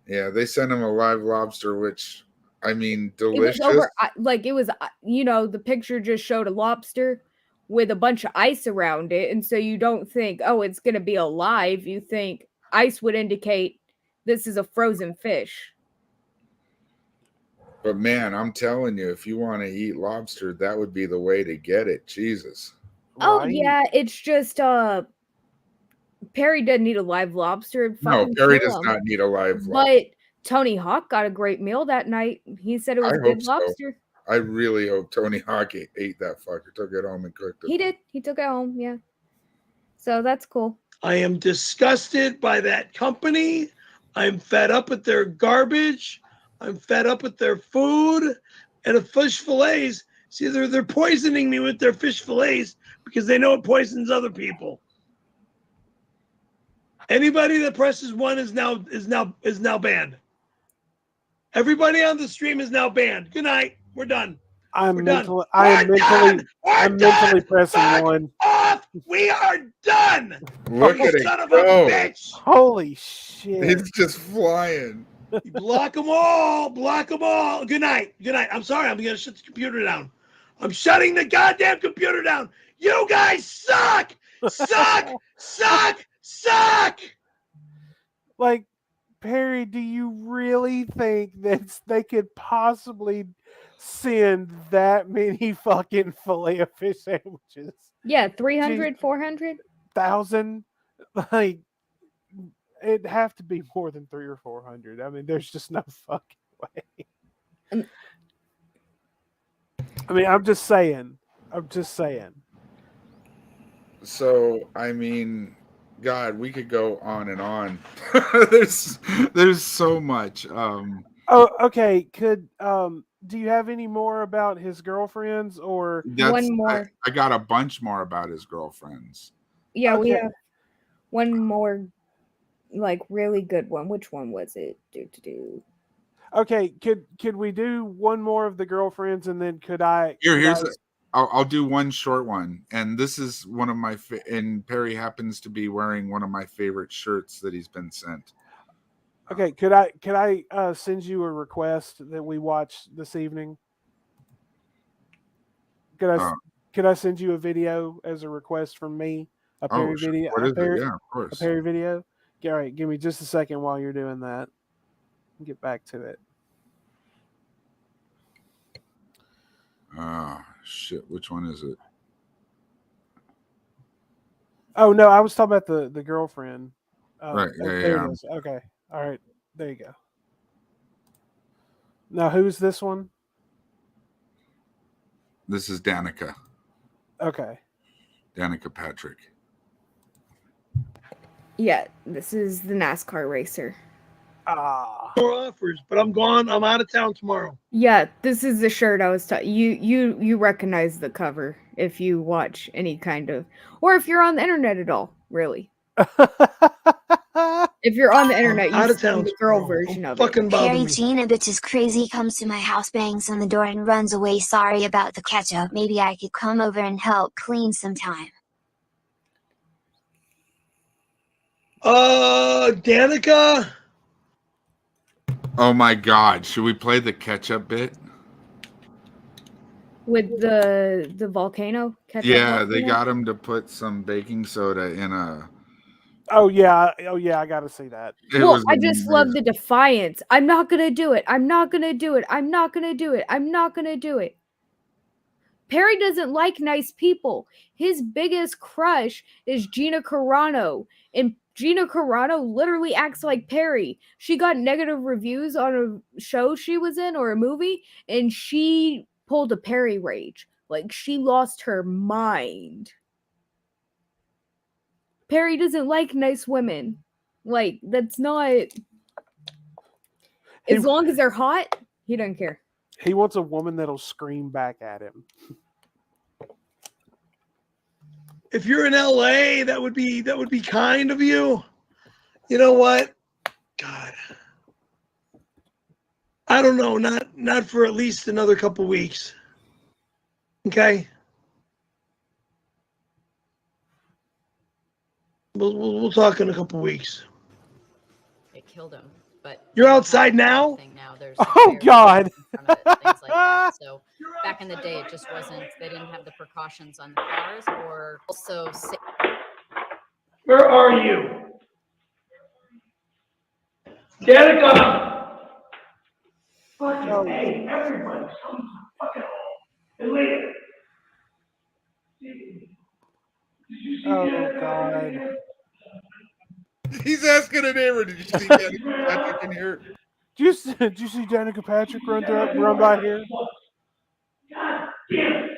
Yeah, they sent him a live lobster, which, I mean, delicious.
It was over, like it was, the picture just showed a lobster with a bunch of ice around it, and so you don't think, oh, it's going to be alive. You think ice would indicate this is a frozen fish.
But man, I'm telling you, if you want to eat lobster, that would be the way to get it. Jesus.
Oh yeah, it's just Perry doesn't need a live lobster.
No, Perry does not need a live lobster.
But Tony Hawk got a great meal that night. He said it was good lobster.
I really hope Tony Hawk ate that fucker, took it home and cooked it.
He did. He took it home, yeah. So that's cool.
I am disgusted by that company. I'm fed up with their garbage. I'm fed up with their food and the fish fillets. See, they're poisoning me with their fish fillets because they know it poisons other people. Anybody that presses 1 is now banned. Everybody on the stream is now banned. Good night. We're done.
I'm mentally pressing
Fuck
1.
Off. We are done.
Look at it
son of
go.
a bitch.
Holy shit.
It's just flying.
Block them all. Block them all. Good night. Good night. I'm sorry. I'm going to shut the computer down. I'm shutting the goddamn computer down. You guys suck. Suck. Suck. Suck.
Like, Perry, do you really think that they could possibly send that many fucking filet of fish sandwiches?
Yeah, 300, 400?
1,000? Like, it'd have to be more than 300 or 400. I mean, there's just no fucking way. I mean, I'm just saying.
So, I mean, God, we could go on and on. there's so much.
Oh, okay. Could do you have any more about his girlfriends or
one more?
I got a bunch more about his girlfriends.
Yeah, we have one more, like really good one. Which one was it?
Okay, could we do one more of the girlfriends and then could I?
I'll do one short one, and this is one of my and Perry happens to be wearing one of my favorite shirts that he's been sent.
Okay, could I send you a request that we watch this evening? Could I send you a video as a request from me? A Perry video.
What is it? Yeah, of course.
A Perry video. All right, give me just a second while you're doing that. Get back to it.
Shit, which one is it?
Oh no, I was talking about the girlfriend.
Right, yeah,
There
yeah.
it is. Okay. All right. There you go. Now who's this one?
This is Danica.
Okay.
Danica Patrick.
Yeah, this is the NASCAR racer.
More offers, but I'm gone. I'm out of town tomorrow.
Yeah, this is the shirt I was talking. You recognize the cover if you watch any kind of, or if you're on the internet at all, really. If you're on the internet, you
out of
see
town
the girl
tomorrow.
version of
Fucking
it.
bother
Perry
me.
Tina bitch is crazy, comes to my house, bangs on the door, and runs away. Sorry about the ketchup. Maybe I could come over and help clean sometime.
Danica.
Oh my God! Should we play the ketchup bit?
With the volcano. Ketchup
Yeah, they
volcano?
got him to put some baking soda in a.
Oh yeah, I got to see that.
Well, I just love the defiance. I'm not gonna do it. I'm not gonna do it. I'm not gonna do it. I'm not gonna do it. Perry doesn't like nice people. His biggest crush is Gina Carano. And Gina Carano literally acts like Perry. She got negative reviews on a show she was in or a movie, and she pulled a Perry rage. Like, she lost her mind. Perry doesn't like nice women. Like, that's not... As long as they're hot, he doesn't care.
He wants a woman that'll scream back at him.
If you're in LA, that would be kind of you. You know what? God. I don't know, not for at least another couple weeks. Okay? We'll talk in a couple weeks.
It killed him, but
you're outside now?
Now there's
oh God.
Things like that. So back in the day, it just wasn't. They didn't have the precautions on the cars, or also.
Where are you, Danica? Fucking hey, everybody, come fucking home. And later.
Oh God.
He's asking a neighbor, did you see Danica Patrick in here?
Did you see Danica Patrick run by here?
God damn it.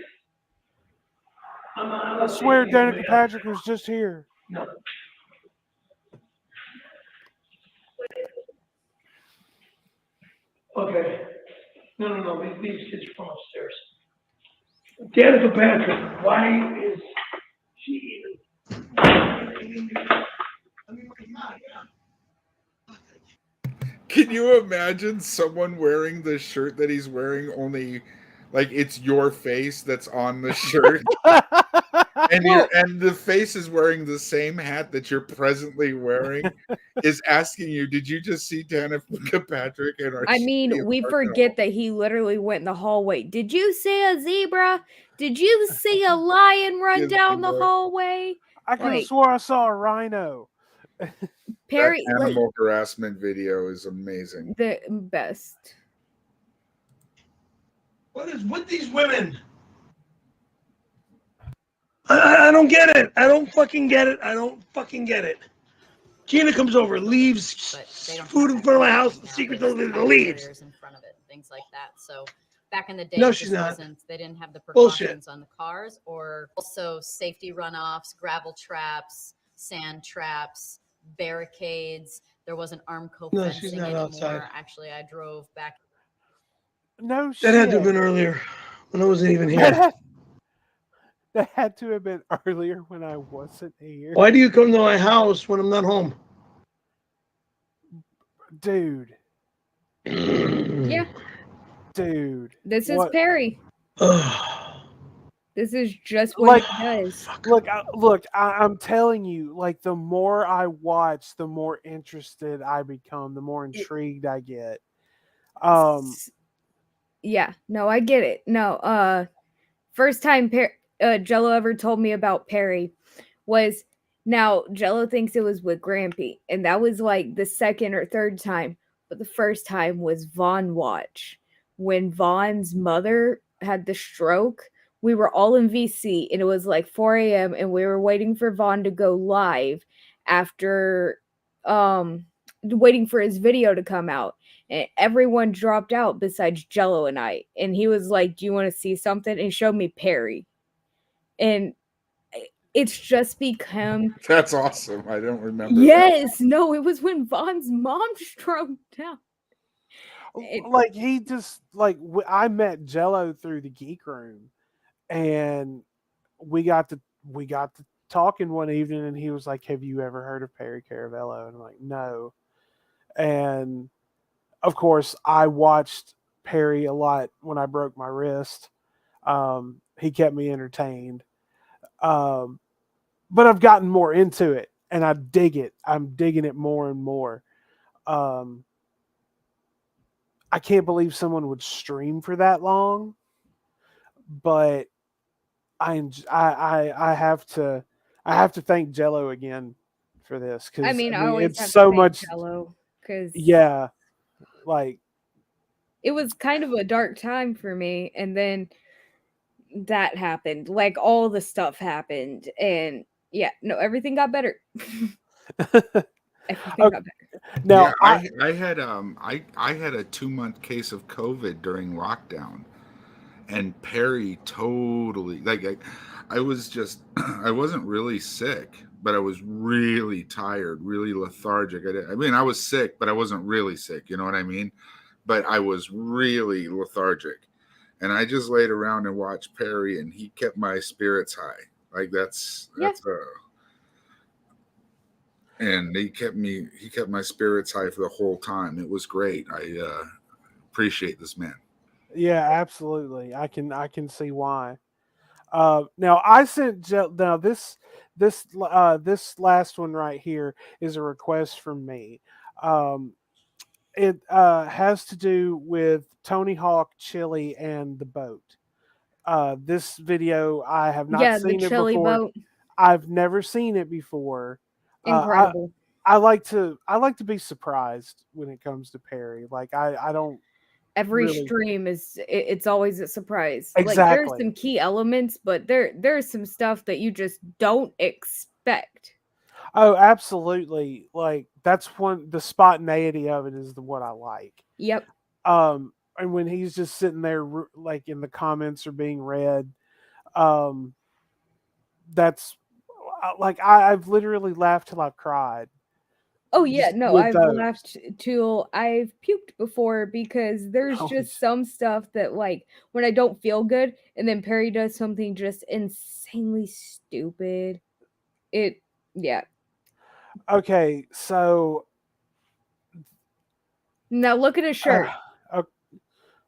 I swear Danica Patrick was just here.
No. Okay. No. These kids are from upstairs. Danica Patrick, why is she even?
Can you imagine someone wearing the shirt that he's wearing, only like it's your face that's on the shirt? and the face is wearing the same hat that you're presently wearing, is asking you, did you just see Danica Patrick in our
I mean, we forget that he literally went in the hallway. Did you see a zebra? Did you see a lion run down the hallway?
I could have swore I saw a rhino.
Perry,
that animal harassment video is amazing.
The best.
What is with these women? I don't get it. I don't fucking get it. Gina comes over, leaves food in front of my house, secret leaves.
In front of it, things like that. So back in the day,
No, she's not.
They didn't have the
Bullshit.
precautions on the cars, or also safety runoffs, gravel traps, sand traps, barricades. There wasn't armed
No, she's
co-fencing
not
anymore.
outside.
Actually, I drove back.
No shit.
That had to have been earlier when I wasn't even here.
That had to have been earlier when I wasn't here.
Why do you come to my house when I'm not home?
Dude.
Yeah.
Dude.
This is Perry. This is just what
Like,
he does.
Look, I'm telling you, like, the more I watch, the more interested I become, the more intrigued I get.
Yeah, no, I get it. No, first time Jello ever told me about Perry was, now Jello thinks it was with Grampy, and that was like the second or third time, but the first time was Vaughn watch, when Vaughn's mother had the stroke, we were all in VC, and it was like 4 a.m. and we were waiting for Vaughn to go live after waiting for his video to come out. And everyone dropped out besides Jello and I. And he was like, "Do you want to see something?" And he showed me Perry. And it's just become
That's awesome. I don't remember.
Yes, no, it was when Vaughn's mom stroked out.
Like he just like I met Jello through the Geek Room, and we got to talking one evening, and he was like, "Have you ever heard of Perry Caravello?" And I'm like, "No." And of course, I watched Perry a lot when I broke my wrist. He kept me entertained. But I've gotten more into it, and I dig it. I'm digging it more and more. I can't believe someone would stream for that long, but I have to thank Jello again for this, because
I mean, I always
it's
have
so
to thank
much
Jello, because
yeah, like
it was kind of a dark time for me, and then that happened. Like all the stuff happened, and yeah, no, everything got better. Everything got better.
Now
yeah, I had a 2-month case of COVID during lockdown, and Perry totally I was just I wasn't really sick, but I was really tired, really lethargic. I mean, I was sick, but I wasn't really sick. You know what I mean? But I was really lethargic, and I just laid around and watched Perry, and he kept my spirits high. Like and he kept my spirits high for the whole time. It was great. I appreciate this man.
yeah, absolutely. I can see why. Now I sent now this last one right here is a request from me. It has to do with Tony Hawk, Chili, and the boat. This video I have not
the
seen it
chili
before.
boat.
I've never seen it before.
Incredible.
I like to be surprised when it comes to Perry. Like I don't
Every
really...
stream it's always a surprise.
Exactly.
Like there's some key elements, but there's some stuff that you just don't expect.
Oh, absolutely. Like that's the spontaneity of it is what I like.
Yep.
And when he's just sitting there, like in the comments are being read, that's like I've literally laughed till I've cried.
Oh yeah,
Just
no,
with
I've
those.
laughed till I've puked before, because there's just some stuff that, like, when I don't feel good and then Perry does something just insanely stupid. Yeah.
Okay, so
Now look at his shirt.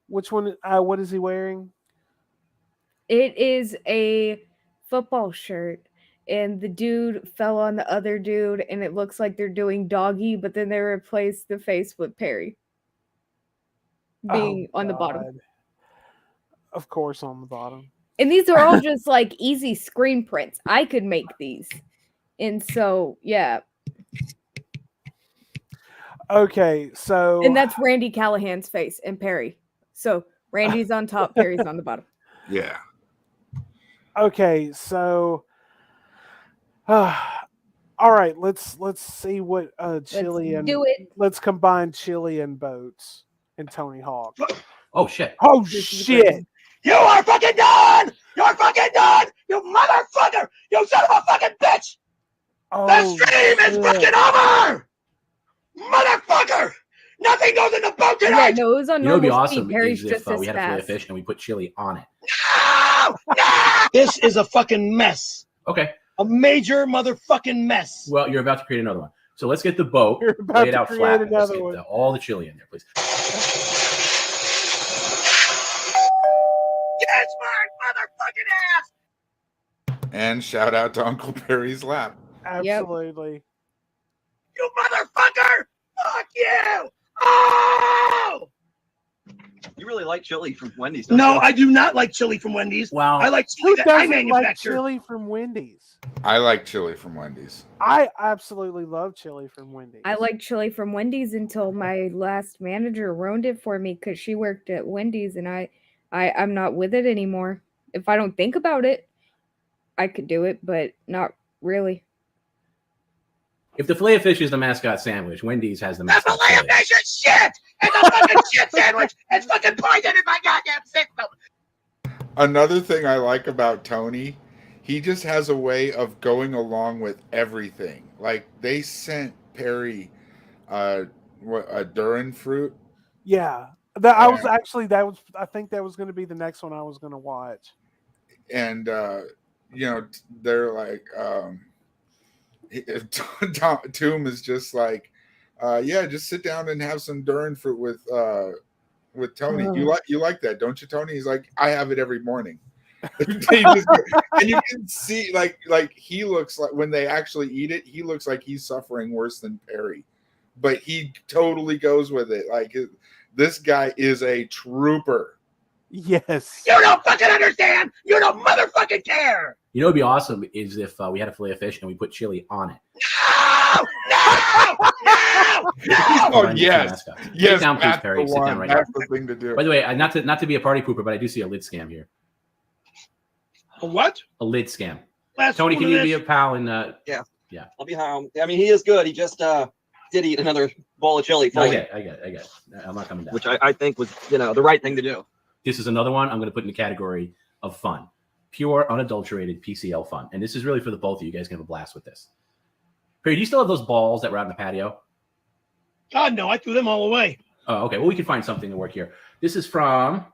Which one? What is he wearing?
It is a football shirt, and the dude fell on the other dude, and it looks like they're doing doggy, but then they replaced the face with Perry being on the bottom.
Of course, on the bottom.
And these are all just like easy screen prints. I could make these. And so, yeah.
Okay, so...
And that's Randy Callahan's face and Perry. So, Randy's on top, Perry's on the bottom.
Yeah.
Okay, so... all right, let's see what Chili and...
do it.
Let's combine Chili and Boats and Tony Hawk.
Oh, shit.
Oh, shit!
You are fucking done! You're fucking done! You motherfucker! You son of a fucking bitch! The stream is fucking over! Motherfucker! Nothing goes in the boat tonight!
Yeah, no, it was on
You know, it'd be
normal
awesome
speed. Perry's
is if
just as
we had a fillet of
fast.
fish and we put chili on it.
No! No! This is a fucking mess.
Okay.
A major motherfucking mess.
Well, you're about to create another one. So let's get the boat, lay it out flat, and let's get all the chili in there, please.
Yes, my motherfucking ass!
And shout out to Uncle Perry's lap.
Absolutely.
You motherfucker! Fuck you! Oh!
You really like chili from Wendy's,
don't you? I do not like chili from Wendy's.
Wow.
I like chili that I
Doesn't like
manufacture.
chili from Wendy's.
I like chili from Wendy's.
I absolutely love chili from Wendy's.
I liked chili from Wendy's until my last manager ruined it for me because she worked at Wendy's and I'm not with it anymore. if I don't think about it, I could do it, but not really.
If the filet of fish is the mascot sandwich, Wendy's has the mascot
filet of fish is shit! It's a fucking shit sandwich! It's fucking poison in my goddamn system!
Another thing I like about Tony, he just has a way of going along with everything. Like, they sent Perry a durian fruit.
Yeah. I think that was going to be the next one I was going to watch.
And, they're like, Toom is just like, just sit down and have some durian fruit with Tony. You like that, don't you, Tony? He's like, I have it every morning. And you can see like he looks like, when they actually eat it, he looks like he's suffering worse than Perry, but he totally goes with it. Like, this guy is a trooper.
Yes.
You don't fucking understand. You don't motherfucking care.
You know, what'd be awesome is if we had a filet of fish and we put chili on it.
Oh, yes.
Sit down, please, Perry. Sit down right now.
That's the thing to do.
By the way, not to be a party pooper, but I do see a lid scam here.
A what?
A lid scam.
Last
Tony, can you
one,
be a pal? And
Yeah.
Yeah.
I'll be home. I mean, he is good. He just did eat another bowl of chili.
I get it. I'm not coming down.
Which I think was, the right thing to do.
This is another one I'm going to put in the category of fun. Pure, unadulterated PCL fun. And this is really for the both of you. You guys can have a blast with this. Perry, do you still have those balls that were out in the patio?
God, no, I threw them all away.
Oh, okay. Well, we can find something to work here. This is from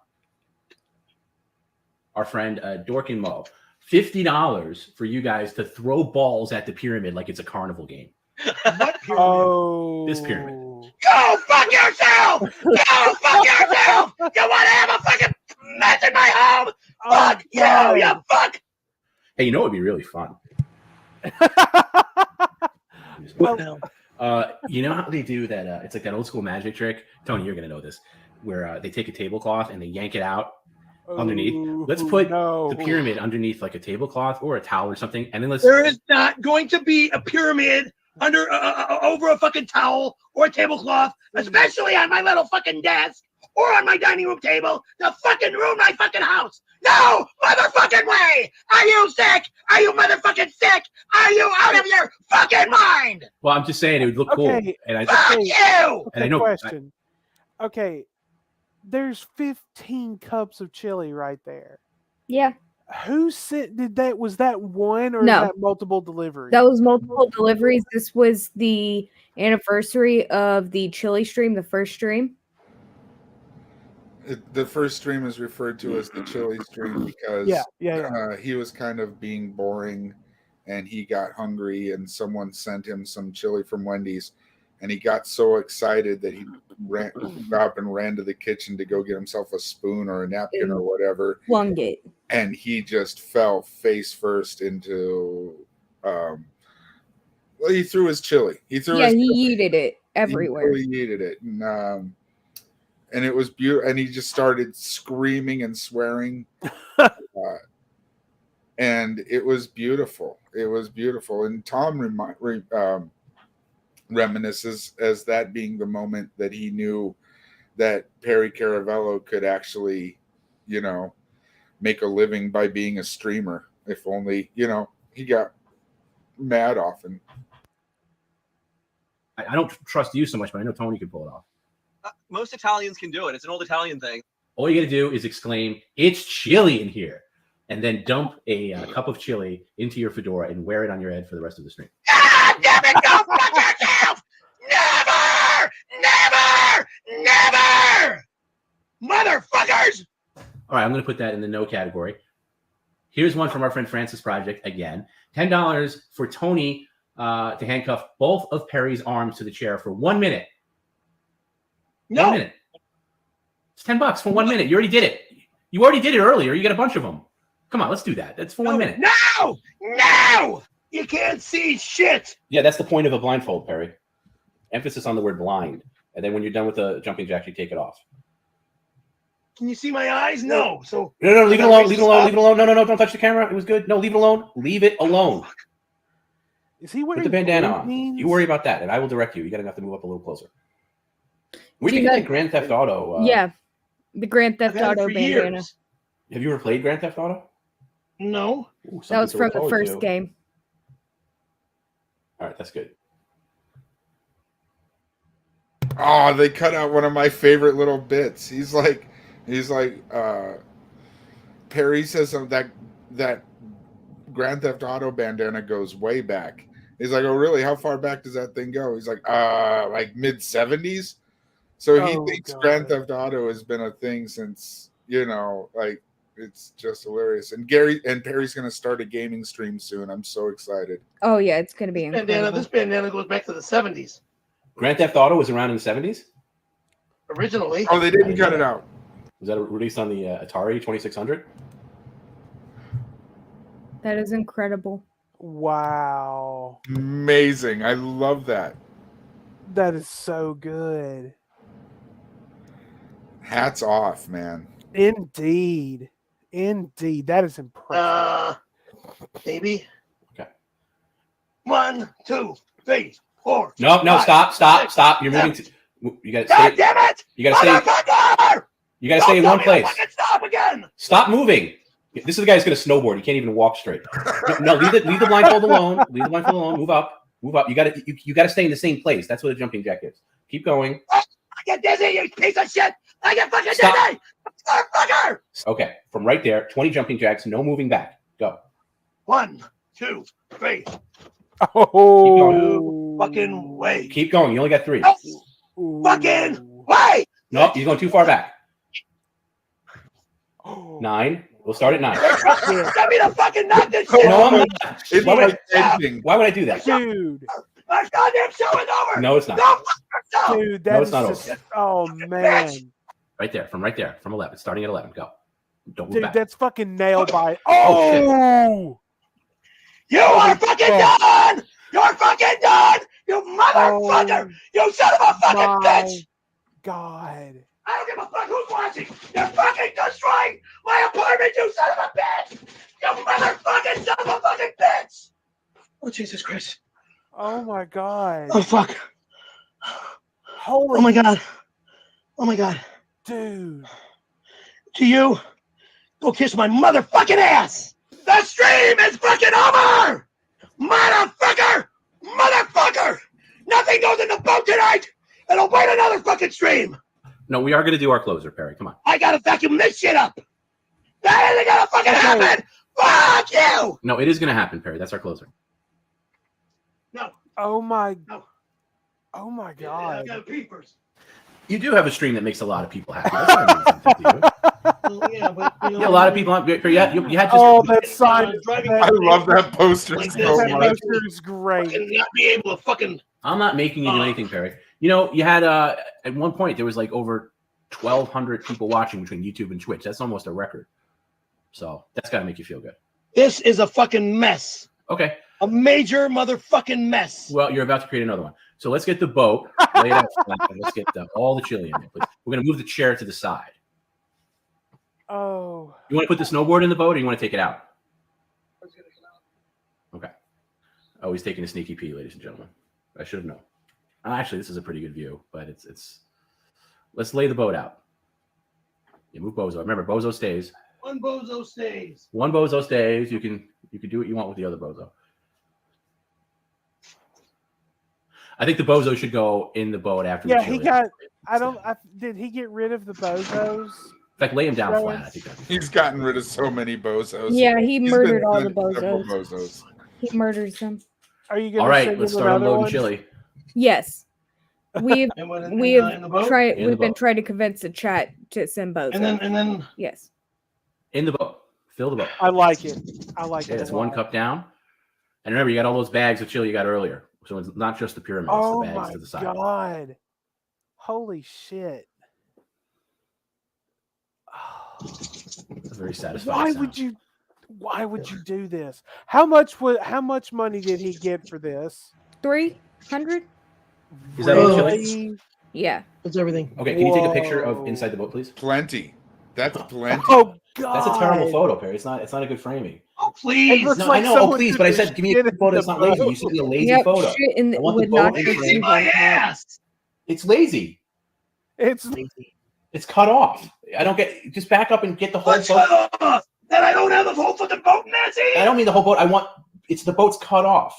our friend Dork and Mo. $50 for you guys to throw balls at the pyramid like it's a carnival game.
What pyramid?
Oh.
This pyramid.
Go fuck yourself! Go fuck yourself! You want to have a fucking mess in my home? Fuck you, you fuck!
Hey, you know what would be really fun? You know how they do that? It's like that old school magic trick. Tony, you're going to know this. Where they take a tablecloth and they yank it out underneath. Let's put the pyramid underneath like a tablecloth or a towel or something. And then
There is not going to be a pyramid under over a fucking towel or a tablecloth,
Especially on my little fucking desk or on my dining room table to fucking ruin my fucking house. No motherfucking way! Are you sick? Are you motherfucking sick? Are you out of your fucking mind?
Well, I'm just saying it would look cool. And
Fuck you!
And I know.
Question. Okay. There's 15 cups of chili right there.
Yeah.
Who sent? Did that? Was that one or
No.
was that multiple deliveries?
That was multiple deliveries. This was the anniversary of the chili stream, the first stream.
The first stream is referred to as the chili stream because he was kind of being boring and he got hungry and someone sent him some chili from Wendy's and he got so excited that he ran to the kitchen to go get himself a spoon or a napkin or whatever.
Flung it.
And he just fell face first into he threw his chili. He
yeeted it everywhere.
He yeeted it. And it was beautiful. And he just started screaming and swearing. And it was beautiful. It was beautiful. And Tom reminisces as that being the moment that he knew that Perry Caravello could actually, make a living by being a streamer. If only, he got mad often.
I don't trust you so much, but I know Tony could pull it off.
Most Italians can do it. It's an old Italian thing.
All you got to do is exclaim, "It's chili in here," and then dump a cup of chili into your fedora and wear it on your head for the rest of the stream.
God damn it, go fuck yourself! Never! Motherfuckers!
All right, I'm going to put that in the no category. Here's one from our friend Francis Project again. $10 for Tony to handcuff both of Perry's arms to the chair for 1 minute.
No.
1 minute. It's $10 for 1 minute. You already did it. You already did it earlier. You got a bunch of them. Come on, let's do that. That's for 1 minute.
No! You can't see shit.
Yeah, that's the point of a blindfold, Perry. Emphasis on the word blind. And then when you're done with the jumping jacks, you take it off.
Can you see my eyes? No. So
No, leave it alone. Leave it alone. Leave it alone. No, don't touch the camera. It was good. No, leave it alone. Leave it alone.
Is he wearing
Put the bandana on.
means?
You worry about that, and I will direct you. You got enough to move up a little closer. Where do you get the Grand Theft Auto?
The Grand Theft
I've had it
Auto
for
bandana.
years.
Have you ever played Grand Theft Auto?
No.
Ooh,
That was
something to
from
look
the
forward
first
to.
game.
All right, that's good.
Oh, they cut out one of my favorite little bits. He's like, Perry says something that Grand Theft Auto bandana goes way back. He's like, oh really? How far back does that thing go? He's like mid 70s. So he thinks Grand Theft Auto has been a thing since, like, it's just hilarious. And Perry's gonna start a gaming stream soon. I'm so excited.
Oh yeah, it's gonna be incredible.
This bandana goes back to the 70s.
Grand Theft Auto was around in the 70s?
Originally.
Oh, they didn't cut it out.
Was that released on the Atari 2600?
That is incredible.
Wow.
Amazing. I love that.
That is so good.
Hats off, man.
Indeed. That is impressive.
Maybe.
Okay.
1, 2, 3, 4.
No,
5,
stop. You're moving to. You got to
God
stay.
damn it!
You got to stay.
Motherfucker!
You got to stay in one place.
Fucking stop again!
Stop moving. This is the guy who's going to snowboard. He can't even walk straight. No, leave the blindfold alone. Leave the blindfold alone. Move up. You got to stay in the same place. That's what a jumping jack is. Keep going.
I get dizzy, you piece of shit! I get fucking dizzy! Motherfucker!
Okay, from right there, 20 jumping jacks. No moving back. Go.
1, 2, 3.
Oh,
fucking way.
Keep going. You only got 3.
Fucking way!
Nope, you're going too far back. 9. We'll start at 9.
Send me the fucking knock this shit!
No, I'm not.
It's
Why
like
would,
ending.
why would I do that?
Dude.
My goddamn show is over!
No, it's not.
No,
Dude,
No,
that
it's
is
not
just,
over.
oh man.
Right there, from 11. Starting at 11. Go. Don't move
Dude,
back.
that's fucking nailed by.
Oh, shit.
Oh!
You are fucking done! You're fucking done! You motherfucker! You son of a fucking bitch!
God.
I don't give a fuck who's watching! You're fucking destroying my apartment, you son of a bitch! You motherfucking son of a fucking bitch! Oh, Jesus Christ.
Oh my God.
Oh, fuck.
Holy.
Oh, my God. Oh, my God.
Dude.
To you, go kiss my motherfucking ass! The stream is fucking over! Motherfucker! Motherfucker! Nothing goes in the boat tonight! It'll wait another fucking stream!
No, we are going to do our closer, Perry. Come on.
I gotta vacuum this shit up! That isn't gonna fucking happen! Fuck you!
No, it is going to happen, Perry. That's our closer.
No.
Oh my.
No.
Oh my
I
God.
gotta pee first.
You do have a stream that makes a lot of people happy. That's not mean something to
Well, yeah, but
you. Yeah, a lot of people. You had just.
Oh, that sign.
I love that poster
Like
so
this,
much.
That poster is great.
fucking not be able to fucking.
I'm not making you do anything, Perry. You know, you had at one point there was like over 1,200 people watching between YouTube and Twitch. That's almost a record. So that's got to make you feel good.
This is a fucking mess.
Okay.
A major motherfucking mess.
Well, you're about to create another one. So let's get the boat. Lay it out flat, and let's get all the chili in there, please. We're going to move the chair to the side.
Oh.
You want to put the snowboard in the boat, or you want to take it out? Okay. Oh, he's taking a sneaky pee, ladies and gentlemen. I should have known. Actually, this is a pretty good view, but it's. Let's lay the boat out. You move Bozo. Remember, Bozo stays.
One bozo stays.
One Bozo stays. You can do what you want with the other Bozo. I think the Bozo should go in the boat after.
Yeah,
the chili.
he got. Did he get rid of the bozos?
In fact, lay him down flat. I think
He's gotten rid of so many bozos.
Yeah, he
He's
murdered
been
all the
rid of several
bozos. He murders them.
Are you going
all right, let's start unloading chili.
Yes. We've
in the boat?
we've been trying to convince the chat to send both.
And then
yes.
In the boat. Fill the boat.
I like it. I like
Okay,
it.
that's
a
one
lot.
cup down. And remember, you got all those bags of chili you got earlier. So it's not just the pyramid,
Oh
it's the bags
my
to the side.
God. Holy shit.
That's very satisfying.
Why would you do this? How much money did he get for this?
300?
Is that all
Really?
chili?
Yeah.
That's everything.
Okay, can you take a picture of inside the boat, please?
Plenty. That's plenty.
Oh God.
That's a terrible photo, Perry. It's not a good framing.
Oh please.
No, I know. Oh, please, but I said give me a photo that's not lazy. You sent me a lazy
Yep,
photo.
shit in
I want the
with
boat
nachos
in frame.
cheese on top.
It's lazy.
It's
It's cut off. I don't get. Just back up and get the whole
What's
photo.
cut off?
that I don't have the whole fucking boat in that scene?
I don't mean the whole boat. It's the boat's cut off.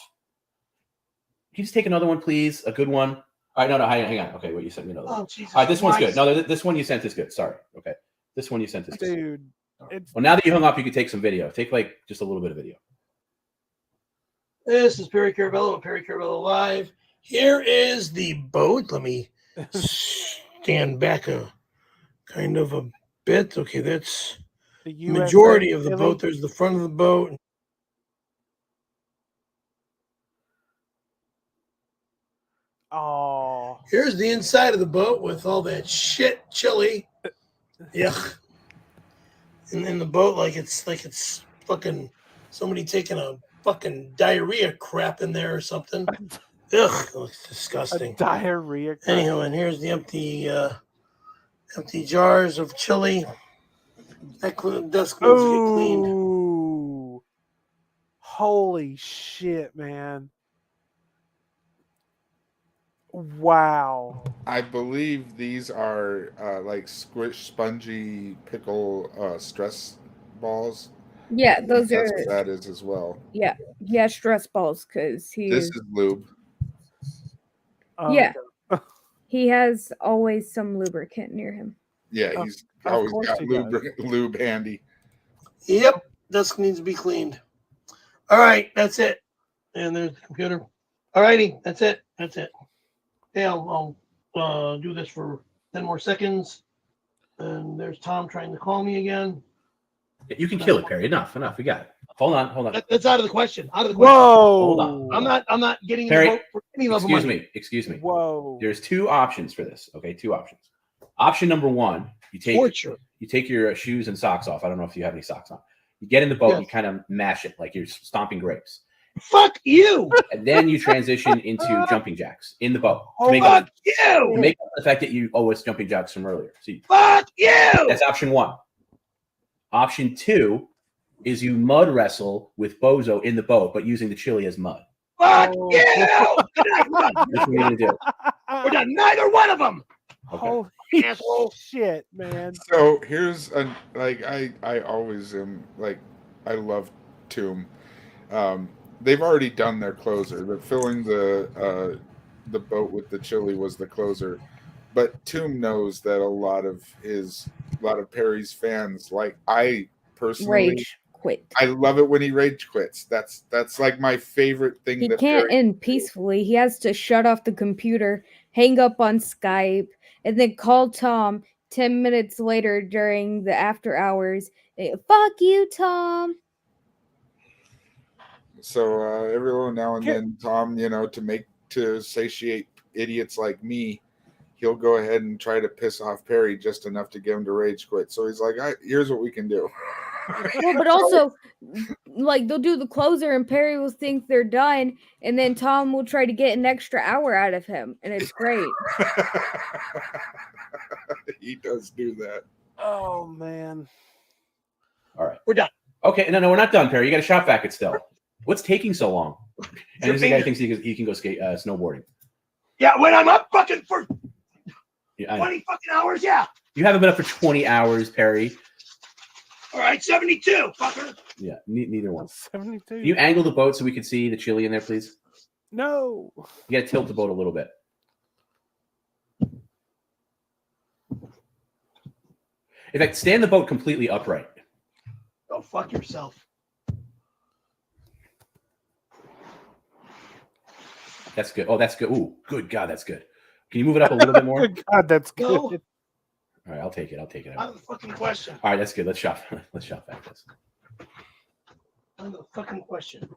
Can you just take another one, please? A good one. All right, no, hang on. Okay, wait, you sent me another one.
Oh, Jesus
All right, this one's good.
Christ.
No, this one you sent is good. Sorry. Okay, this one you sent is good.
Dude.
Well, now that you hung up, you can take some video. Take like just a little bit of video.
This is Perry Carabello and Perry Carabello Live. Here is the boat. Let me stand back a bit. Okay, that's
The
the majority of the
Chili.
boat. There's the front of the boat.
Oh.
Here's the inside of the boat with all that shit chili. Yuck. And then the boat like it's fucking somebody taking a fucking diarrhea crap in there or something. Ugh, it looks disgusting.
Diarrhea.
Anyhow, and here's the empty jars of chili. That desk needs to get cleaned.
Ooh. Holy shit, man. Wow.
I believe these are like squish, spongy pickle stress balls.
Yeah, those
That's
are.
what that is as well.
Yeah, he has stress balls because he.
This is lube.
Yeah, he has always some lubricant near him.
Yeah, he's always got lube handy.
Yep, desk needs to be cleaned. All right, that's it. And there's the computer. All righty, that's it. That's it. Okay, I'll do this for 10 more seconds. And there's Tom trying to call me again.
You can kill it, Perry. Enough. We got it. Hold on.
That's out of the question. Out of the question.
Whoa. Hold on.
I'm not getting
Perry,
in the vote for any level of money.
Excuse me.
Whoa.
There's two options for this. Okay, two options. Option number one, you take your shoes and socks off. I don't know if you have any socks on. You get in the boat, you kind of mash it like you're stomping grapes.
Fuck you!
And then you transition into jumping jacks in the boat.
Fuck you!
To make up the fact that it's jumping jacks from earlier. See,
fuck you!
That's option one. Option two is you mud wrestle with Bozo in the boat, but using the chili as mud.
Fuck you!
Which are you gonna do?
We're done. Neither one of them.
Okay.
Holy
asshole!
Shit, man.
So here's I always am like I love Tomb. They've already done their closer. They're filling the boat with the chili was the closer, but Tomb knows that a lot of Perry's fans, like I personally,
Rage quit.
I love it when he rage quits. That's like my favorite thing.
He
that
can't
Perry
end peacefully. He has to shut off the computer, hang up on Skype, and then call Tom 10 minutes later during the after hours. Fuck you, Tom.
So every now and then, Tom, to satiate idiots like me, he'll go ahead and try to piss off Perry just enough to get him to rage quit. So he's like, here's what we can do.
Well, but also, like, they'll do the closer and Perry will think they're done, and then Tom will try to get an extra hour out of him, and it's great.
He does do that.
Oh, man.
All right.
We're done.
Okay, no, we're not done, Perry. You got to shop vac it still. What's taking so long? And this guy thinks he can go skate snowboarding.
Yeah, when I'm up fucking for
20
fucking hours, yeah.
You haven't been up for 20 hours, Perry.
All right, 72, fucker.
Yeah, neither one.
72.
Can you angle the boat so we can see the chili in there, please?
No.
You got to tilt the boat a little bit. In fact, stand the boat completely upright.
Go fuck yourself.
That's good. Oh, that's good. Ooh, good God, that's good. Can you move it up a little bit more?
Good God, that's good.
No.
All right, I'll take it.
Out of the fucking question.
All right, that's good. Let's shop back this.
Out of the fucking question.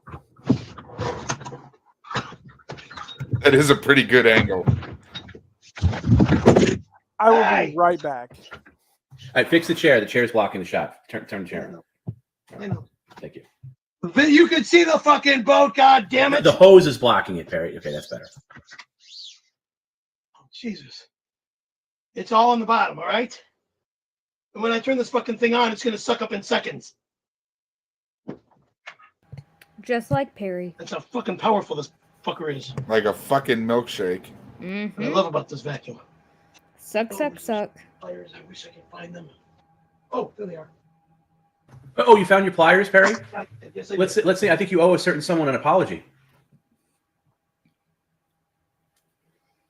That is a pretty good angle.
I will be right back.
All right, fix the chair. The chair's blocking the shot. Turn the chair.
I know.
Thank you.
You can see the fucking boat, god damn it.
The hose is blocking it, Perry. Okay, that's better.
Jesus. It's all on the bottom, all right? And when I turn this fucking thing on, it's going to suck up in seconds.
Just like Perry.
That's how fucking powerful this fucker is.
Like a fucking milkshake.
Mm-hmm.
What I love about this vacuum.
Suck.
Fires, I wish I could find them. Oh, there they are.
Oh, you found your pliers, Perry?
Yes, I
Let's
did.
see. I think you owe a certain someone an apology.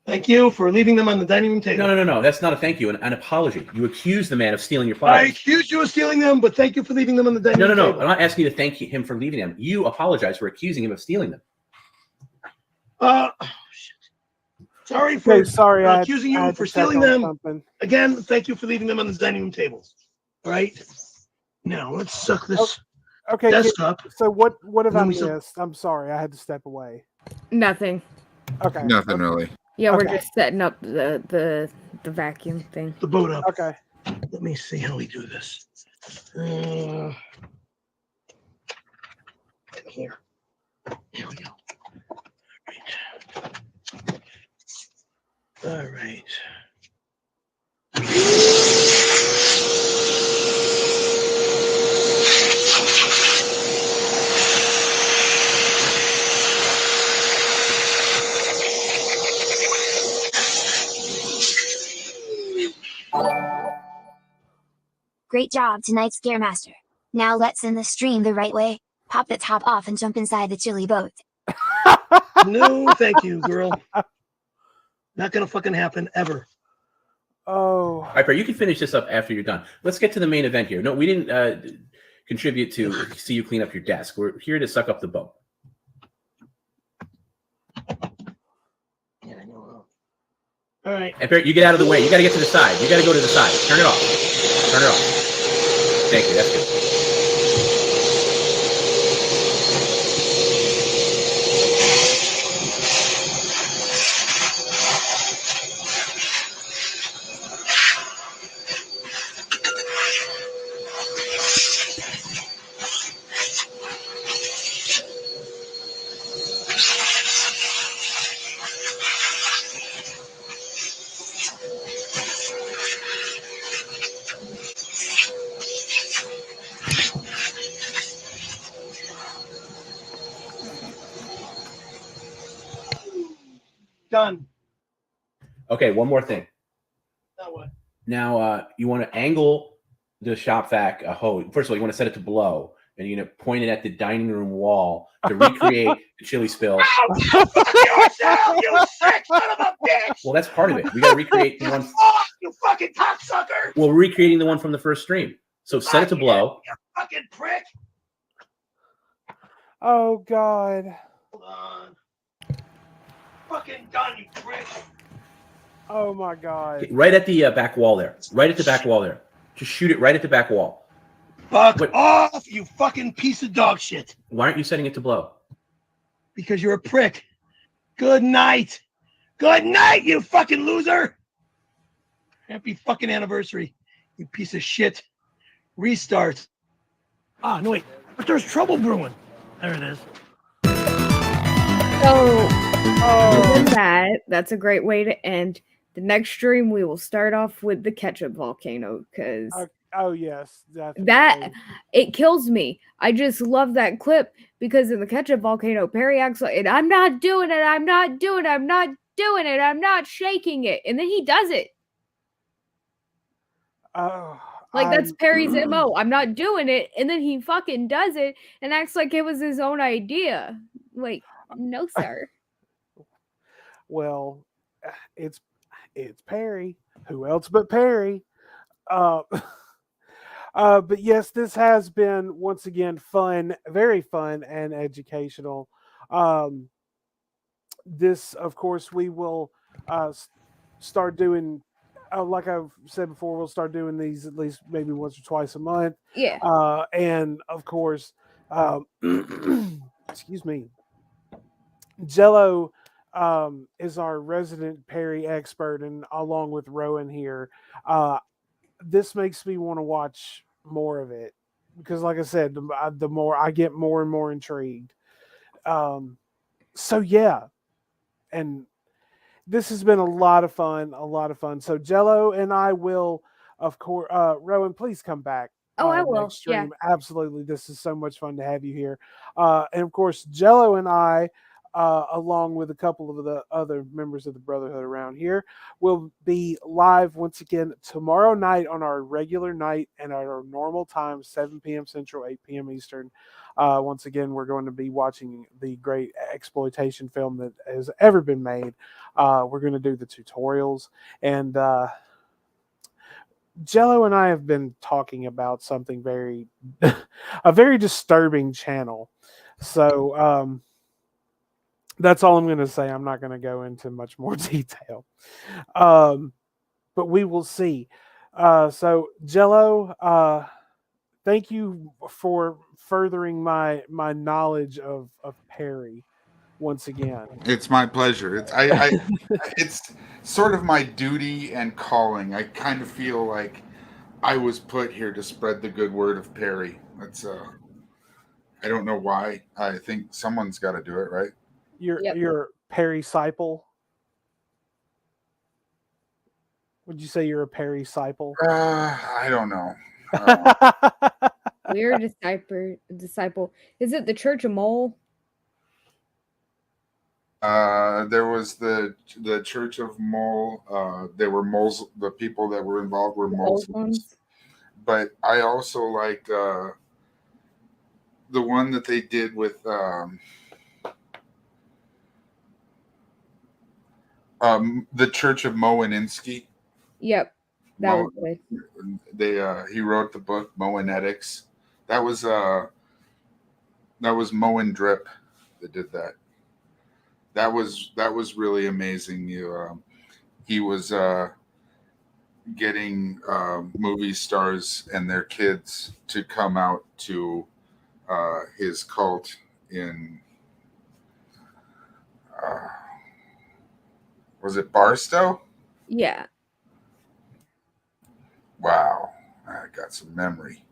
Thank you for leaving them on the dining room table.
No. That's not a thank you. An apology. You accused the man of stealing your
I
pliers.
accused you of stealing them, but thank you for leaving them on the dining room
No.
table.
I'm not asking you to thank him for leaving them. You apologize for accusing him of stealing them.
Sorry for
I
accusing
had
you
to
for
check
stealing
on
them.
something.
Again, thank you for leaving them on the dining room table. All right. Now let's suck this
Okay,
desktop.
so what have I
And then we
missed? I'm sorry, I had to step away.
Nothing.
Okay.
Nothing really.
Yeah, we're
Okay.
just setting up the vacuum thing.
The boat up.
Okay.
Let me see how we do this. Here. Here we go. All right.
Great job tonight, Scaremaster. Now let's end the stream the right way. Pop the top off and jump inside the chili boat.
No, thank you, girl. Not gonna fucking happen ever.
Oh.
All right, Perry, you can finish this up after you're done. Let's get to the main event here. No, we didn't contribute to see you clean up your desk. We're here to suck up the boat.
Yeah, I know. All right.
And Perry, you get out of the way. You got to get to the side. You got to go to the side. Turn it off. Turn it off. Thank you. That's good.
Done.
Okay, one more thing.
Now what?
Now, you want to angle the shop vac hose. First of all, you want to set it to blow, and you're going to point it at the dining room wall to recreate the chili spill.
Fuck yourself, you sick son of a bitch!
Well, that's part of it. We got to recreate the one.
Fuck, you fucking cocksucker!
Well, we're recreating the one from the first stream. So set it to blow.
You fucking prick!
Oh God.
Hold on. Fucking done, you prick!
Oh my God.
Right at the back wall there. Right at the back wall there. Just shoot it right at the back wall.
Fuck off, you fucking piece of dog shit.
Why aren't you setting it to blow?
Because you're a prick. Good night. Good night, you fucking loser. Happy fucking anniversary, you piece of shit. Restart. Ah, no, wait. But there's trouble brewing. There it is.
So, given that's a great way to end. The next stream, we will start off with the ketchup volcano because
oh yes, definitely.
that it kills me. I just love that clip because in the ketchup volcano, Perry acts like, "I'm not doing it. I'm not doing it. I'm not doing it. I'm not shaking it," and then he does it.
Oh,
Like that's Perry's MO. I'm not doing it, and then he fucking does it and acts like it was his own idea. Like, no, sir.
Well, it's Perry. Who else but Perry? But yes, this has been once again fun, very fun and educational. This, of course, we will start doing. Like I've said before, we'll start doing these at least maybe once or twice a month.
Yeah.
And of course, excuse me, Jello is our resident Perry expert, and along with Rowen here, this makes me want to watch more of it because, like I said, the more I get, more and more intrigued. So yeah, and this has been a lot of fun. So Jello and I will, of course, Rowen, please come back.
Oh, I will.
Next stream. Yeah. Absolutely. This is so much fun to have you here. And of course, Jello and I along with a couple of the other members of the Brotherhood around here. We'll be live once again tomorrow night on our regular night and at our normal time, 7 p.m. Central, 8 p.m. Eastern. Once again, we're going to be watching the great exploitation film that has ever been made. We're going to do the tutorials, and Jello and I have been talking about something a very disturbing channel. So that's all I'm going to say. I'm not going to go into much more detail, but we will see. So Jello, thank you for furthering my knowledge of Perry once again.
It's my pleasure. It's sort of my duty and calling. I kind of feel like I was put here to spread the good word of Perry. That's I don't know why. I think someone's got to do it, right?
You're Perry Seiple. Would you say you're a Perry Seiple?
I don't know.
We're a disciple. Is it the Church of Mole?
There was the Church of Mole. There were moles. The people that were involved were moles. But I also liked the one that they did with the Church of Moeninsky.
Yep, that was good.
He wrote the book Moenetics. That was Moen Drip that did that. That was really amazing. He was getting movie stars and their kids to come out to his cult in was it Barstow?
Yeah.
Wow, I got some memory.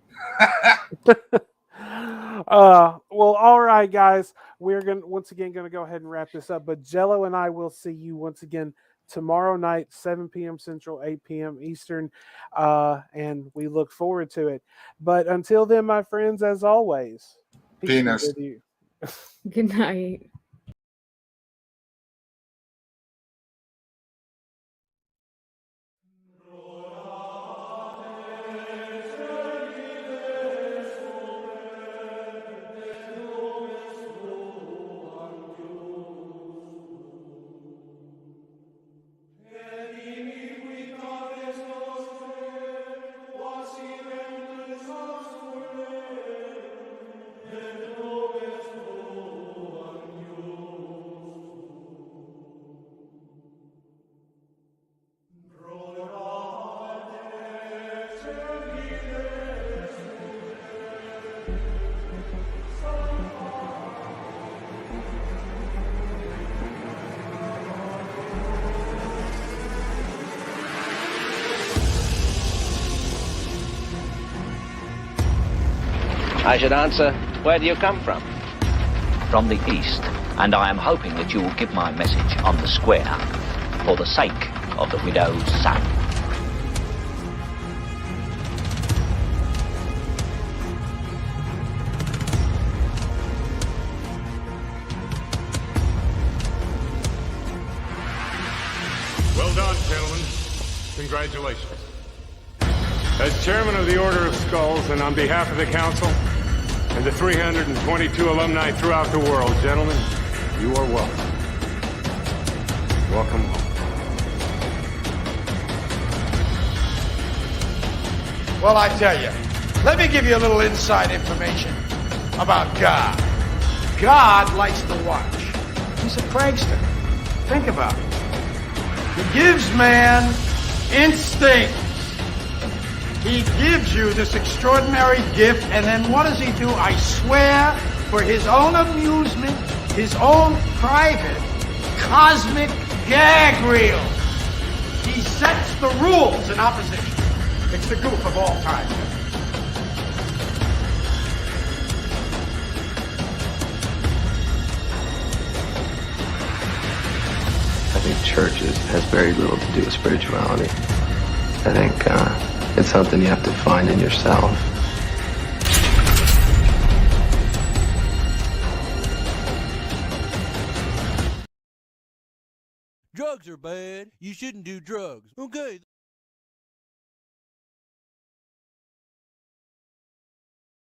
Well, all right, guys. We're once again going to go ahead and wrap this up. But Jello and I will see you once again tomorrow night, 7 p.m. Central, 8 p.m. Eastern, and we look forward to it. But until then, my friends, as always,
penis.
With you.
Good night.
I should answer, where do you come from? From the east, and I am hoping that you will give my message on the square, for the sake of the widow's son.
Well done, gentlemen. Congratulations. As chairman of the Order of Skulls, and on behalf of the council and the 322 alumni throughout the world, gentlemen, you are welcome. Welcome home.
Well, I tell you, let me give you a little inside information about God. God likes to watch. He's a prankster. Think about it. He gives man instincts. He gives you this extraordinary gift, and then what does he do? I swear, for his own amusement, his own private, cosmic gag reel, he sets the rules in opposition. It's the goof of all time.
I think churches has very little to do with spirituality. I think it's something you have to find in yourself.
Drugs are bad. You shouldn't do drugs. Okay.